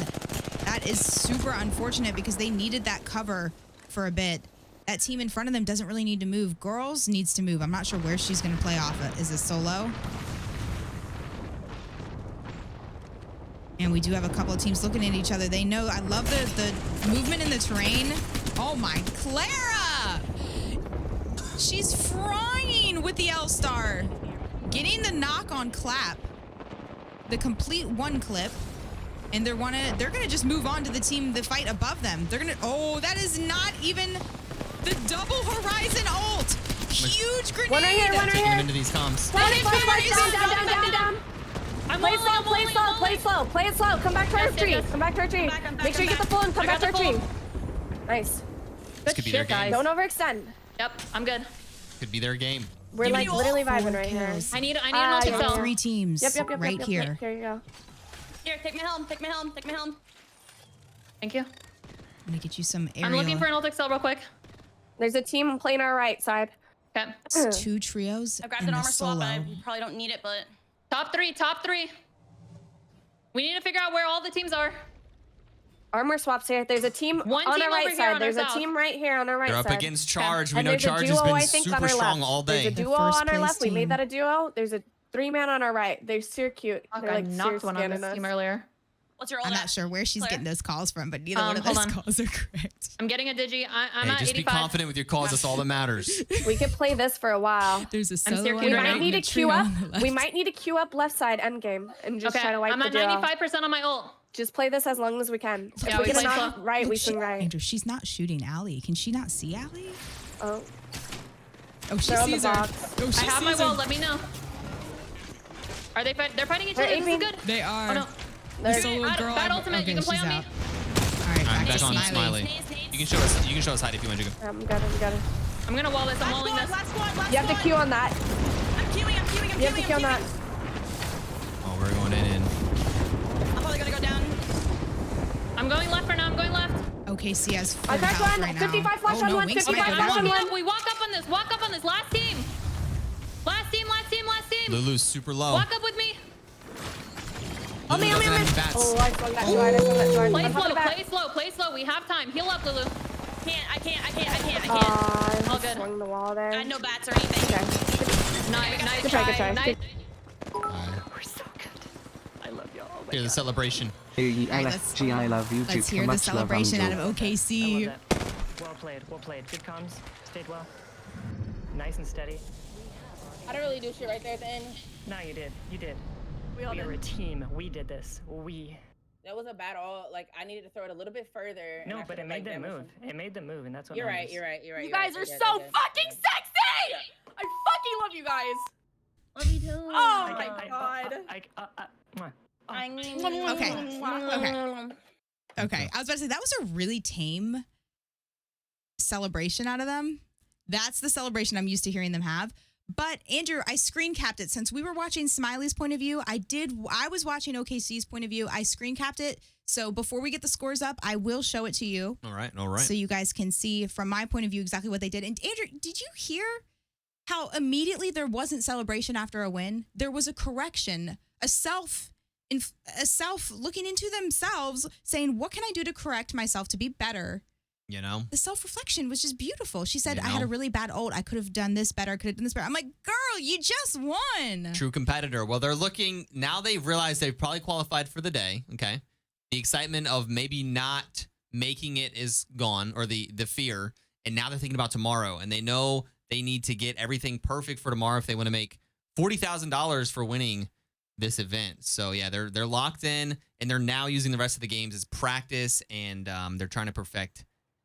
B: That is super unfortunate because they needed that cover for a bit. That team in front of them doesn't really need to move. Girls needs to move. I'm not sure where she's going to play off of. Is it solo? And we do have a couple of teams looking at each other. They know. I love the movement in the terrain. Oh my, Clara! She's frying with the L-Star. Getting the knock on Clap. The complete 1 clip. And they're gonna just move on to the team that fight above them. They're gonna, oh, that is not even the double horizon ult. Huge grenade.
K: One right here, one right
A: Taking
K: here.
A: them into these comms.
K: Down. Play slow. Play it slow. Come back to our tree. Come back to our tree. Make sure you get the full and come back to our tree. Nice.
A: This could be their game.
K: Don't overextend.
L: Yep, I'm good.
A: Could be their game.
K: We're like literally vibing right here.
L: I need an ultimate cell.
B: 3 teams right here.
K: Here you go.
L: Here, take my helm. Thank you.
B: I'm gonna get you some aerial.
L: I'm looking for an ultic cell real quick.
K: There's a team playing our right side.
L: Okay.
B: It's 2 trios.
L: I grabbed
B: and
L: an
B: a
L: armor swap, but I
B: solo.
L: probably don't need it, but... Top three. We need to figure out where all the teams are.
K: Armor swaps here. There's a team
L: One
K: on
L: team
K: our right
L: over here
K: side.
L: on
K: There's
L: our
K: a
L: south.
K: team right here on our right
A: They're
K: side.
A: up against Charge. We
K: And
A: know
K: there's a
A: Charge has
K: duo,
A: been
K: I think, on
A: super
K: our
A: strong
K: left.
A: all day.
K: There's a
B: The
K: duo on
B: first
K: our left.
B: place
K: We made
B: team.
K: that a duo. There's a 3-man on our right. They're so cute.
L: Fuck,
K: They're
L: I
K: like
L: knocked one on
K: scanning
L: this
K: us.
L: team earlier. What's your ult
B: I'm
L: at?
B: not sure where she's
L: Claire?
B: getting those calls from, but neither one of
L: hold
B: those
L: on.
B: calls are correct.
L: I'm getting a digi. I'm
A: Hey,
L: at
A: just
L: 85.
A: be confident with your calls. That's all that matters.
K: We could play this for a while.
B: There's a
L: I'm
B: solo
L: circular
K: We
L: right
K: might
L: now.
K: need to
B: trio
K: queue up.
B: on the left.
K: We might need to queue up left side end game and just
L: Okay,
K: try to wipe
L: I'm
K: the
L: at
K: duo.
L: 95% on my ult.
K: Just play this as long as we can.
L: Yeah,
K: If we
L: we
K: get a
L: play
K: knock
L: slow.
K: right, we
B: She-
K: swing right.
B: Andrew, she's not shooting Allie. Can she not see Allie?
K: Oh,
B: Oh, she
K: They're on the
B: sees her.
K: box.
B: Oh, she
L: I have my
B: sees her.
L: wall. Let me know. Are they fighting? They're fighting each
K: They're
L: other. This is
K: aping.
L: good.
B: They are.
L: Oh no.
B: The
K: They're-
B: solo girl.
L: Bad ultimate.
B: Okay,
L: You can play
B: she's
L: on me.
B: out. All right,
A: All right,
B: back
A: back on
B: to
A: Smiley. You can show us height if you want to.
K: I'm good.
L: I'm gonna wall this. I'm walling this.
F: Last squad.
K: You have to queue on that.
F: I'm queuing.
K: You have to queue on that.
A: Oh, we're going in.
L: I'm probably gonna go down. I'm going left for now. I'm going left.
B: OKC has full
K: I cracked
B: health
K: one.
B: right now.
K: 55 flash
B: Oh,
K: on
B: no,
K: one.
B: Winx
K: 55
B: might go
K: flash
B: down.
K: on one.
L: We walk up on this. Walk up on this. Last team. Last team.
A: Lulu's super low.
L: Walk up with me.
A: Lulu doesn't have any bats.
K: Oh, I swung that sword.
L: Play
K: I'm
L: slow.
K: hopping back.
L: Play slow. We have time. Heal up, Lulu.
F: I can't.
K: I
L: All good.
K: swung the wall there.
F: I had no bats or anything.
K: Okay.
L: Nice
K: Good try.
L: Nice.
A: We're so good. I love y'all. Here's the celebration.
B: Right,
M: I love you too.
B: Let's hear the celebration out of
E: I
B: OKC.
E: love that. Well played. Good comms. Stayed well. Nice and steady.
C: I don't really do shit right there at the end.
E: No, you did.
F: We all
E: We
F: did.
E: are a team. We did this.
C: That was a bad all. Like, I needed to throw it a little bit further.
E: No, but it made them move. It made them move, and that's what
C: You're right.
E: matters.
C: You're right.
F: You guys are so fucking sexy! I fucking love you guys.
C: Love you too.
F: Oh my god.
B: Okay. I was about to say, that was a really tame celebration out of them. That's the celebration I'm used to hearing them have. But Andrew, I screen capped it since we were watching Smiley's point of view. I was watching OKC's point of view. I screen capped it. So before we get the scores up, I will show it to you.
A: All right.
B: So you guys can see from my point of view exactly what they did. And Andrew, did you hear how immediately there wasn't celebration after a win? There was a correction, a self looking into themselves, saying, "What can I do to correct myself to be better?"
A: You know,
B: the self-reflection was just beautiful. She said, I had a really bad ult. I could have done this better. I could have done this better. I'm like, girl, you just won.
A: True competitor. Well, they're looking now. They've realized they've probably qualified for the day. Okay, the excitement of maybe not making it is gone, or the fear, and now they're thinking about tomorrow, and they know they need to get everything perfect for tomorrow if they want to make $40,000 for winning this event. So yeah, they're locked in, and they're now using the rest of the games as practice, and they're trying to perfect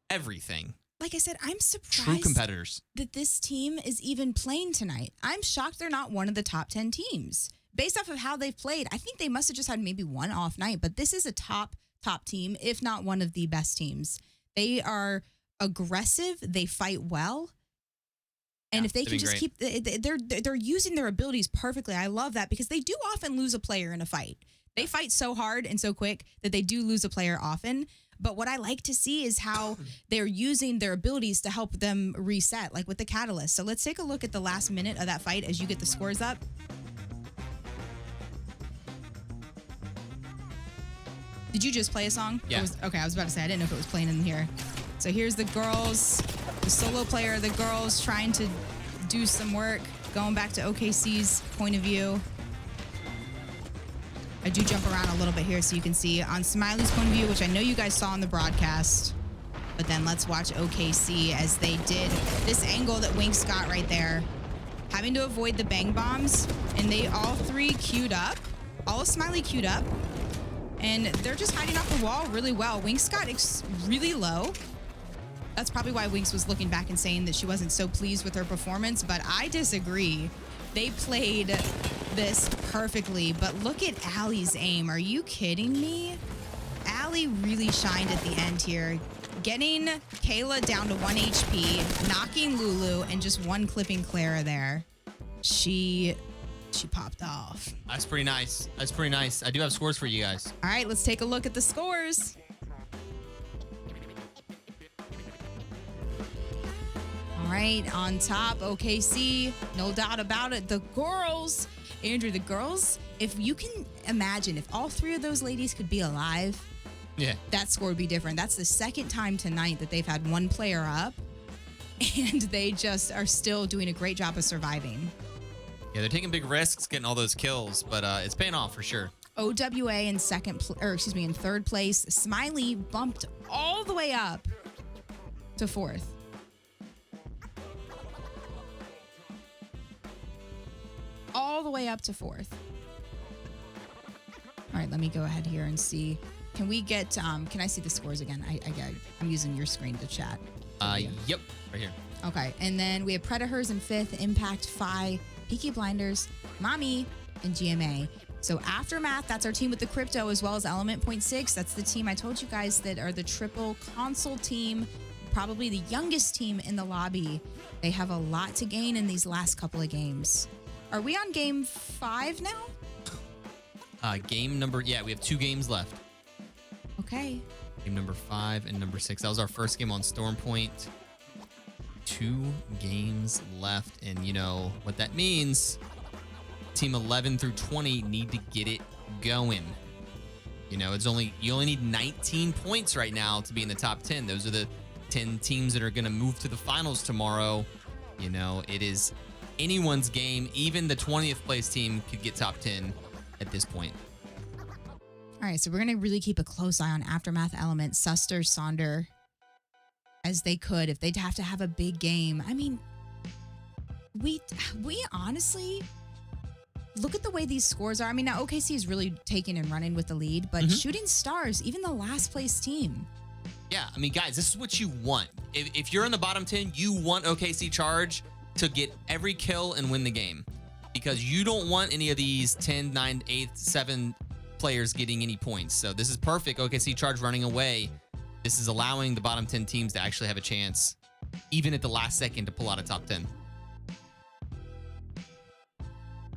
A: everything.
B: Like I said, I'm surprised
A: True competitors
B: that this team is even playing tonight. I'm shocked they're not one of the top 10 teams. Based off of how they've played, I think they must have just had maybe one off night, but this is a top team, if not one of the best teams. They are aggressive. They fight well. And if they can just keep, they're using their abilities perfectly. I love that, because they do often lose a player in a fight. They fight so hard and so quick that they do lose a player often. But what I like to see is how they're using their abilities to help them reset, like with the catalyst. So let's take a look at the last minute of that fight as you get the scores up. Did you just play a song?
A: Yeah.
B: Okay, I was about to say, I didn't know if it was playing in here. So here's the girls, the solo player, the girls trying to do some work, going back to OKC's point of view. I do jump around a little bit here so you can see on Smiley's point of view, which I know you guys saw on the broadcast. But then let's watch OKC as they did this angle that Winks got right there, having to avoid the bang bombs. And they all three queued up, all of Smiley queued up. And they're just hiding off the wall really well. Winks got really low. That's probably why Winks was looking back and saying that she wasn't so pleased with her performance, but I disagree. They played this perfectly, but look at Allie's aim. Are you kidding me? Allie really shined at the end here, getting Kayla down to 1 HP, knocking Lulu, and just one clipping Clara there. She popped off.
A: That's pretty nice. That's pretty nice. I do have scores for you guys.
B: All right, let's take a look at the scores. All right, on top, OKC, no doubt about it. The girls, Andrew, the girls, if you can imagine, if all three of those ladies could be alive,
A: yeah,
B: that score would be different. That's the second time tonight that they've had one player up, and they just are still doing a great job of surviving.
A: Yeah, they're taking big risks getting all those kills, but it's paying off for sure.
B: OWA in in third place. Smiley bumped all the way up to fourth. All the way up to fourth. All right, let me go ahead here and see. Can we get, can I see the scores again? I'm using your screen to chat.
A: Yep, right here.
B: Okay, and then we have Predators in fifth, Impact, Phi, Peaky Blinders, Mommy, and GMA. So Aftermath, that's our team with the crypto, as well as Element Point 6. That's the team I told you guys that are the triple console team, probably the youngest team in the lobby. They have a lot to gain in these last couple of games. Are we on game 5 now?
A: Game number, yeah, we have 2 games left.
B: Okay.
A: Game number 5 and number 6. That was our first game on Storm Point. 2 games left, and you know what that means. Team 11 through 20 need to get it going. You know, you only need 19 points right now to be in the top 10. Those are the 10 teams that are going to move to the finals tomorrow. You know, it is anyone's game. Even the 20th place team could get top 10 at this point.
B: All right, so we're going to really keep a close eye on Aftermath, Element, Suster, Sonder, as they could if they'd have to have a big game. I mean, we honestly look at the way these scores are. I mean, now OKC is really taking and running with the lead, but Shooting Stars, even the last place team.
A: Yeah, I mean, guys, this is what you want. If you're in the bottom 10, you want OKC Charge to get every kill and win the game, because you don't want any of these 10, 9, 8, 7 players getting any points. So this is perfect. OKC Charge running away. This is allowing the bottom 10 teams to actually have a chance, even at the last second, to pull out a top 10.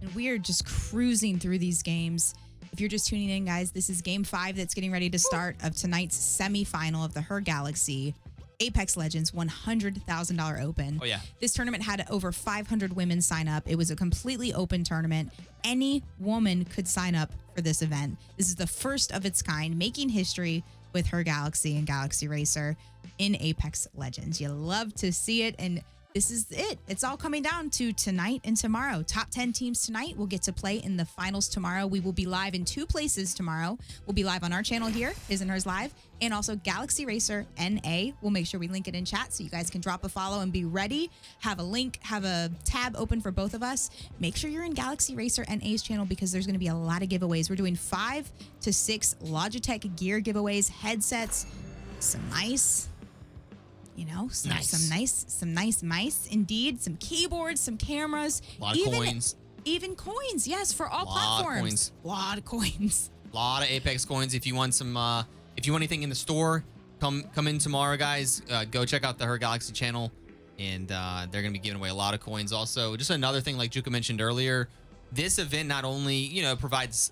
B: And we are just cruising through these games. If you're just tuning in, guys, this is game 5 that's getting ready to start of tonight's semifinal of the HerGalaxy Apex Legends $100,000 Open.
A: Oh, yeah.
B: This tournament had over 500 women sign up. It was a completely open tournament. Any woman could sign up for this event. This is the first of its kind, making history with HerGalaxy and Galaxy Racer in Apex Legends. You love to see it, and this is it. It's all coming down to tonight and tomorrow. Top 10 teams tonight will get to play in the finals tomorrow. We will be live in 2 places tomorrow. We'll be live on our channel here, HisandHersLive, and also Galaxy Racer NA. We'll make sure we link it in chat so you guys can drop a follow and be ready. Have a link, have a tab open for both of us. Make sure you're in Galaxy Racer NA's channel because there's going to be a lot of giveaways. We're doing 5 to 6 Logitech gear giveaways, headsets, some mice. You know, some nice mice, indeed. Some keyboards, some cameras.
A: A lot of coins.
B: Even coins, yes, for all platforms. A lot of coins.
A: A lot of Apex coins. If you want some, if you want anything in the store, come in tomorrow, guys. Go check out the HerGalaxy channel, and they're gonna be giving away a lot of coins. Also, just another thing, like Juka mentioned earlier, this event not only provides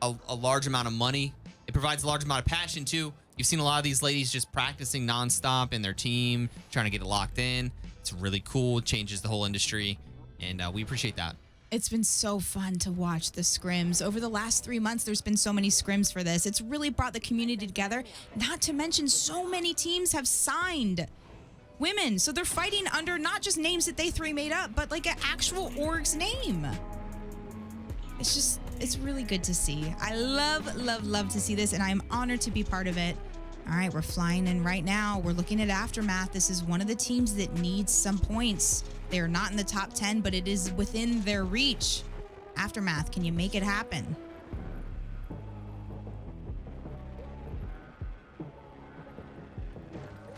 A: a large amount of money, it provides a large amount of passion too. You've seen a lot of these ladies just practicing nonstop in their team, trying to get it locked in. It's really cool. It changes the whole industry, and we appreciate that.
B: It's been so fun to watch the scrims. Over the last 3 months, there's been so many scrims for this. It's really brought the community together. Not to mention, so many teams have signed women. So they're fighting under not just names that they 3 made up, but like an actual org's name. It's really good to see. I love to see this, and I'm honored to be part of it. All right, we're flying in right now. We're looking at Aftermath. This is one of the teams that needs some points. They are not in the top 10, but it is within their reach. Aftermath, can you make it happen?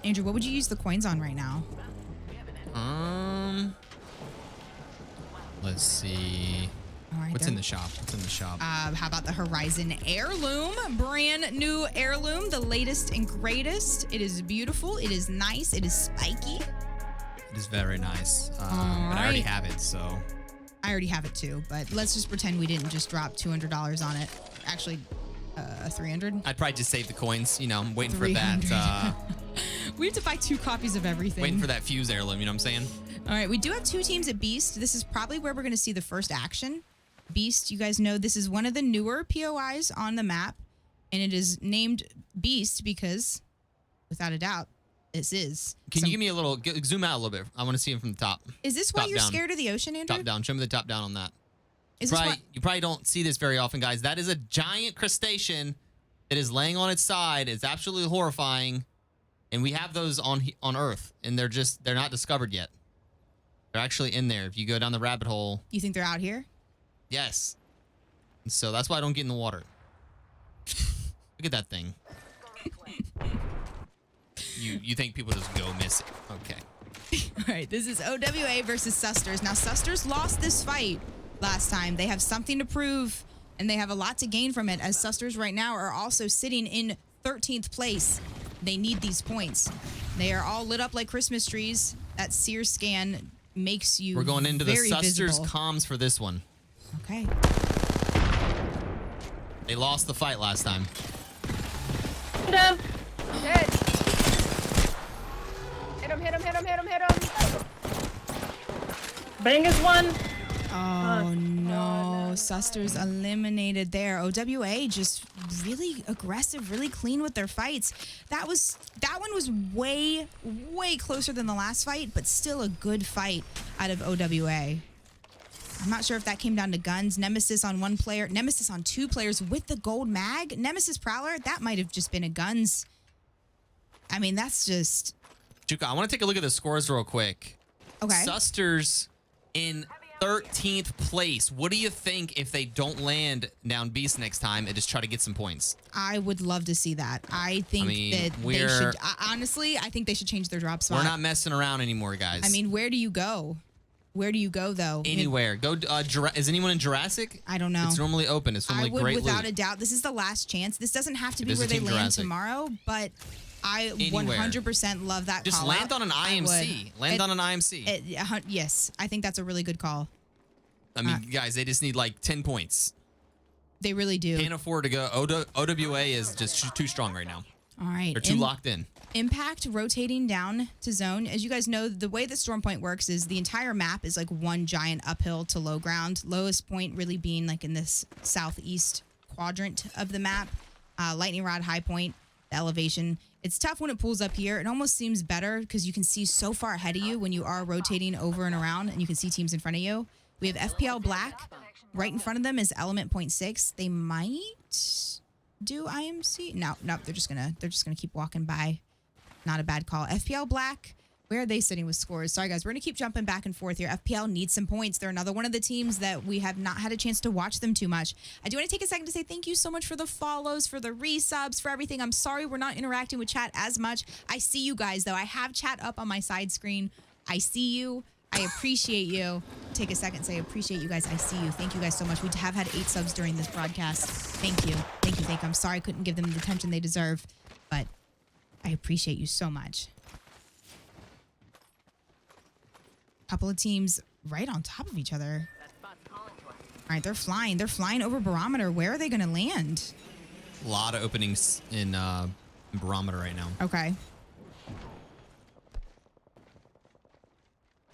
B: Andrew, what would you use the coins on right now?
A: Let's see.
B: All right,
A: What's in the shop?
B: How about the Horizon Heirloom? Brand new heirloom, the latest and greatest. It is beautiful. It is nice. It is spiky.
A: It is very nice. But I already have it, so.
B: I already have it too, but let's just pretend we didn't just drop $200 on it. Actually, 300.
A: I'd probably just save the coins. I'm waiting for that.
B: We have to buy 2 copies of everything.
A: Waiting for that fuse heirloom, you know what I'm saying?
B: All right, we do have 2 teams at Beast. This is probably where we're going to see the first action. Beast, you guys know this is one of the newer POIs on the map, and it is named Beast because, without a doubt, this is.
A: Can you give me a little, zoom out a little bit? I want to see him from the top.
B: Is this why you're scared of the ocean, Andrew?
A: Top down. Show me the top down on that. You
B: You
A: probably don't see this very often, guys. That is a giant crustacean that is laying on its side. It's absolutely horrifying, and we have those on Earth, and they're not discovered yet. They're actually in there. If you go down the rabbit hole.
B: You think they're out here?
A: Yes. And so that's why I don't get in the water. Look at that thing. You think people just go miss it? Okay.
B: All right, this is OWA versus Susters. Now, Susters lost this fight last time. They have something to prove, and they have a lot to gain from it, as Susters right now are also sitting in 13th place. They need these points. They are all lit up like Christmas trees. That Sears scan makes you
A: We're going into the Susters
B: visible.
A: comms for this one.
B: Okay.
A: They lost the fight last time.
K: Hit him! Hit him! Bang is one.
B: Oh no, Susters eliminated there. OWA just really aggressive, really clean with their fights. That one was way closer than the last fight, but still a good fight out of OWA. I'm not sure if that came down to guns. Nemesis on 1 player, Nemesis on 2 players with the gold mag. Nemesis Prowler, that might have just been a guns. I mean, that's just.
A: Juka, I want to take a look at the scores real quick.
B: Okay.
A: Susters in 13th place. What do you think if they don't land down Beast next time and just try to get some points?
B: I would love to see that. I think that they should. Honestly, I think they should change their drop spot.
A: We're not messing around anymore, guys.
B: I mean, where do you go? Where do you go though?
A: Anywhere. Go. Is anyone in Jurassic?
B: I don't know.
A: It's normally open. It's normally
B: I would,
A: great
B: without
A: loot.
B: a doubt. This is the last chance. This doesn't have to
A: It
B: be
A: is
B: where
A: a
B: they
A: Team
B: land
A: Jurassic.
B: tomorrow, but I
A: Anywhere.
B: 100% love that
A: Just
B: call
A: land
B: out.
A: on an IMC. Land on an IMC.
B: Yes, I think that's a really good call.
A: I mean, guys, they just need like 10 points.
B: They really do.
A: Can't afford to go. OWA is just too strong right now.
B: All right.
A: They're too locked in.
B: Impact rotating down to zone. As you guys know, the way that Storm Point works is the entire map is like one giant uphill to low ground. Lowest point really being like in this southeast quadrant of the map. Lightning Rod, high point, the elevation. It's tough when it pulls up here. It almost seems better because you can see so far ahead of you when you are rotating over and around, and you can see teams in front of you. We have FPL Black. Right in front of them is Element 0.6. They might do IMC. No, they're just gonna keep walking by. Not a bad call. FPL Black, where are they sitting with scores? Sorry guys, we're gonna keep jumping back and forth here. FPL needs some points. They're another one of the teams that we have not had a chance to watch them too much. I do want to take a second to say thank you so much for the follows, for the resubs, for everything. I'm sorry we're not interacting with chat as much. I see you guys though. I have chat up on my side screen. I see you. I appreciate you. Take a second and say, I appreciate you guys. I see you. Thank you guys so much. We have had 8 subs during this broadcast. Thank you. Thank you. I'm sorry I couldn't give them the attention they deserve, but I appreciate you so much. Couple of teams right on top of each other. All right, they're flying. They're flying over Barometer. Where are they going to land?
A: A lot of openings in Barometer right now.
B: Okay.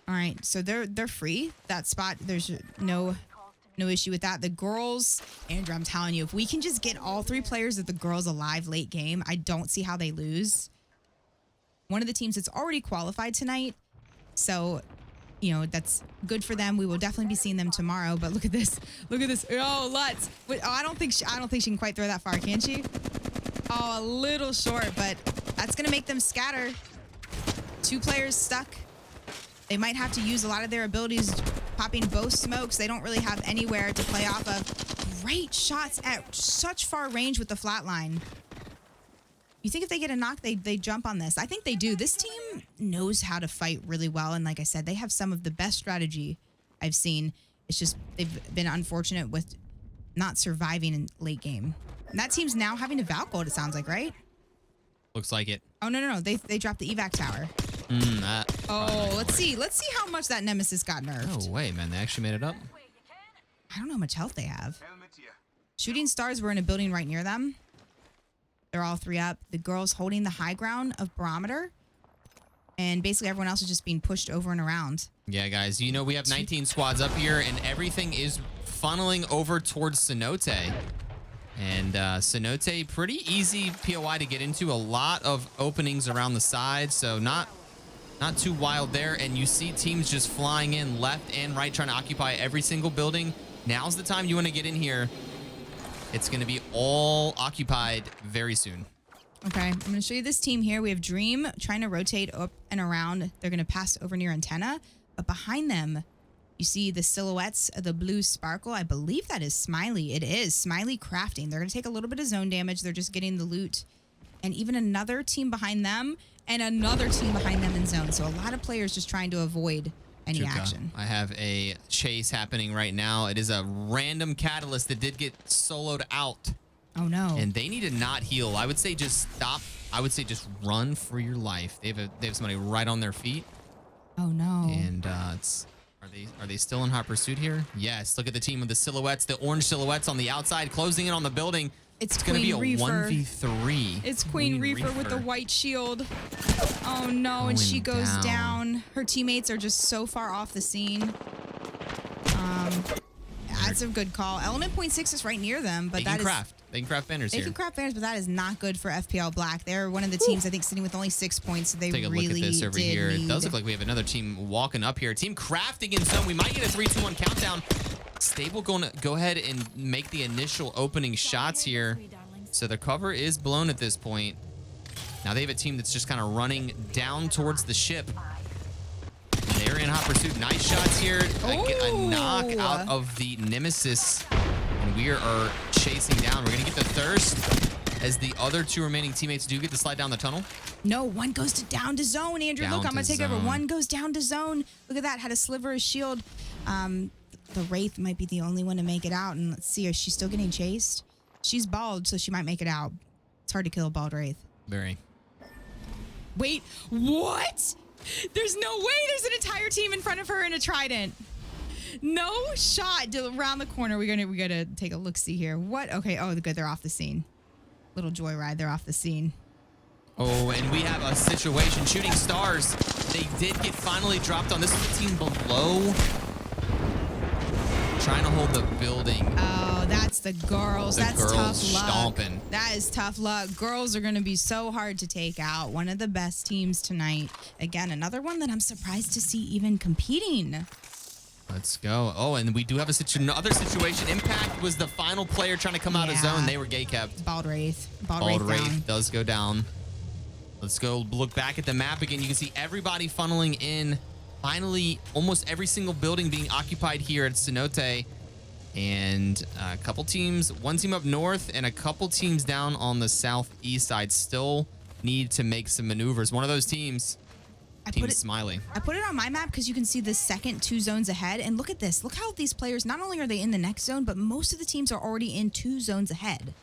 B: All right, so they're free. That spot, there's no issue with that. The girls, Andrew, I'm telling you, if we can just get all 3 players of the girls alive late game, I don't see how they lose. One of the teams that's already qualified tonight, so that's good for them. We will definitely be seeing them tomorrow. But look at this. Look at this. Oh, Lutz. Wait, I don't think she can quite throw that far, can she? Oh, a little short, but that's gonna make them scatter. 2 players stuck. They might have to use a lot of their abilities popping both smokes. They don't really have anywhere to play off of. Great shots at such far range with the flatline. You think if they get a knock, they jump on this? I think they do. This team knows how to fight really well. And like I said, they have some of the best strategy I've seen. It's just they've been unfortunate with not surviving in late game. And that team's now having a Valk ult, it sounds like, right?
A: Looks like it.
B: Oh, no. They dropped the evac tower. Let's see how much that Nemesis got nerfed.
A: No way, man. They actually made it up.
B: I don't know how much health they have. Shooting stars were in a building right near them. They're all 3 up. The girls holding the high ground of Barometer. And basically everyone else is just being pushed over and around.
A: Yeah, guys. We have 19 squads up here, and everything is funneling over towards Cenote. And Cenote, pretty easy POI to get into. A lot of openings around the side, so not too wild there. And you see teams just flying in left and right, trying to occupy every single building. Now's the time you want to get in here. It's going to be all occupied very soon.
B: Okay, I'm going to show you this team here. We have Dream trying to rotate up and around. They're going to pass over near Antenna. But behind them, you see the silhouettes of the blue sparkle. I believe that is Smiley. It is Smiley crafting. They're going to take a little bit of zone damage. They're just getting the loot. And even another team behind them and another team behind them in zone. So a lot of players just trying to avoid any action.
A: I have a chase happening right now. It is a random catalyst that did get soloed out.
B: Oh no.
A: And they need to not heal. I would say just stop. I would say just run for your life. They have somebody right on their feet.
B: Oh no.
A: And are they still in hot pursuit here? Yes. Look at the team with the silhouettes, the orange silhouettes on the outside, closing in on the building.
B: It's
A: going to be a
B: Reaper.
A: 1v3.
B: It's Queen Reaper with the white shield. Oh no, and she goes down. Her teammates are just so far off the scene. That's a good call. Element 0.6 is right near them, but
A: They can craft banners here.
B: They can craft banners, but that is not good for FPL Black. They're one of the teams, I think, sitting with only 6 points. So they
A: Take a
B: really
A: look at this over here. It does look like we have another team walking up here. Team crafting in zone. We might get a 3-2-1 countdown. Stable going to go ahead and make the initial opening shots here. So the cover is blown at this point. Now they have a team that's just kind of running down towards the ship. They're in hot pursuit. Nice shots here. A knock out of the Nemesis. And we are chasing down. We're going to get the thirst. as the other two remaining teammates do get to slide down the tunnel.
B: No, one goes down to zone, Andrew.
A: Down
B: look, I'm going
A: to
B: to take over.
A: zone.
B: One goes down to zone. Look at that. Had a sliver of shield. The Wraith might be the only one to make it out. And let's see, is she still getting chased? She's bald, so she might make it out. It's hard to kill a bald Wraith.
A: Very.
B: Wait, what? There's no way there's an entire team in front of her in a trident. No shot around the corner. We gotta take a look-see here. What? Okay. Oh, good. They're off the scene. Little joyride. They're off the scene.
A: Oh, and we have a situation. Shooting Stars. They did get finally dropped on. This is the team below. Trying to hold the building.
B: Oh, that's the girls. That's
A: girls
B: tough luck.
A: stomping.
B: That is tough luck. Girls are going to be so hard to take out. One of the best teams tonight. Again, another one that I'm surprised to see even competing.
A: Let's go. Oh, and we do have another situation. Impact was the final player trying to come out of zone. They were gate kept.
B: Bald Wraith.
A: Bald Wraith does go down. Let's go look back at the map again. You can see everybody funneling in. Finally, almost every single building being occupied here at Cenote. And a couple teams, one team up north and a couple teams down on the southeast side still need to make some maneuvers. One of those teams, Team Smiley.
B: I put it on my map because you can see the second 2 zones ahead. And look at this. Look how these players, not only are they in the next zone, but most of the teams are already in 2 zones ahead.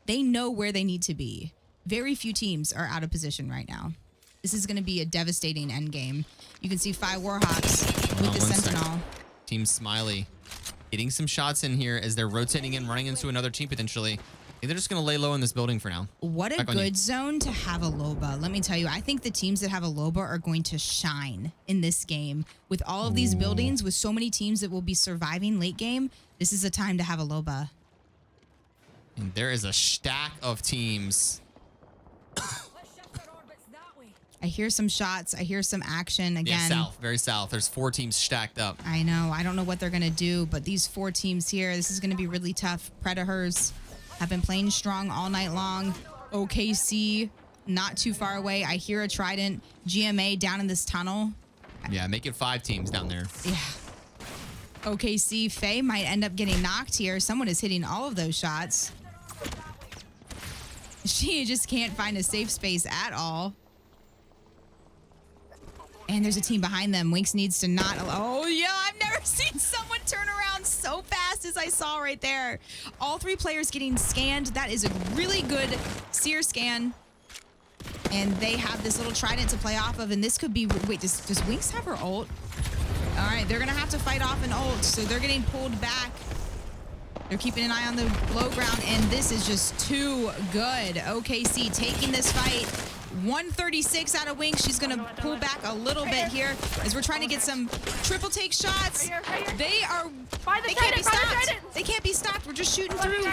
B: They know where they need to be. Very few teams are out of position right now. This is going to be a devastating end game. You can see 5 Warhawks with the Sentinel.
A: Team Smiley getting some shots in here as they're rotating in, running into another team potentially. I think they're just going to lay low in this building for now.
B: What a good zone to have a Loba. Let me tell you, I think the teams that have a Loba are going to shine in this game. With all of these buildings, with so many teams that will be surviving late game, this is a time to have a Loba.
A: And there is a stack of teams.
B: I hear some shots. I hear some action again.
A: Yeah, south, very south. There's 4 teams stacked up.
B: I know. I don't know what they're going to do, but these 4 teams here, this is going to be really tough. Predators have been playing strong all night long. OKC, not too far away. I hear a Trident. GMA down in this tunnel.
A: Yeah, make it 5 teams down there.
B: Yeah. OKC, Faye might end up getting knocked here. Someone is hitting all of those shots. She just can't find a safe space at all. And there's a team behind them. Winx needs to not... Oh, yeah, I've never seen someone turn around so fast as I saw right there. All 3 players getting scanned. That is a really good seer scan. And they have this little Trident to play off of. And this could be... Wait, does Winx have her ult? All right, they're going to have to fight off an ult. So they're getting pulled back. They're keeping an eye on the low ground. And this is just too good. OKC taking this fight. 136 out of Winx. She's going to pull back a little bit here as we're trying to get some triple take shots. They can't be stopped. They can't be stopped. We're just shooting through.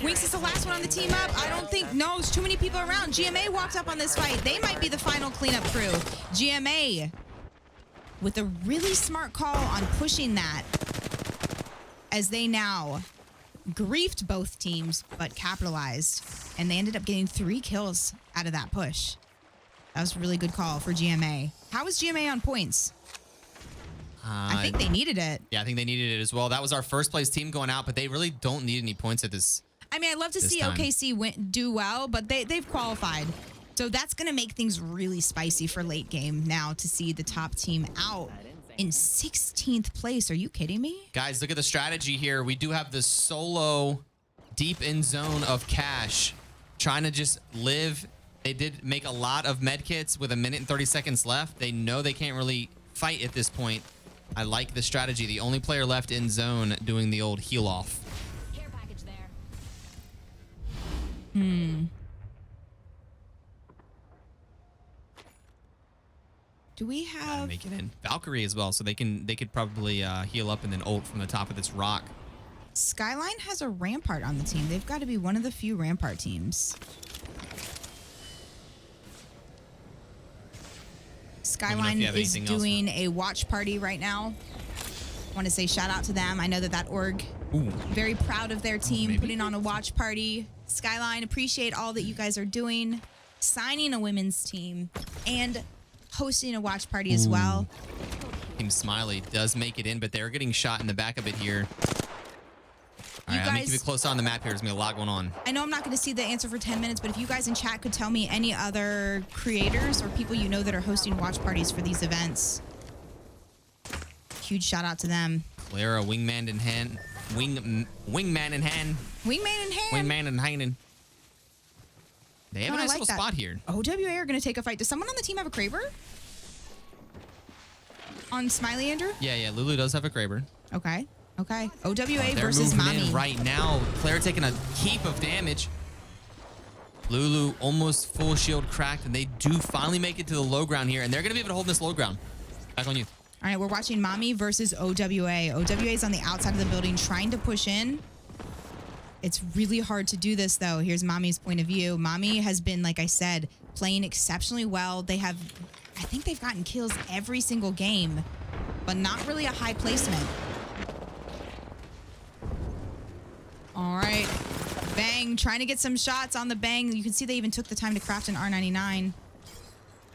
B: Winx is the last one on the team up. I don't think, no, there's too many people around. GMA walked up on this fight. They might be the final cleanup crew. GMA with a really smart call on pushing that as they now griefed both teams, but capitalized. And they ended up getting 3 kills out of that push. That was a really good call for GMA. How was GMA on points? I think they needed it.
A: Yeah, I think they needed it as well. That was our first place team going out, but they really don't need any points at this.
B: I mean, I'd love to see time. OKC do well, but they've qualified. So that's going to make things really spicy for late game now to see the top team out in 16th place. Are you kidding me?
A: Guys, look at the strategy here. We do have the solo deep in zone of Cash trying to just live. They did make a lot of med kits with 1 minute and 30 seconds left. They know they can't really fight at this point. I like the strategy. The only player left in zone doing the old heal off.
H: Care package there.
B: Do we have...
A: Make it in. Valkyrie as well, so they could probably heal up and then ult from the top of this rock.
B: Skyline has a Rampart on the team. They've got to be one of the few Rampart teams. Skyline is doing a watch party right now. I want to say shout out to them. I know that org, very proud of their team putting on a watch party. Skyline, appreciate all that you guys are doing. Signing a women's team and hosting a watch party as well.
A: Team Smiley does make it in, but they're getting shot in the back of it here. All right, I'm gonna keep it close on the map here. There's gonna be a lot going on.
B: I know I'm not going to see the answer for 10 minutes, but if you guys in chat could tell me any other creators or people you know that are hosting watch parties for these events. Huge shout out to them.
A: Clara, wingman in hand. Wingman in hand.
B: Wingman in hand.
A: Wingman in hand. They have a nice little spot here.
B: OWA are going to take a fight. Does someone on the team have a Kraber? On Smiley, Andrew?
A: Yeah, Lulu does have a Kraber.
B: Okay. OWA
A: They're
B: versus
A: moving
B: Mommy.
A: in right now. Claire taking a heap of damage. Lulu almost full shield cracked, and they do finally make it to the low ground here, and they're going to be able to hold this low ground. Back on you.
B: All right, we're watching Mommy versus OWA. OWA is on the outside of the building trying to push in. It's really hard to do this, though. Here's Mommy's point of view. Mommy has been, like I said, playing exceptionally well. I think they've gotten kills every single game, but not really a high placement. All right. Bang, trying to get some shots on the Bang. You can see they even took the time to craft an R99.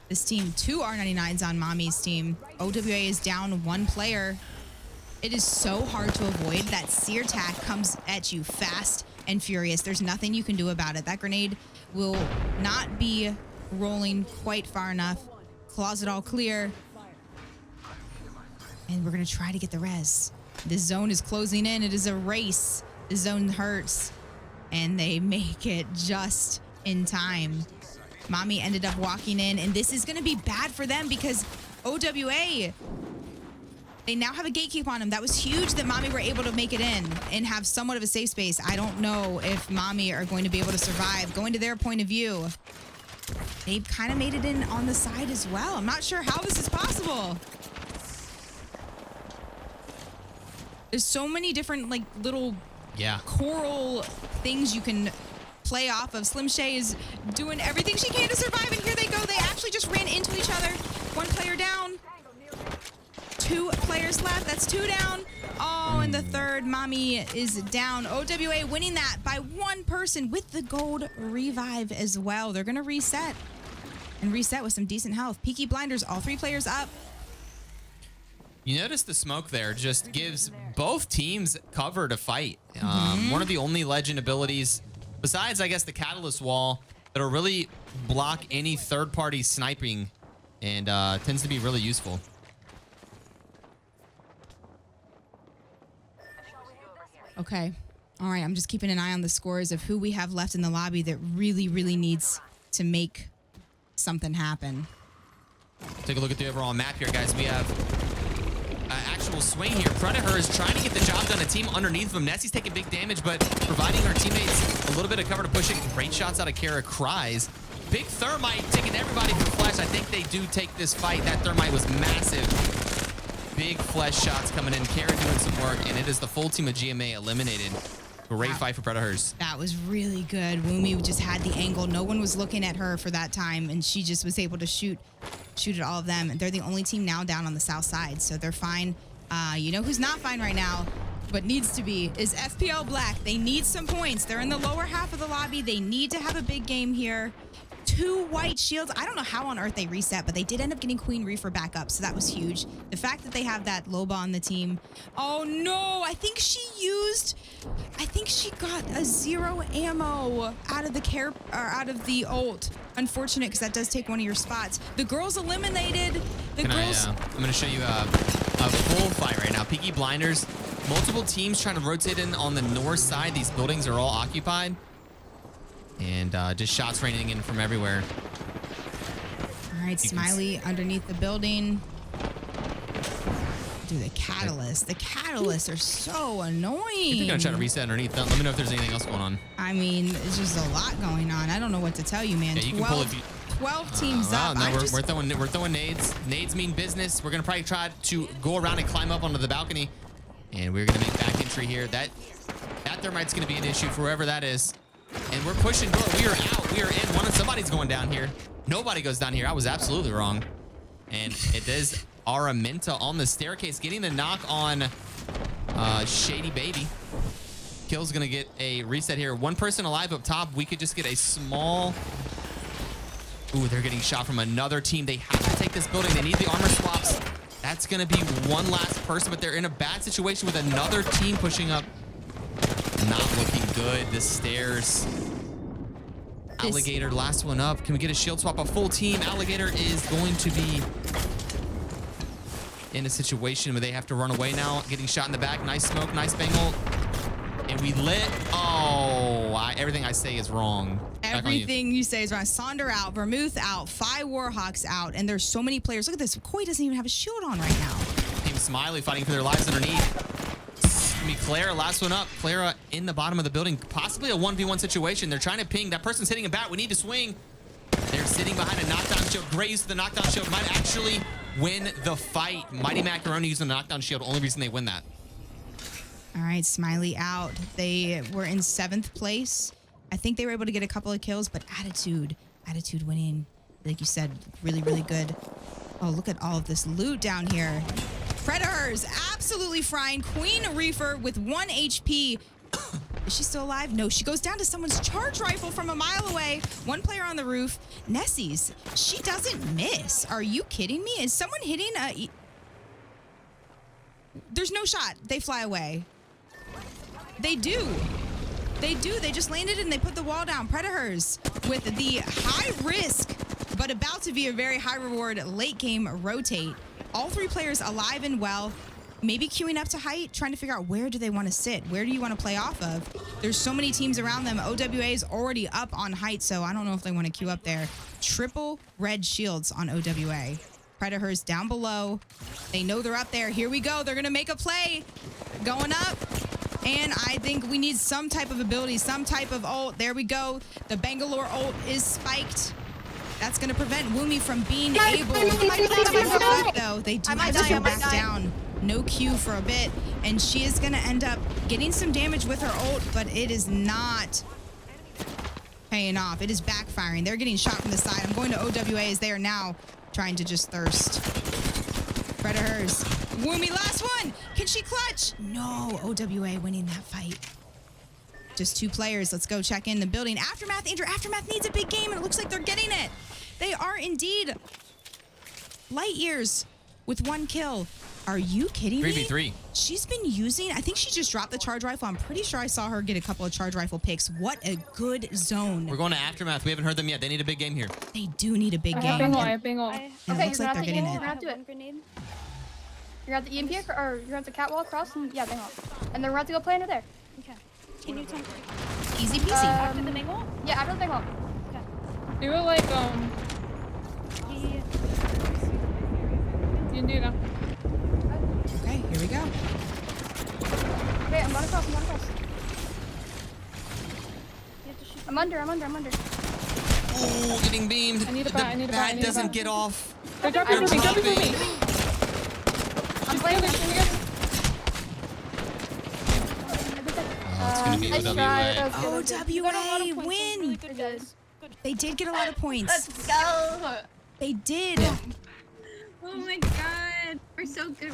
B: This team, 2 R99s on Mommy's team. OWA is down 1 player. It is so hard to avoid. That sear tack comes at you fast and furious. There's nothing you can do about it. That grenade will not be rolling quite far enough. Closet all clear. And we're going to try to get the res. This zone is closing in. It is a race. The zone hurts. And they make it just in time. Mommy ended up walking in, and this is going to be bad for them because OWA, they now have a gatekeep on them. That was huge that Mommy were able to make it in and have somewhat of a safe space. I don't know if Mommy are going to be able to survive. Going to their point of view, they've kind of made it in on the side as well. I'm not sure how this is possible. There's so many different like little coral things you can play off of. Slim Shay is doing everything she can to survive, and here they go. They actually just ran into each other. 1 player down. 2 players left. That's 2 down. Oh, and the third, Mommy is down. OWA winning that by 1 person with the gold revive as well. They're going to reset and reset with some decent health. Peaky Blinders, all 3 players up.
A: You notice the smoke there just gives both teams cover to fight. One of the only legend abilities, besides, I guess, the Catalyst Wall, that'll really block any third-party sniping and tends to be really useful.
B: Okay. All right, I'm just keeping an eye on the scores of who we have left in the lobby that really, really needs to make something happen.
A: Take a look at the overall map here, guys. We have actual swing here. Predator is trying to get the job done. A team underneath of him. Nessie's taking big damage, but providing her teammates a little bit of cover to push it. Great shots out of Kara. Cries. Big Thermite taking everybody for flesh. I think they do take this fight. That Thermite was massive. Big flesh shots coming in. Kara doing some work, and it is the full team of GMA eliminated. Great fight for Predators.
B: That was really good. Woomy just had the angle. No one was looking at her for that time, and she just was able to shoot at all of them. They're the only team now down on the south side, so they're fine. You know who's not fine right now, but needs to be, is FPL Black. They need some points. They're in the lower half of the lobby. They need to have a big game here. 2 white shields. I don't know how on earth they reset, but they did end up getting Queen Reefer back up, so that was huge. The fact that they have that Loba on the team. Oh no, I think she got a 0 ammo out of the ult. Unfortunate, because that does take one of your spots. The girls eliminated.
A: I'm going to show you a full fight right now. Peaky Blinders, multiple teams trying to rotate in on the north side. These buildings are all occupied. And just shots raining in from everywhere.
B: All right, Smiley underneath the building. Dude, the Catalyst. The Catalysts are so annoying.
A: If you're going to try to reset underneath, let me know if there's anything else going on.
B: I mean, it's just a lot going on. I don't know what to tell you, man.
A: Yeah, you can pull if
B: 12 teams up.
A: No, we're throwing nades. Nades mean business. We're going to probably try to go around and climb up onto the balcony. And we're going to make back entry here. That Thermite's going to be an issue for whoever that is. And we're pushing door. We are out. We are in. Somebody's going down here. Nobody goes down here. I was absolutely wrong. And it is Araminta on the staircase, getting the knock on Shady Baby. Kill's going to get a reset here. 1 person alive up top. We could just get a small... Ooh, they're getting shot from another team. They have to take this building. They need the armor swaps. That's going to be 1 last person, but they're in a bad situation with another team pushing up. not looking good. The stairs. Alligator, last one up. Can we get a shield swap? A full team. Alligator is going to be in a situation where they have to run away now. Getting shot in the back. Nice smoke. Nice bangle. And we lit. Oh, everything I say is wrong.
B: Everything you say is wrong. Sonder out. Vermouth out. Phi Warhawks out. And there's so many players. Look at this. Koi doesn't even have a shield on right now.
A: Team Smiley fighting for their lives underneath. Clara, last one up. Clara in the bottom of the building. Possibly a 1v1 situation. They're trying to ping. That person's hitting a bat. We need to swing. They're sitting behind a knockdown shield. Great use of the knockdown shield. Might actually win the fight. Mighty Macaroni using the knockdown shield. Only reason they win that.
B: All right, Smiley out. They were in 7th place. I think they were able to get a couple of kills, but Attitude winning. Like you said, really, really good. Oh, look at all of this loot down here. Predators absolutely frying. Queen Reefer with 1 HP. Is she still alive? No, she goes down to someone's charge rifle from a mile away. 1 player on the roof. Nessie's, she doesn't miss. Are you kidding me? Is someone hitting a... There's no shot. They fly away. They do. They do. They just landed and they put the wall down. Predators with the high risk, but about to be a very high reward late game rotate. All 3 players alive and well, maybe queuing up to height, trying to figure out where do they want to sit? Where do you want to play off of? There's so many teams around them. OWA is already up on height, so I don't know if they want to queue up there. Triple red shields on OWA. Predators down below. They know they're up there. Here we go. They're going to make a play. Going up. And I think we need some type of ability, some type of ult. There we go. The Bangalore ult is spiked. That's going to prevent Woomy from being able to though. They do have to go back down. No Q for a bit. And she is going to end up getting some damage with her ult, but it is not paying off. It is backfiring. They're getting shot from the side. I'm going to OWA as they are now trying to just thirst. Predators. Woomy, last one. Can she clutch? No, OWA winning that fight. Just 2 players. Let's go check in the building. Aftermath, Andrew. Aftermath needs a big game, and it looks like they're getting it. They are indeed light years with 1 kill. Are you kidding me?
A: 3v3.
B: She's been using, I think she just dropped the charge rifle. I'm pretty sure I saw her get a couple of charge rifle picks. What a good zone.
A: We're going to Aftermath. We haven't heard them yet. They need a big game here.
B: They do need a big game.
K: I have bingo.
B: And it looks like they're getting it.
C: You're at the EMP or you're at the catwalk across and yeah, bingo. And then we're about to go play under there.
F: Okay. Can you tell me?
B: Easy peasy.
F: After the bingo?
C: Yeah, after the bingo.
F: Okay.
K: You were like,
F: Yeah.
K: you can do that.
B: Okay, here we go.
C: Okay, I'm going across. I'm under.
A: Oh, getting beamed.
K: I need a bat.
A: The bat doesn't get off.
K: They're dropping me.
C: I'm playing this.
A: It's going to be OWA.
B: OWA win.
F: Really good, guys.
B: They did get a lot of points.
C: Let's go.
B: They did.
C: Oh my god. We're so good.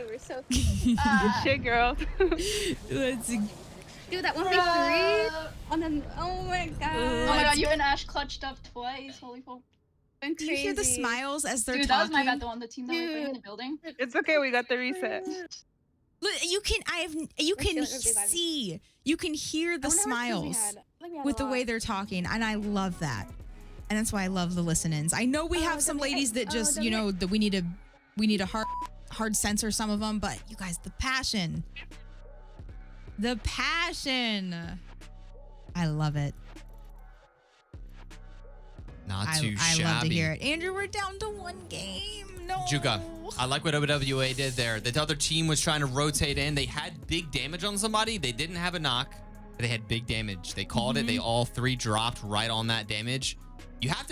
C: We're so good.
D: Good shit, girl.
B: Let's
C: Dude, that 1v3 on an, oh my god.
M: Oh my god, you and Ash clutched up twice. Holy fuck.
B: Do you hear the smiles as they're
M: Dude,
B: talking?
M: that was my bad though on the team that we're playing in the building.
D: It's okay, we got the reset.
B: Look, you can see, you can hear the smiles with the way they're talking, and I love that. And that's why I love the listen-ins. I know we have some ladies that just, you know, that we need to hard censor some of them, but you guys, the passion. I love it.
A: Not too shabby.
B: I love to hear it. Andrew, we're down to 1 game. No.
A: Juka, I like what OWA did there. The other team was trying to rotate in. They had big damage on somebody. They didn't have a knock, but they had big damage. They called it. They all 3 dropped right on that damage. You have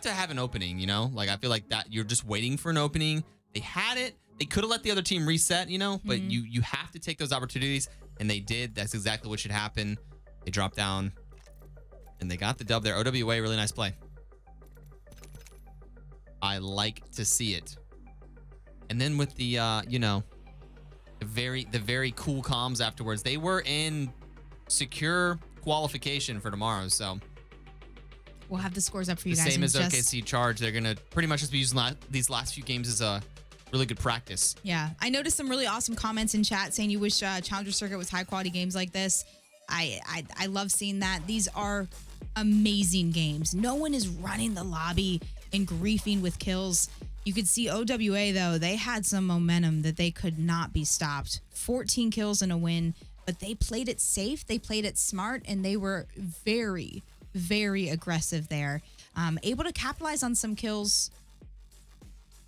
A: to have an opening, you know? Like, I feel like that you're just waiting for an opening. They had it. They could have let the other team reset, you know? But you have to take those opportunities, and they did. That's exactly what should happen. They dropped down, and they got the dub there. OWA, really nice play. I like to see it. And then with the, you know, the very cool comms afterwards, they were in secure qualification for tomorrow, so.
B: We'll have the scores up for you
A: the
B: guys.
A: Same as OKC Charge. They're going to pretty much just be using these last few games as a really good practice.
B: Yeah. I noticed some really awesome comments in chat saying you wish Challenger Circuit was high quality games like this. I love seeing that. These are amazing games. No one is running the lobby and griefing with kills. You could see OWA, though, they had some momentum that they could not be stopped. 14 kills and a win, but they played it safe, they played it smart, and they were very, very aggressive there. Able to capitalize on some kills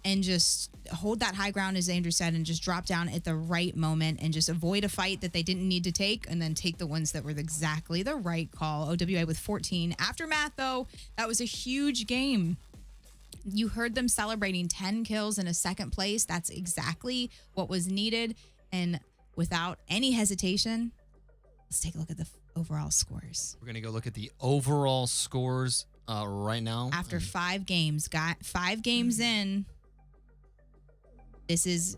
B: and just hold that high ground, as Andrew said, and just drop down at the right moment and just avoid a fight that they didn't need to take, and then take the ones that were exactly the right call. OWA with 14. Aftermath, though, that was a huge game. You heard them celebrating 10 kills in a second place. That's exactly what was needed. And without any hesitation, let's take a look at the overall scores.
A: We're going to go look at the overall scores right now.
B: After 5 games, got 5 games in. This is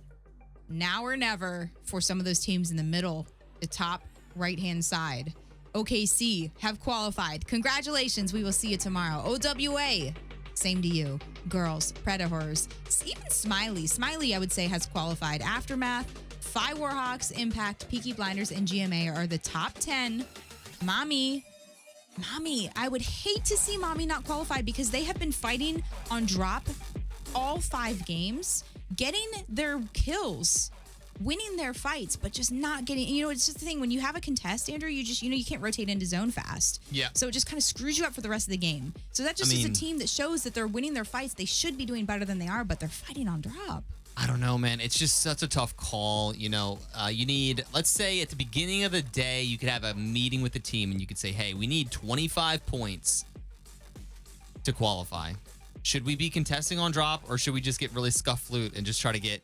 B: now or never for some of those teams in the middle, the top right-hand side. OKC have qualified. Congratulations. We will see you tomorrow. OWA, same to you. Girls, Predators, even Smiley, I would say, has qualified. Aftermath, Phi Warhawks, Impact, Peaky Blinders, and GMA are the top 10. Mommy, I would hate to see Mommy not qualify because they have been fighting on drop all 5 games, getting their kills, winning their fights, but just not getting, it's just the thing. When you have a contest, Andrew, you just, you can't rotate into zone fast.
A: Yeah.
B: So it just kind of screws you up for the rest of the game. So that just is a team that shows that they're winning their fights. They should be doing better than they are, but they're fighting on drop.
A: I don't know, man. It's just such a tough call. You need, let's say at the beginning of the day, you could have a meeting with the team and you could say, hey, we need 25 points to qualify. Should we be contesting on drop, or should we just get really scuffed and just try to get,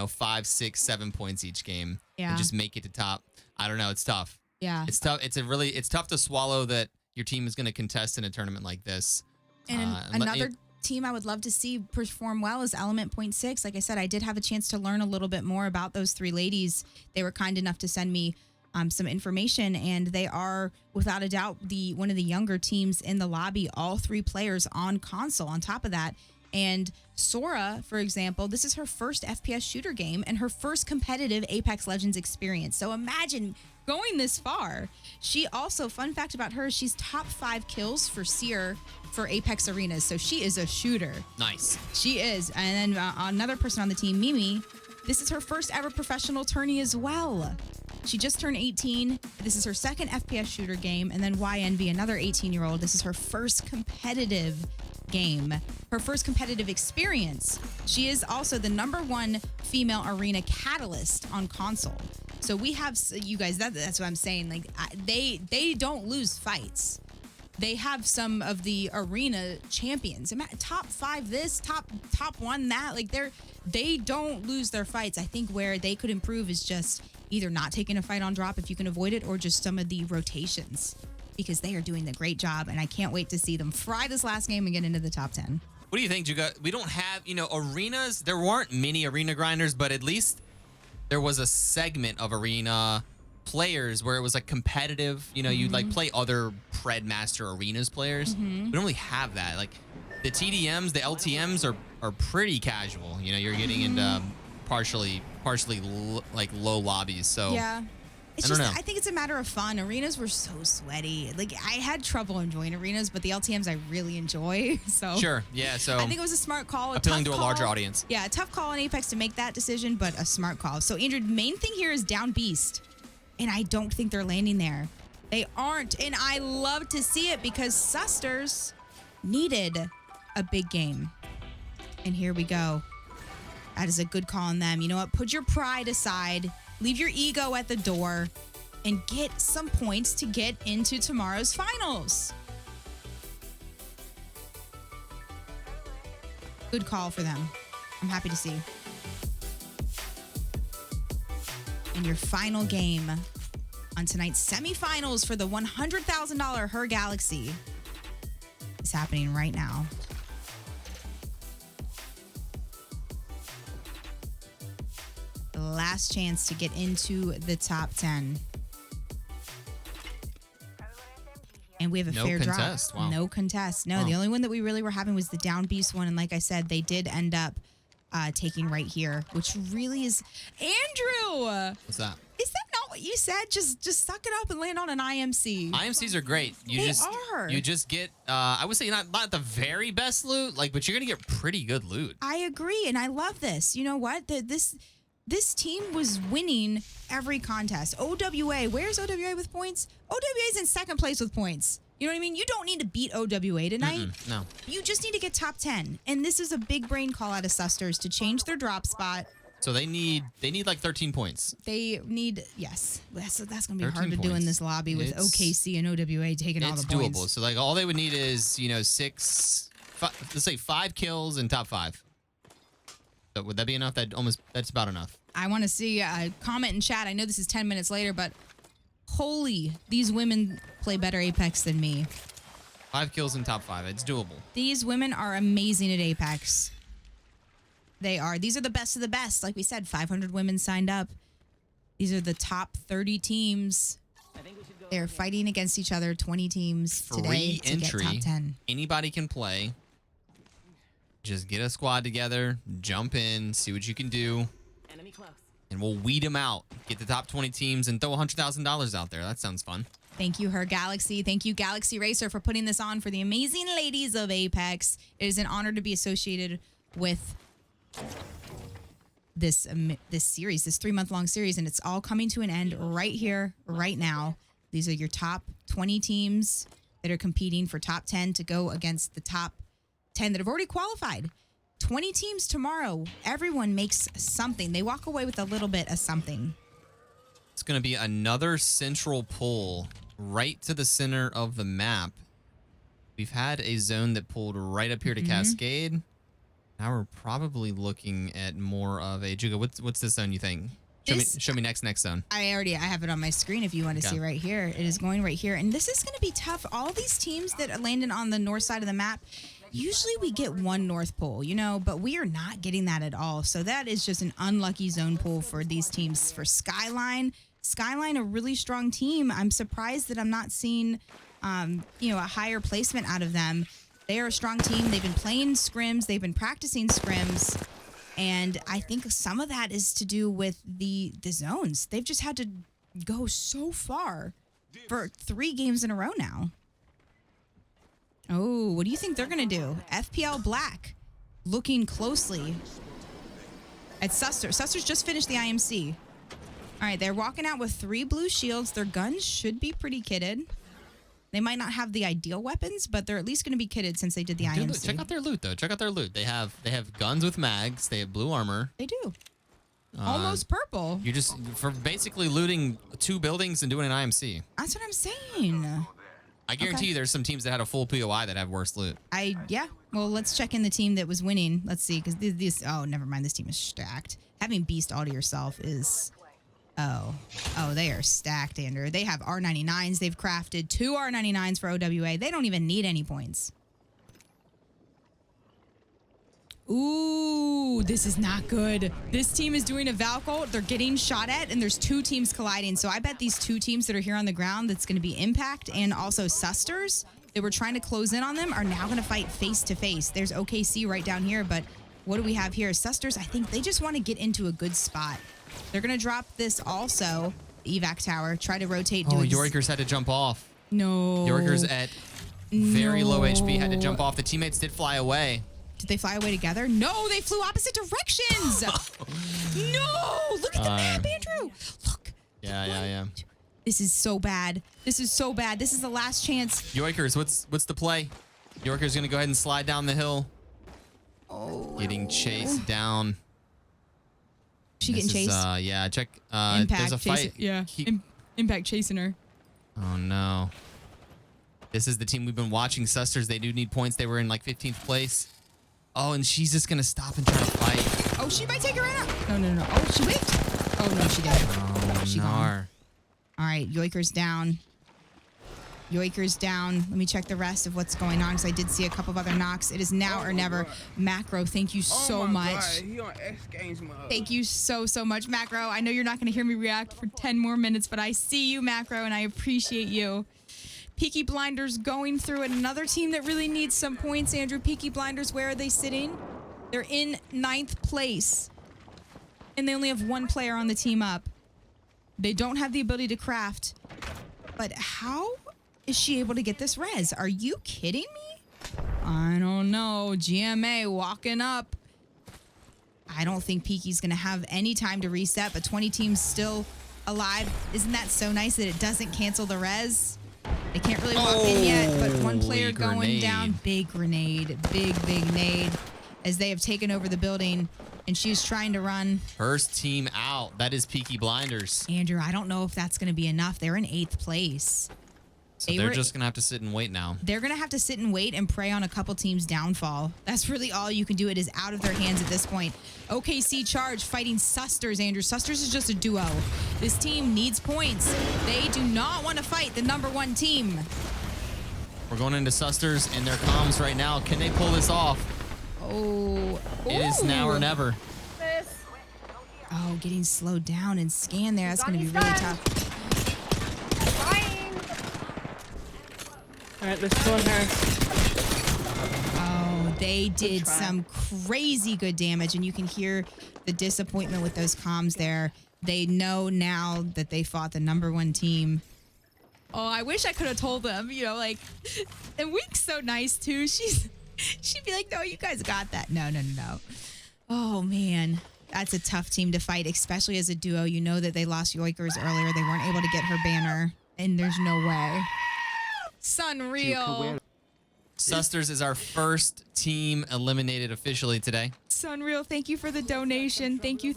A: 5, 6, 7 points each game and just make it to top? I don't know. It's tough.
B: Yeah.
A: It's tough. It's tough to swallow that your team is going to contest in a tournament like this.
B: And another team I would love to see perform well is Element.6. Like I said, I did have a chance to learn a little bit more about those 3 ladies. They were kind enough to send me some information, and they are without a doubt one of the younger teams in the lobby. All 3 players on console on top of that. And Sora, for example, this is her first FPS shooter game and her first competitive Apex Legends experience. So imagine going this far. She also, fun fact about her, she's top 5 kills for Seer for Apex Arenas. So she is a shooter.
A: Nice.
B: She is. And then another person on the team, Mimi, this is her first ever professional tourney as well. She just turned 18. This is her second FPS shooter game. And then YNV, another 18-year-old. This is her first competitive game, her first competitive experience. She is also the #1 female arena catalyst on console. So we have, you guys, that's what I'm saying. Like, they don't lose fights. They have some of the arena champions. Top 5 this, top 1 that. Like, they don't lose their fights. I think where they could improve is just either not taking a fight on drop if you can avoid it, or just some of the rotations, because they are doing a great job, and I can't wait to see them fry this last game and get into the top 10.
A: What do you think, Juga? We don't have, arenas. There weren't many arena grinders, but at least there was a segment of arena players where it was like competitive. You'd like play other Pred Master Arenas players. We don't really have that. Like the TDMs, the LTMs are pretty casual. You're getting into partially like low lobbies. So
B: yeah. It's
A: I don't know.
B: I think it's a matter of fun. Arenas were so sweaty. Like, I had trouble enjoying arenas, but the LTMs I really enjoy. So
A: sure, yeah. So
B: I think it was a smart call.
A: Appealing to a larger audience.
B: Yeah, a tough call on Apex to make that decision, but a smart call. So Andrew, the main thing here is down Beast, and I don't think they're landing there. They aren't, and I love to see it because Susters needed a big game, and here we go. That is a good call on them. You know what? Put your pride aside. Leave your ego at the door and get some points to get into tomorrow's finals. Good call for them. I'm happy to see. And your final game on tonight's semifinals for the $100,000 HerGalaxy is happening right now. Last chance to get into the top 10. And we have a fair
A: contest.
B: drop.
A: Wow.
B: No contest. No, the only one that we really were having was the down beast one. And like I said, they did end up taking right here, which really is... Andrew!
A: What's that?
B: Is that not what you said? Just suck it up and land on an IMC.
A: IMCs are great. You just get I would say not the very best loot, like, but you're gonna get pretty good loot.
B: I agree, and I love this. You know what? This team was winning every contest. OWA, where's OWA with points? OWA is in second place with points. You know what I mean? You don't need to beat OWA tonight.
A: No.
B: You just need to get top 10. And this is a big brain call out of Susters to change their drop spot.
A: So they need like 13 points.
B: They need, yes. That's going to be hard to do in this lobby with OKC and OWA taking all the points.
A: It's doable. So like all they would need is, let's say 5 kills in top 5. So would that be enough? That's about enough.
B: I want to see a comment in chat. I know this is 10 minutes later, but holy, these women play better Apex than me.
A: 5 kills in top 5. It's doable.
B: These women are amazing at Apex. They are. These are the best of the best. Like we said, 500 women signed up. These are the top 30 teams. They're fighting against each other, 20 teams today to get top 10.
A: Anybody can play. Just get a squad together, jump in, see what you can do, and we'll weed them out. Get the top 20 teams and throw $100,000 out there. That sounds fun.
B: Thank you, HerGalaxy. Thank you, Galaxy Racer, for putting this on for the amazing ladies of Apex. It is an honor to be associated with this series, this 3-month-long series, and it's all coming to an end right here, right now. These are your top 20 teams that are competing for top 10 to go against the top 10 that have already qualified. 20 teams tomorrow. Everyone makes something. They walk away with a little bit of something.
A: It's going to be another central pull right to the center of the map. We've had a zone that pulled right up here to Cascade. Now we're probably looking at more of a... Juga, what's this zone you think? Show me next zone.
B: I have it on my screen if you want to see right here. It is going right here. And this is going to be tough. All these teams that are landing on the north side of the map, usually we get one north pole, but we are not getting that at all. So that is just an unlucky zone pull for these teams. For Skyline, a really strong team. I'm surprised that I'm not seeing, a higher placement out of them. They are a strong team. They've been playing scrims. They've been practicing scrims. And I think some of that is to do with the zones. They've just had to go so far for 3 games in a row now. Oh, what do you think they're going to do? FPL Black looking closely at Suster. Suster's just finished the IMC. All right, they're walking out with 3 blue shields. Their guns should be pretty kitted. They might not have the ideal weapons, but they're at least going to be kitted since they did the IMC.
A: Check out their loot, though. Check out their loot. They have guns with mags. They have blue armor.
B: They do. Almost purple.
A: You're just for basically looting 2 buildings and doing an IMC.
B: That's what I'm saying.
A: I guarantee you there's some teams that had a full POI that have worse loot.
B: Yeah. Well, let's check in the team that was winning. Let's see, because this. Oh, never mind. This team is stacked. Having Beast all to yourself is. Oh, they are stacked, Andrew. They have R99s. They've crafted 2 R99s for OWA. They don't even need any points. Ooh, this is not good. This team is doing a Valco. They're getting shot at, and there's 2 teams colliding. So I bet these 2 teams that are here on the ground, that's going to be Impact and also Susters, that were trying to close in on them, are now going to fight face to face. There's OKC right down here, but what do we have here? Susters, I think they just want to get into a good spot. They're going to drop this also, the evac tower, try to rotate.
A: Yorkers had to jump off.
B: No.
A: Yorkers at very low HP had to jump off. The teammates did fly away.
B: Did they fly away together? No, they flew opposite directions. No, look at the map, Andrew. Look.
A: Yeah.
B: This is so bad. This is so bad. This is the last chance.
A: Yorkers, what's the play? Yorkers going to go ahead and slide down the hill.
B: Oh.
A: Getting chased down.
B: She getting chased?
A: Yeah, check.
B: Impact,
A: there's a fight.
B: Yeah, Impact chasing her.
A: Oh, no. This is the team we've been watching. Susters, they do need points. They were in like 15th place. Oh, and she's just going to stop and try to fight.
B: Oh, she might take her out. No. Oh, she whipped. Oh, no, she didn't.
A: Oh,
B: she gone. All right, Yoiker's down. Yoiker's down. Let me check the rest of what's going on, because I did see a couple of other knocks. It is now or never. God. Macro, thank you so much. God.
N: He on X Games mode.
B: Thank you so much, Macro. I know you're not going to hear me react for 10 more minutes, but I see you, Macro, and I appreciate you. Peaky Blinders going through it. Another team that really needs some points, Andrew. Peaky Blinders, where are they sitting? They're in 9th place. And they only have 1 player on the team up. They don't have the ability to craft. But how is she able to get this res? Are you kidding me? I don't know. GMA walking up. I don't think Peaky's going to have any time to reset, but 20 teams still alive. Isn't that so nice that it doesn't cancel the res? They can't really walk in yet, but 1 player going down. Big grenade. Big nade as they have taken over the building, and she's trying to run.
A: First team out. That is Peaky Blinders.
B: Andrew, I don't know if that's going to be enough. They're in 8th place.
A: So they're just going to have to sit and wait now.
B: They're going to have to sit and wait and pray on a couple teams' downfall. That's really all you can do. It is out of their hands at this point. OKC Charge fighting Susters, Andrew. Susters is just a duo. This team needs points. They do not want to fight the #1 team.
A: We're going into Susters and their comms right now. Can they pull this off?
B: Oh.
A: It is now or never.
B: Oh, getting slowed down and scanned there. That's going to be really tough.
K: All right, let's go on her.
B: Oh, they did some crazy good damage, and you can hear the disappointment with those comms there. They know now that they fought the #1 team. Oh, I wish I could have told them, you know, like, and Wink's so nice too. She'd be like, no, you guys got that. No. Oh man, that's a tough team to fight, especially as a duo. You know that they lost Yoikers earlier. They weren't able to get her banner, and there's no way. Sunreal.
A: Susters is our first team eliminated officially today.
B: Sunreal, thank you for the donation. Thank you.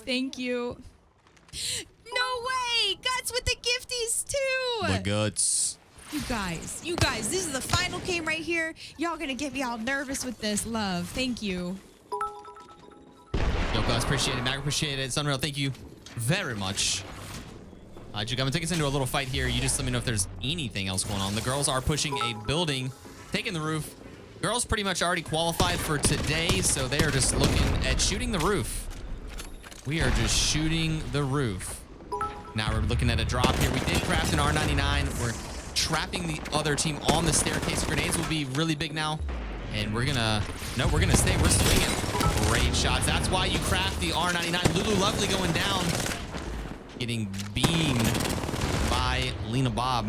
B: No way! Guts with the gifties too!
A: The guts.
B: You guys, this is the final game right here. Y'all gonna get me all nervous with this. Love, thank you.
A: Yo, guys, appreciate it. Mac, appreciate it. Sunreal, thank you very much. Juke, I'm gonna take us into a little fight here. You just let me know if there's anything else going on. The girls are pushing a building, taking the roof. Girls pretty much already qualified for today, so they are just looking at shooting the roof. We are just shooting the roof. Now we're looking at a drop here. We did craft an R99. We're trapping the other team on the staircase. Grenades will be really big now. And we're gonna stay. We're swinging. Great shots. That's why you craft the R99. Lulu Lovely going down. Getting beamed by Lena Bob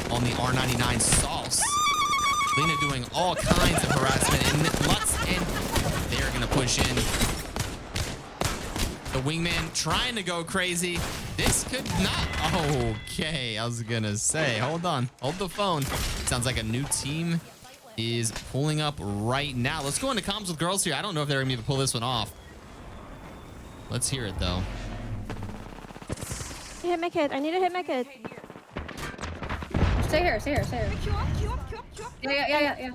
A: on the R99 sauce. Lena doing all kinds of harassment, and Lutz, and they're gonna push in. The wingman trying to go crazy. This could not. Okay, I was gonna say, hold on, hold the phone. Sounds like a new team is pulling up right now. Let's go into comms with girls here. I don't know if they're gonna be able to pull this one off. Let's hear it though.
K: Hit my kid. I need to hit my kid.
J: Stay here. Yeah.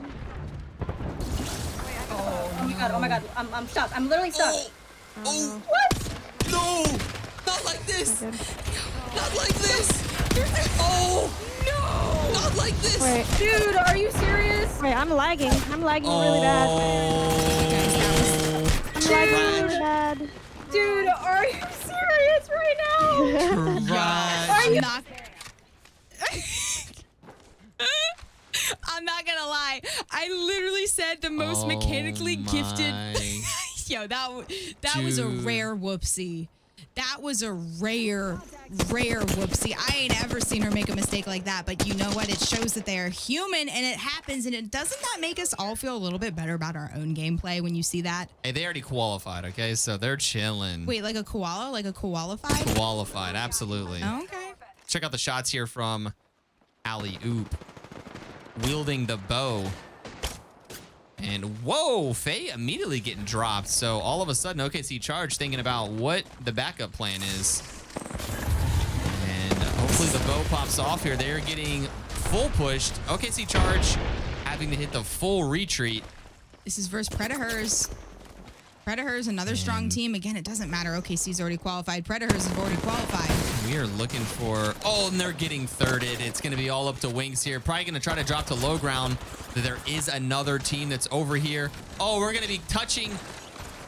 J: Oh my god. I'm stuck. I'm literally stuck.
A: Oh.
J: What?
A: No! Not like this! Not like this! Oh! No! Not like this!
K: Wait.
J: Dude, are you serious?
K: Wait, I'm lagging. Really bad. I'm lagging really bad.
J: Dude, are you serious right now?
A: Right.
B: I'm not gonna lie. I literally said the most mechanically gifted. Yo, that was a rare whoopsie. That was a rare whoopsie. I ain't ever seen her make a mistake like that, but you know what? It shows that they are human, and it happens, and doesn't that make us all feel a little bit better about our own gameplay when you see that?
A: Hey, they already qualified, okay? So they're chilling.
B: Wait, like a koala? Like a qualified?
A: Qualified, absolutely.
B: Okay.
A: Check out the shots here from Alley Oop. Wielding the bow. And whoa, Faye immediately getting dropped. So all of a sudden, OKC Charge thinking about what the backup plan is. And hopefully the bow pops off here. They're getting full pushed. OKC Charge having to hit the full retreat.
B: This is versus Predators. Predators, another strong team. Again, it doesn't matter. OKC's already qualified. Predators have already qualified.
A: We are looking for... Oh, and they're getting thirded. It's going to be all up to Wings here. Probably going to try to drop to low ground. There is another team that's over here. Oh, we're going to be touching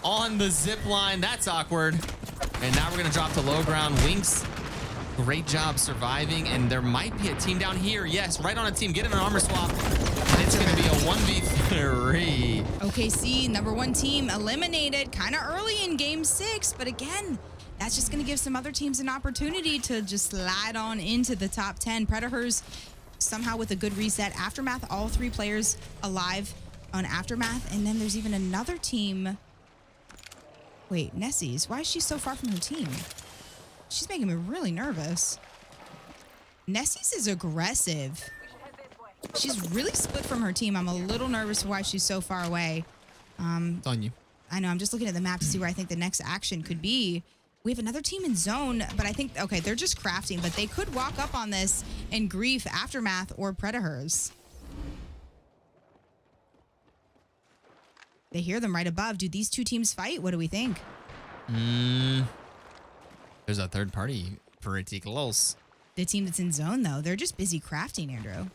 A: on the zip line. That's awkward. And now we're going to drop to low ground. Wings, great job surviving. And there might be a team down here. Yes, right on a team. Get in an armor swap. They it's going to be a 1v3.
B: OKC, #1 team, eliminated kind of early in game 6. But again, that's just going to give some other teams an opportunity to just slide on into the top 10. Predators somehow with a good reset. Aftermath, all 3 players alive on Aftermath. And then there's even another team. Wait, Nessie's. Why is she so far from her team? She's making me really nervous. Nessie's is aggressive. She's really split from her team. I'm a little nervous why she's so far away.
A: It's on you.
B: I know. I'm just looking at the map to see where I think the next action could be. We have another team in zone, but I think, okay, they're just crafting, but they could walk up on this and grief Aftermath or Predators. They hear them right above. Do these 2 teams fight? What do we think?
A: There's a third party pretty close.
B: The team that's in zone, though, they're just busy crafting, Andrew.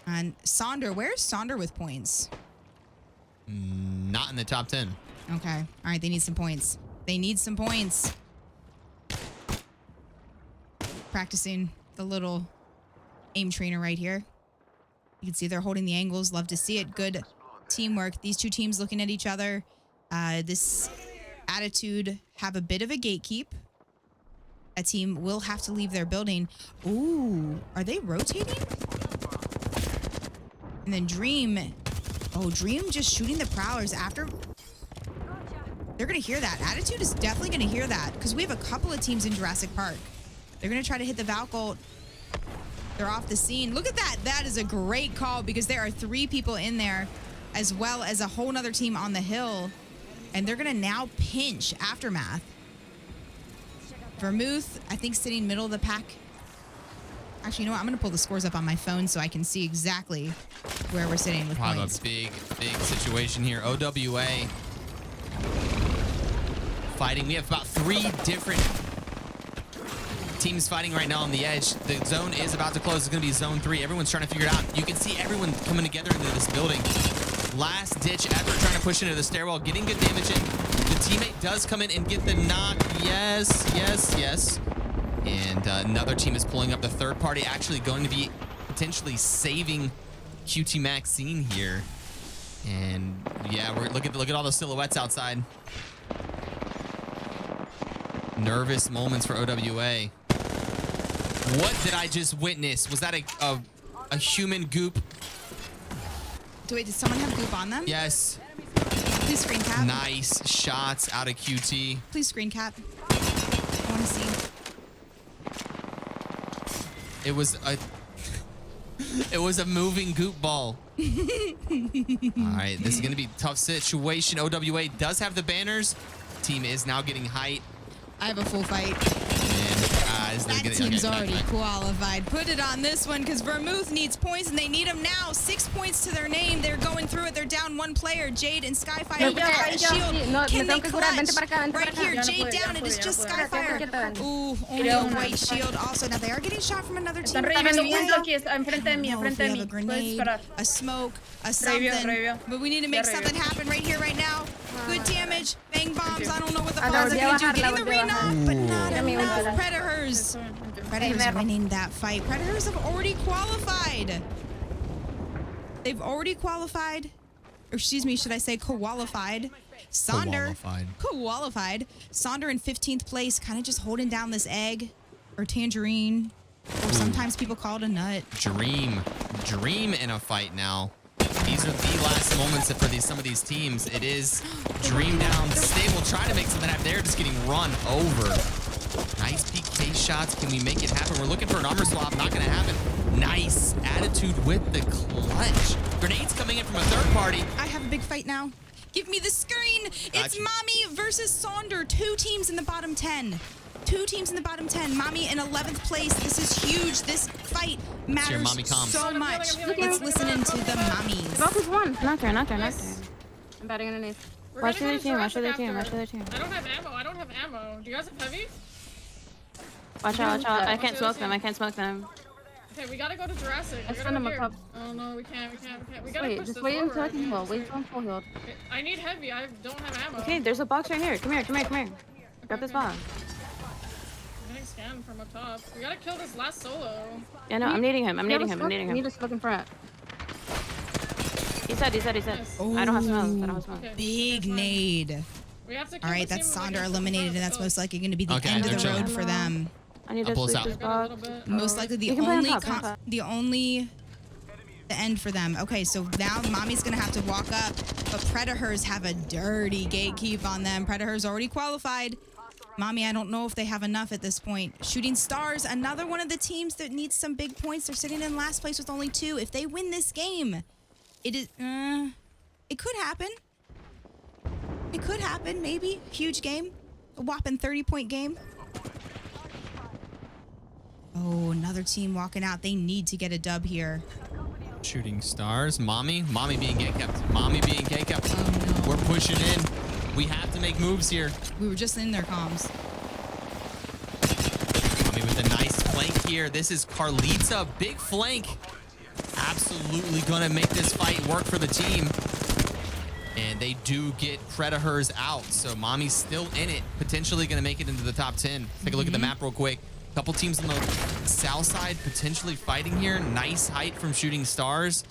B: And Sonder, where's Sonder with points?
A: Not in the top 10.
B: Okay. All right, they need some points. They need some points. Practicing the little aim trainer right here. You can see they're holding the angles. Love to see it. Good teamwork. These 2 teams looking at each other. This Attitude have a bit of a gatekeep. A team will have to leave their building. Ooh, are they rotating? And then Dream. Oh, Dream just shooting the Prowlers after. They're going to hear that. Attitude is definitely going to hear that because we have a couple of teams in Jurassic Park. They're going to try to hit the Valcolt. They're off the scene. Look at that. That is a great call because there are 3 people in there as well as a whole nother team on the hill. And they're going to now pinch Aftermath. Vermouth, I think, sitting middle of the pack. Actually, you know what? I'm going to pull the scores up on my phone so I can see exactly where we're sitting with points.
A: A big situation here. OWA fighting. We have about 3 different teams fighting right now on the edge. The zone is about to close. It's going to be zone 3. Everyone's trying to figure it out. You can see everyone coming together into this building. Last ditch effort trying to push into the stairwell, getting good damage in. The teammate does come in and get the knock. Yes, yes, yes. And another team is pulling up. The third party actually going to be potentially saving QT Maxine here. And yeah, look at all the silhouettes outside. Nervous moments for OWA. What did I just witness? Was that a human goop?
B: Did someone have goop on them?
A: Yes.
B: Please screen cap.
A: Nice shots out of QT.
B: Please screen cap. I want to see.
A: It was a moving goop ball. All right, this is going to be a tough situation. OWA does have the banners. Team is now getting height.
B: I have a full fight.
A: That
B: team's already qualified. Put it on this one because Vermouth needs points and they need them now. 6 points to their name. They're going through it. They're down 1 player. Jade and Skyfire. Shield. Can they clutch? Right here, Jade down. It is just Skyfire. Ooh, only a white shield. Also, now they are getting shot from another team. We have a grenade, a smoke, a something. But we need to make something happen right here, right now. Good damage. Bang bombs. I don't know what the bombs are going to do. Getting the re-knock, but not enough. Predators. Predators winning that fight. Predators have already qualified. They've already qualified. Or excuse me, should I say qualified? Sonder. Qualified. Sonder in 15th place, kind of just holding down this egg or tangerine. Or sometimes people call it a nut.
A: Dream in a fight now. These are the last moments for some of these teams. It is Dream down, Stable trying to make something happen. They're just getting run over. Nice PK shots. Can we make it happen? We're looking for an armor swap. Not going to happen. Nice Attitude with the clutch. Grenades coming in from a third party.
B: I have a big fight now. Give me the screen. It's Mommy versus Sonder. 2 teams in the bottom 10. 2 teams in the bottom 10. Mommy in 11th place. This is huge. This fight matters so much. Let's listen into the mommies.
K: Valkyrie's one. Not there. I'm batting underneath. Watch the other team.
D: I don't have ammo. Do you guys have heavy?
K: Watch out. I can't smoke them.
D: Okay, we gotta go to Jurassic.
K: Let's send them a cup.
D: Oh no, we can't. We gotta push
K: just
D: this
K: wait
D: over
K: until I can heal. Wait until I'm full healed.
D: I need heavy. I don't have ammo.
K: Okay, there's a box right here. Come here. Grab this box.
D: I'm getting scanned from up top. We gotta kill this last solo.
K: Yeah, no, I'm needing him. I'm needing him.
J: You need to smoke in front.
K: He said.
B: Oh,
K: I don't have smoke.
B: big nade. All right, that's Sonder eliminated, and that's most likely going to be the end of the road for them.
K: I need to sleep this box.
B: Most likely the end for them. Okay, so now Mommy's gonna have to walk up, but Predators have a dirty gatekeep on them. Predators already qualified. Mommy, I don't know if they have enough at this point. Shooting Stars, another one of the teams that needs some big points. They're sitting in last place with only 2. If they win this game, it could happen. It could happen, maybe. Huge game. A whopping 30-point game. Oh, another team walking out. They need to get a dub here.
A: Shooting Stars. Mommy being gate kept. Mommy being gate kept. Oh, no. We're pushing in. We have to make moves here.
B: We were just in their comms.
A: Mommy with a nice flank here. This is Carlita. Big flank. Absolutely gonna make this fight work for the team. And they do get Predators out. So Mommy's still in it. Potentially gonna make it into the top 10. Take a look at the map real quick. Couple teams on the south side potentially fighting here. Nice height from Shooting Stars.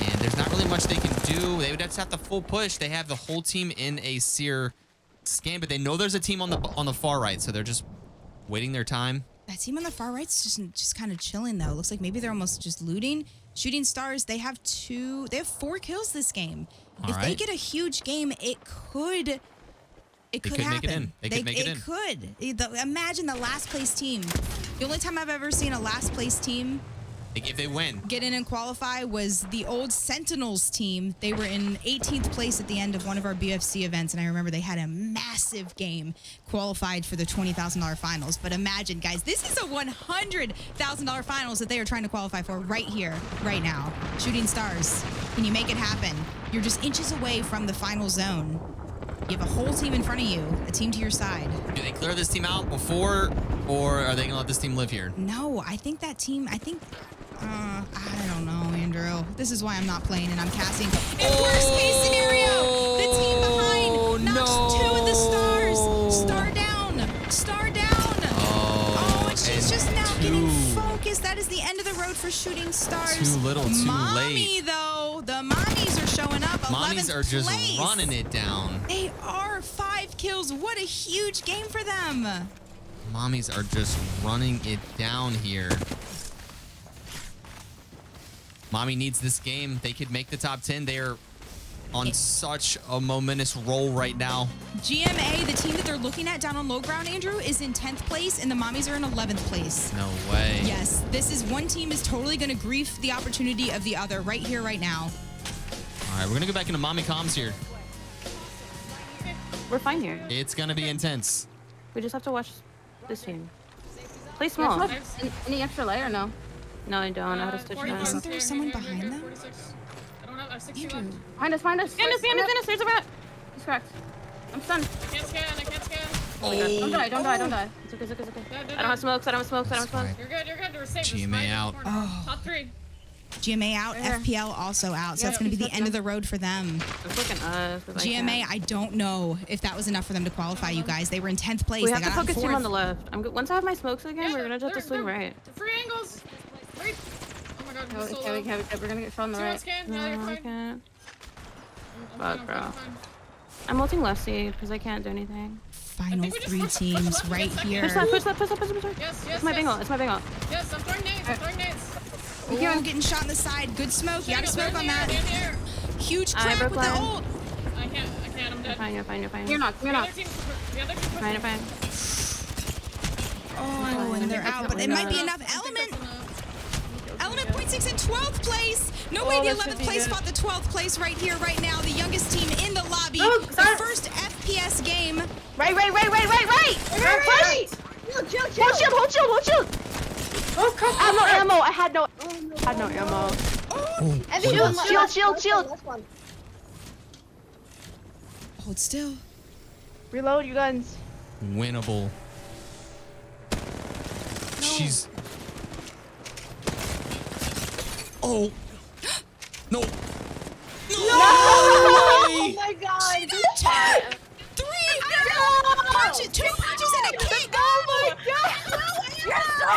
A: And there's not really much they can do. They would just have to full push. They have the whole team in a sear scan, but they know there's a team on the far right, so they're just waiting their time.
B: That team on the far right's just kind of chilling though. Looks like maybe they're almost just looting. Shooting Stars, they have 4 kills this game. If they get a huge game, it could happen.
A: Make it in. They could make it in.
B: It could. Imagine the last place team. The only time I've ever seen a last place team
A: if they win,
B: get in and qualify was the old Sentinels team. They were in 18th place at the end of one of our BFC events, and I remember they had a massive game, qualified for the $20,000 finals. But imagine, guys, this is a $100,000 finals that they are trying to qualify for right here, right now. Shooting Stars, can you make it happen? You're just inches away from the final zone. You have a whole team in front of you, a team to your side.
A: Do they clear this team out before, or are they gonna let this team live here?
B: No, I think that team, I don't know, Andrew. This is why I'm not playing and I'm casting. In worst case scenario, the team behind knocks 2 of the stars. Star down. Oh, and she's just now getting focused. That is the end of the road for Shooting Stars.
A: Too little, too
B: Mommy,
A: late.
B: Though, the Mommies are showing up.
A: Mommies are just running it down.
B: They are 5 kills. What a huge game for them.
A: Mommies are just running it down here. Mommy needs this game. They could make the top 10. They are on such a momentous roll right now.
B: GMA, the team that they're looking at down on low ground, Andrew, is in 10th place, and the Mommies are in 11th place.
A: No way.
B: Yes, this is one team is totally going to grief the opportunity of the other right here, right now.
A: All right, we're going to go back into Mommy comms here.
K: We're fine here.
A: It's going to be intense.
K: We just have to watch this team. Play small.
C: Any extra layer or no?
K: No, I don't. I have to switch now.
B: Isn't there someone behind them?
F: I have 60
B: Andrew.
F: left.
C: Find us.
K: Behind us. There's a rat.
C: He's cracked. I'm stunned.
F: I can't scan.
C: Oh my God. Don't die.
K: It's okay. I don't have smokes.
F: You're good. We're safe.
A: GMA out.
F: Top 3.
B: GMA out, FPL also out. So that's going to be the end of the road for them.
K: It's looking us.
B: GMA, I don't know if that was enough for them to qualify, you guys. They were in 10th place.
K: We have to focus team on the left. Once I have my smokes again, we're going to have to swing right.
F: Free angles. Wait. Oh my God.
C: We're going to get from the right.
K: I can't. Fuck, bro. I'm ulting left seed because I can't do anything.
B: Final 3 teams right here.
K: Push left.
F: Yes.
K: It's my bingo.
F: Yes, I'm throwing nades.
B: Oh, getting shot on the side. Good smoke. You got to smoke on that. Huge crack with the ult.
F: I can't. I'm dead.
K: You're fine.
C: You're not.
F: The other team.
K: Fine.
B: Oh, and they're out, but it might be enough. Element 0.6 in 12th place. No way the 11th place fought the 12th place right here, right now. The youngest team in the lobby. The first FPS game.
C: Right. Hold shield. Ammo. I had no ammo. Shield.
B: Hold still.
C: Reload your guns.
A: Winnable. She's... Oh. No.
C: Oh my God.
B: 3. Punches. 2 punches and a kick.
C: Oh my God. You're so...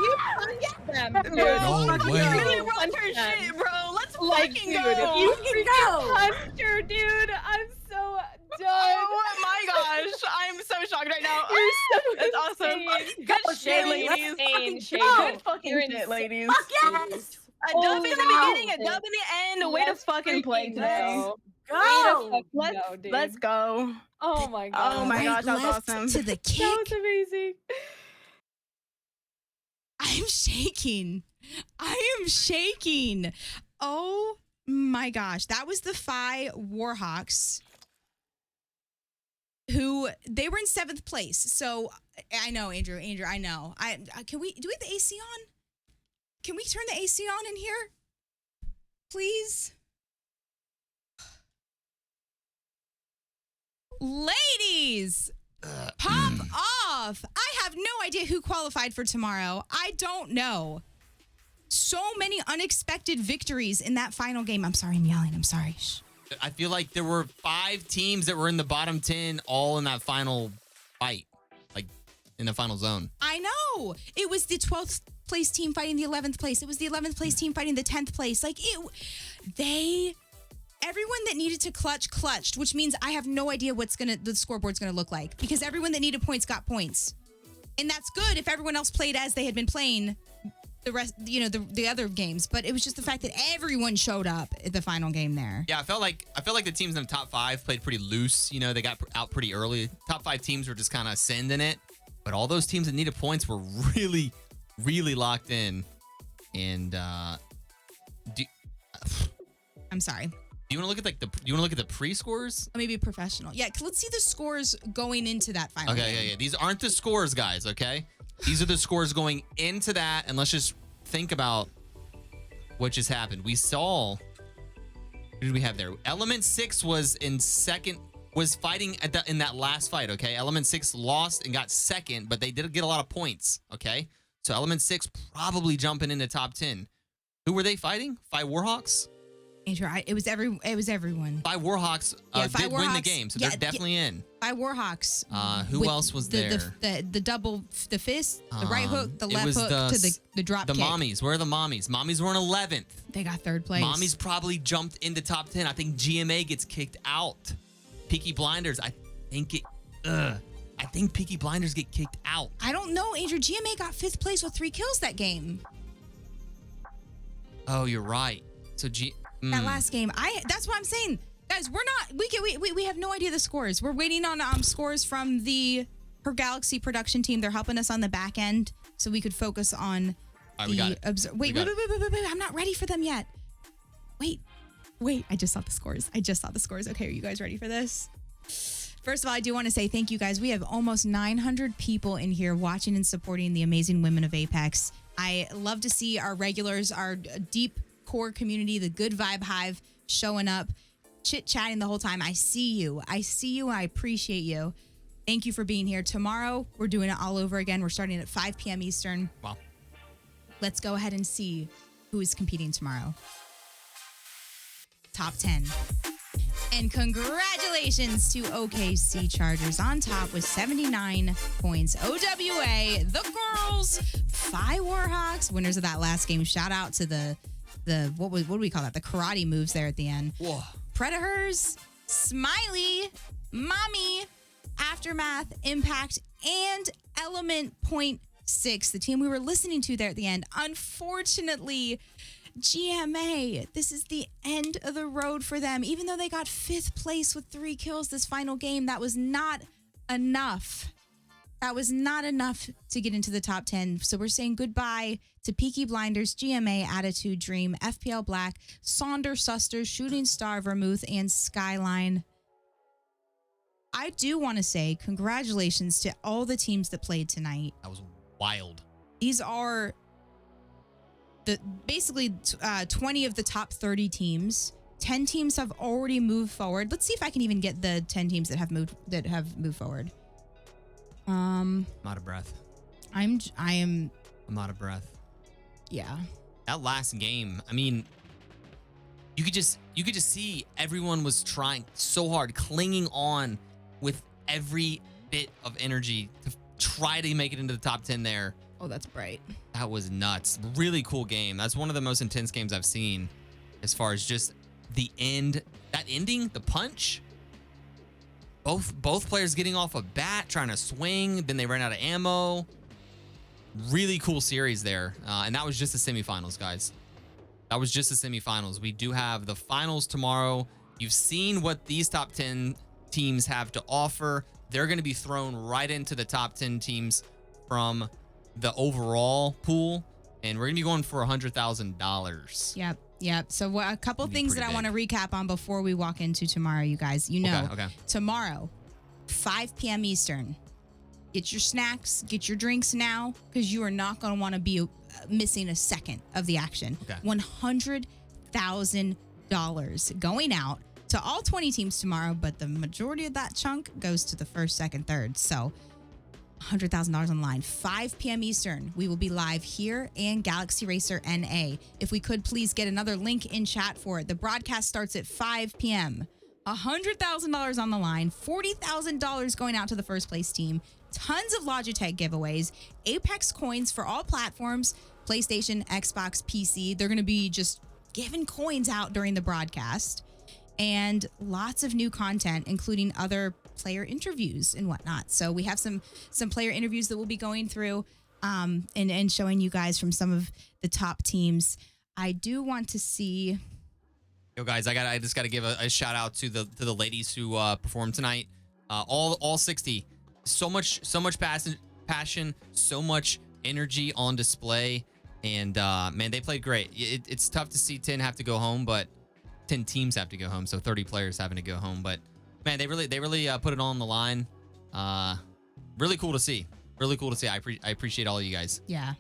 C: You can't get
G: Dude,
A: No way.
G: really run her shit, bro. Let's
K: Like,
G: fucking
K: dude,
G: go.
K: you can go.
G: Punched her, dude. I'm so done. Oh my gosh. I'm so shocked right now.
K: You're so
G: That's awesome.
K: insane.
G: Good
K: Go,
G: shit,
K: Shaylee. Let's
G: ladies.
K: fucking
G: Shade.
K: go.
G: Good fucking
K: You're
G: shit,
K: insane.
G: ladies.
K: Fuck yes.
G: A dub in the
K: wow.
G: beginning, a dub in the end. Way to
K: Let's
G: fucking play
K: freaking
G: today.
K: go.
G: Let's go.
K: Oh my god.
G: Oh my gosh, that was
B: left
G: awesome.
B: to the kick.
K: That was amazing.
B: I'm shaking. I am shaking. Oh my gosh. That was the Phi Warhawks, who they were in 7th place. So I know, Andrew, I know. Do we have the AC on? Can we turn the AC on in here? Please? Ladies, pop off. I have no idea who qualified for tomorrow. I don't know. So many unexpected victories in that final game. I'm sorry, I'm yelling. I'm sorry. Shh.
A: I feel like there were 5 teams that were in the bottom 10 all in that final fight, like in the final zone.
B: I know. It was the 12th place team fighting the 11th place. It was the 11th place team fighting the 10th place. Like everyone that needed to clutched, which means I have no idea the scoreboard's gonna look like, because everyone that needed points got points. And that's good if everyone else played as they had been playing the rest, the other games. But it was just the fact that everyone showed up at the final game there.
A: Yeah, I felt like the teams in the top 5 played pretty loose. They got out pretty early. Top 5 teams were just kind of sending it, but all those teams that needed points were really, really locked in. And
B: I'm sorry.
A: Do you want to look at the pre-scores?
B: Let me be professional. Yeah, let's see the scores going into that final game.
A: Okay. These aren't the scores, guys, okay? These are the scores going into that, and let's just think about what just happened. We saw, who did we have there? Element 6 was fighting in that last fight, okay? Element 6 lost and got second, but they did get a lot of points, okay? So Element 6 probably jumping into top 10. Who were they fighting? Phi Warhawks?
B: Andrew, it was everyone.
A: Phi Warhawks did win the game, so they're definitely in.
B: Phi Warhawks.
A: Who else was there?
B: The double, the fist, the right hook, the left hook to the drop
A: kick.
B: The
A: mommies. Where are the mommies? Mommies were in 11th.
B: They got 3rd place.
A: Mommies probably jumped into top 10. I think GMA gets kicked out. Peaky Blinders, I think Peaky Blinders get kicked out.
B: I don't know, Andrew. GMA got 5th place with 3 kills that game.
A: Oh, you're right. So
B: that last game, that's what I'm saying, guys. We have no idea the scores. We're waiting on scores from the HerGalaxy production team. They're helping us on the back end so we could focus on Wait. I'm not ready for them yet. Wait. I just saw the scores. Okay, are you guys ready for this? First of all, I do want to say thank you, guys. We have almost 900 people in here watching and supporting the amazing women of Apex. I love to see our regulars, our deep core community, the good vibe hive showing up, chit-chatting the whole time. I see you. I appreciate you. Thank you for being here. Tomorrow, we're doing it all over again. We're starting at 5 p.m. Eastern.
A: Wow.
B: Let's go ahead and see who is competing tomorrow. Top 10. And congratulations to OKC Chargers on top with 79 points. OWA, the girls, Phi Warhawks, winners of that last game. Shout out to the what do we call that? The karate moves there at the end.
A: Whoa.
B: Predators, Smiley, Mommy, Aftermath, Impact, and Element Point 6, the team we were listening to there at the end. Unfortunately, GMA, this is the end of the road for them. Even though they got 5th place with 3 kills this final game, that was not enough. That was not enough to get into the top 10. So we're saying goodbye to Peaky Blinders, GMA, Attitude Dream, FPL Black, Sonder, Suster, Shooting Star, Vermouth, and Skyline. I do want to say congratulations to all the teams that played tonight.
A: That was wild.
B: These are basically 20 of the top 30 teams. 10 teams have already moved forward. Let's see if I can even get the 10 teams that have moved forward.
A: I'm out of breath.
B: I'm
A: out of breath.
B: Yeah.
A: That last game, I mean, you could just see everyone was trying so hard, clinging on with every bit of energy to try to make it into the top 10 there.
B: Oh, that's bright.
A: That was nuts. Really cool game. That's one of the most intense games I've seen as far as just the end. That ending, the punch. Both players getting off a bat, trying to swing. Then they ran out of ammo. Really cool series there. And that was just the semifinals, guys. That was just the semifinals. We do have the finals tomorrow. You've seen what these top 10 teams have to offer. They're going to be thrown right into the top 10 teams from the overall pool. And we're going to be going for $100,000.
B: Yep. So a couple things that I want to recap on before we walk into tomorrow, you guys. You know, tomorrow, 5 p.m. Eastern. Get your snacks, get your drinks now, because you are not going to want to be missing a second of the action. $100,000 going out to all 20 teams tomorrow, but the majority of that chunk goes to the first, second, third. So $100,000 on the line. 5 p.m. Eastern. We will be live here and Galaxy Racer NA. If we could please get another link in chat for it. The broadcast starts at 5 p.m. $100,000 on the line. $40,000 going out to the first place team. Tons of Logitech giveaways. Apex coins for all platforms. PlayStation, Xbox, PC. They're going to be just giving coins out during the broadcast. And lots of new content, including other player interviews and whatnot. So we have some player interviews that we'll be going through and showing you guys from some of the top teams. I do want to see.
A: Yo, guys, I just got to give a shout out to the ladies who performed tonight. All 60. So much passion, so much energy on display, and man, they played great. It's tough to see 10 have to go home, but 10 teams have to go home, so 30 players having to go home. But man, they really put it all on the line. Really cool to see. Really cool to see. I appreciate all of you guys.
B: Yeah,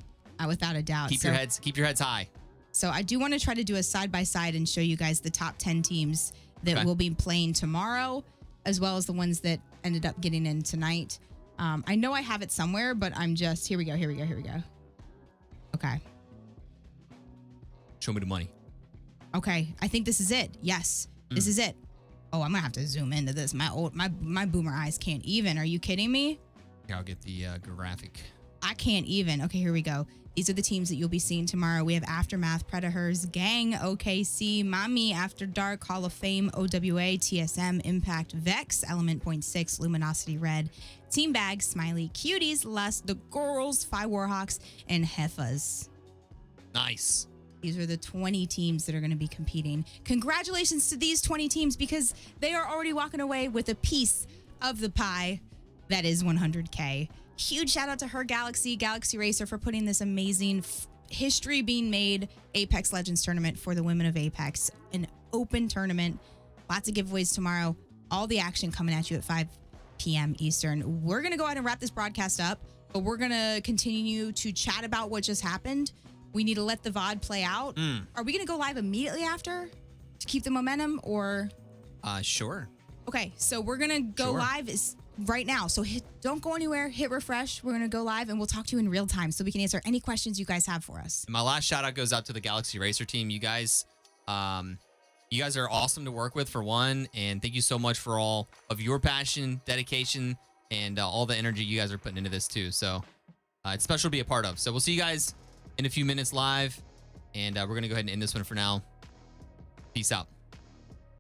B: without a doubt.
A: Keep your heads high.
B: So I do want to try to do a side by side and show you guys the top 10 teams that will be playing tomorrow, as well as the ones that ended up getting in tonight. I know I have it somewhere, but I'm just, here we go. Okay.
A: Show me the money.
B: Okay, I think this is it. Yes, this is it. Oh, I'm gonna have to zoom into this. My boomer eyes can't even. Are you kidding me?
A: Here, I'll get the graphic.
B: I can't even. Okay, here we go. These are the teams that you'll be seeing tomorrow. We have Aftermath, Predators, Gang, OKC, Mami, After Dark, Hall of Fame, OWA, TSM, Impact, Vex, Element Point 6, Luminosity Red, Team Bag, Smiley, Cuties, Lust, The Girls, Fi Warhawks, and Hefas.
A: Nice.
B: These are the 20 teams that are going to be competing. Congratulations to these 20 teams because they are already walking away with a piece of the pie that is 100K. Huge shout out to HerGalaxy, Galaxy Racer for putting this amazing history being made Apex Legends tournament for the women of Apex. An open tournament. Lots of giveaways tomorrow. All the action coming at you at 5 p.m. Eastern. We're going to go ahead and wrap this broadcast up, but we're going to continue to chat about what just happened. We need to let the VOD play out. Are we going to go live immediately after to keep the momentum or?
A: Sure.
B: Okay, so we're going to go live right now. So don't go anywhere. Hit refresh. We're going to go live and we'll talk to you in real time so we can answer any questions you guys have for us.
A: My last shout out goes out to the Galaxy Racer team. You guys are awesome to work with for one. And thank you so much for all of your passion, dedication, and all the energy you guys are putting into this too. So it's special to be a part of. So we'll see you guys in a few minutes live. And we're going to go ahead and end this one for now. Peace out.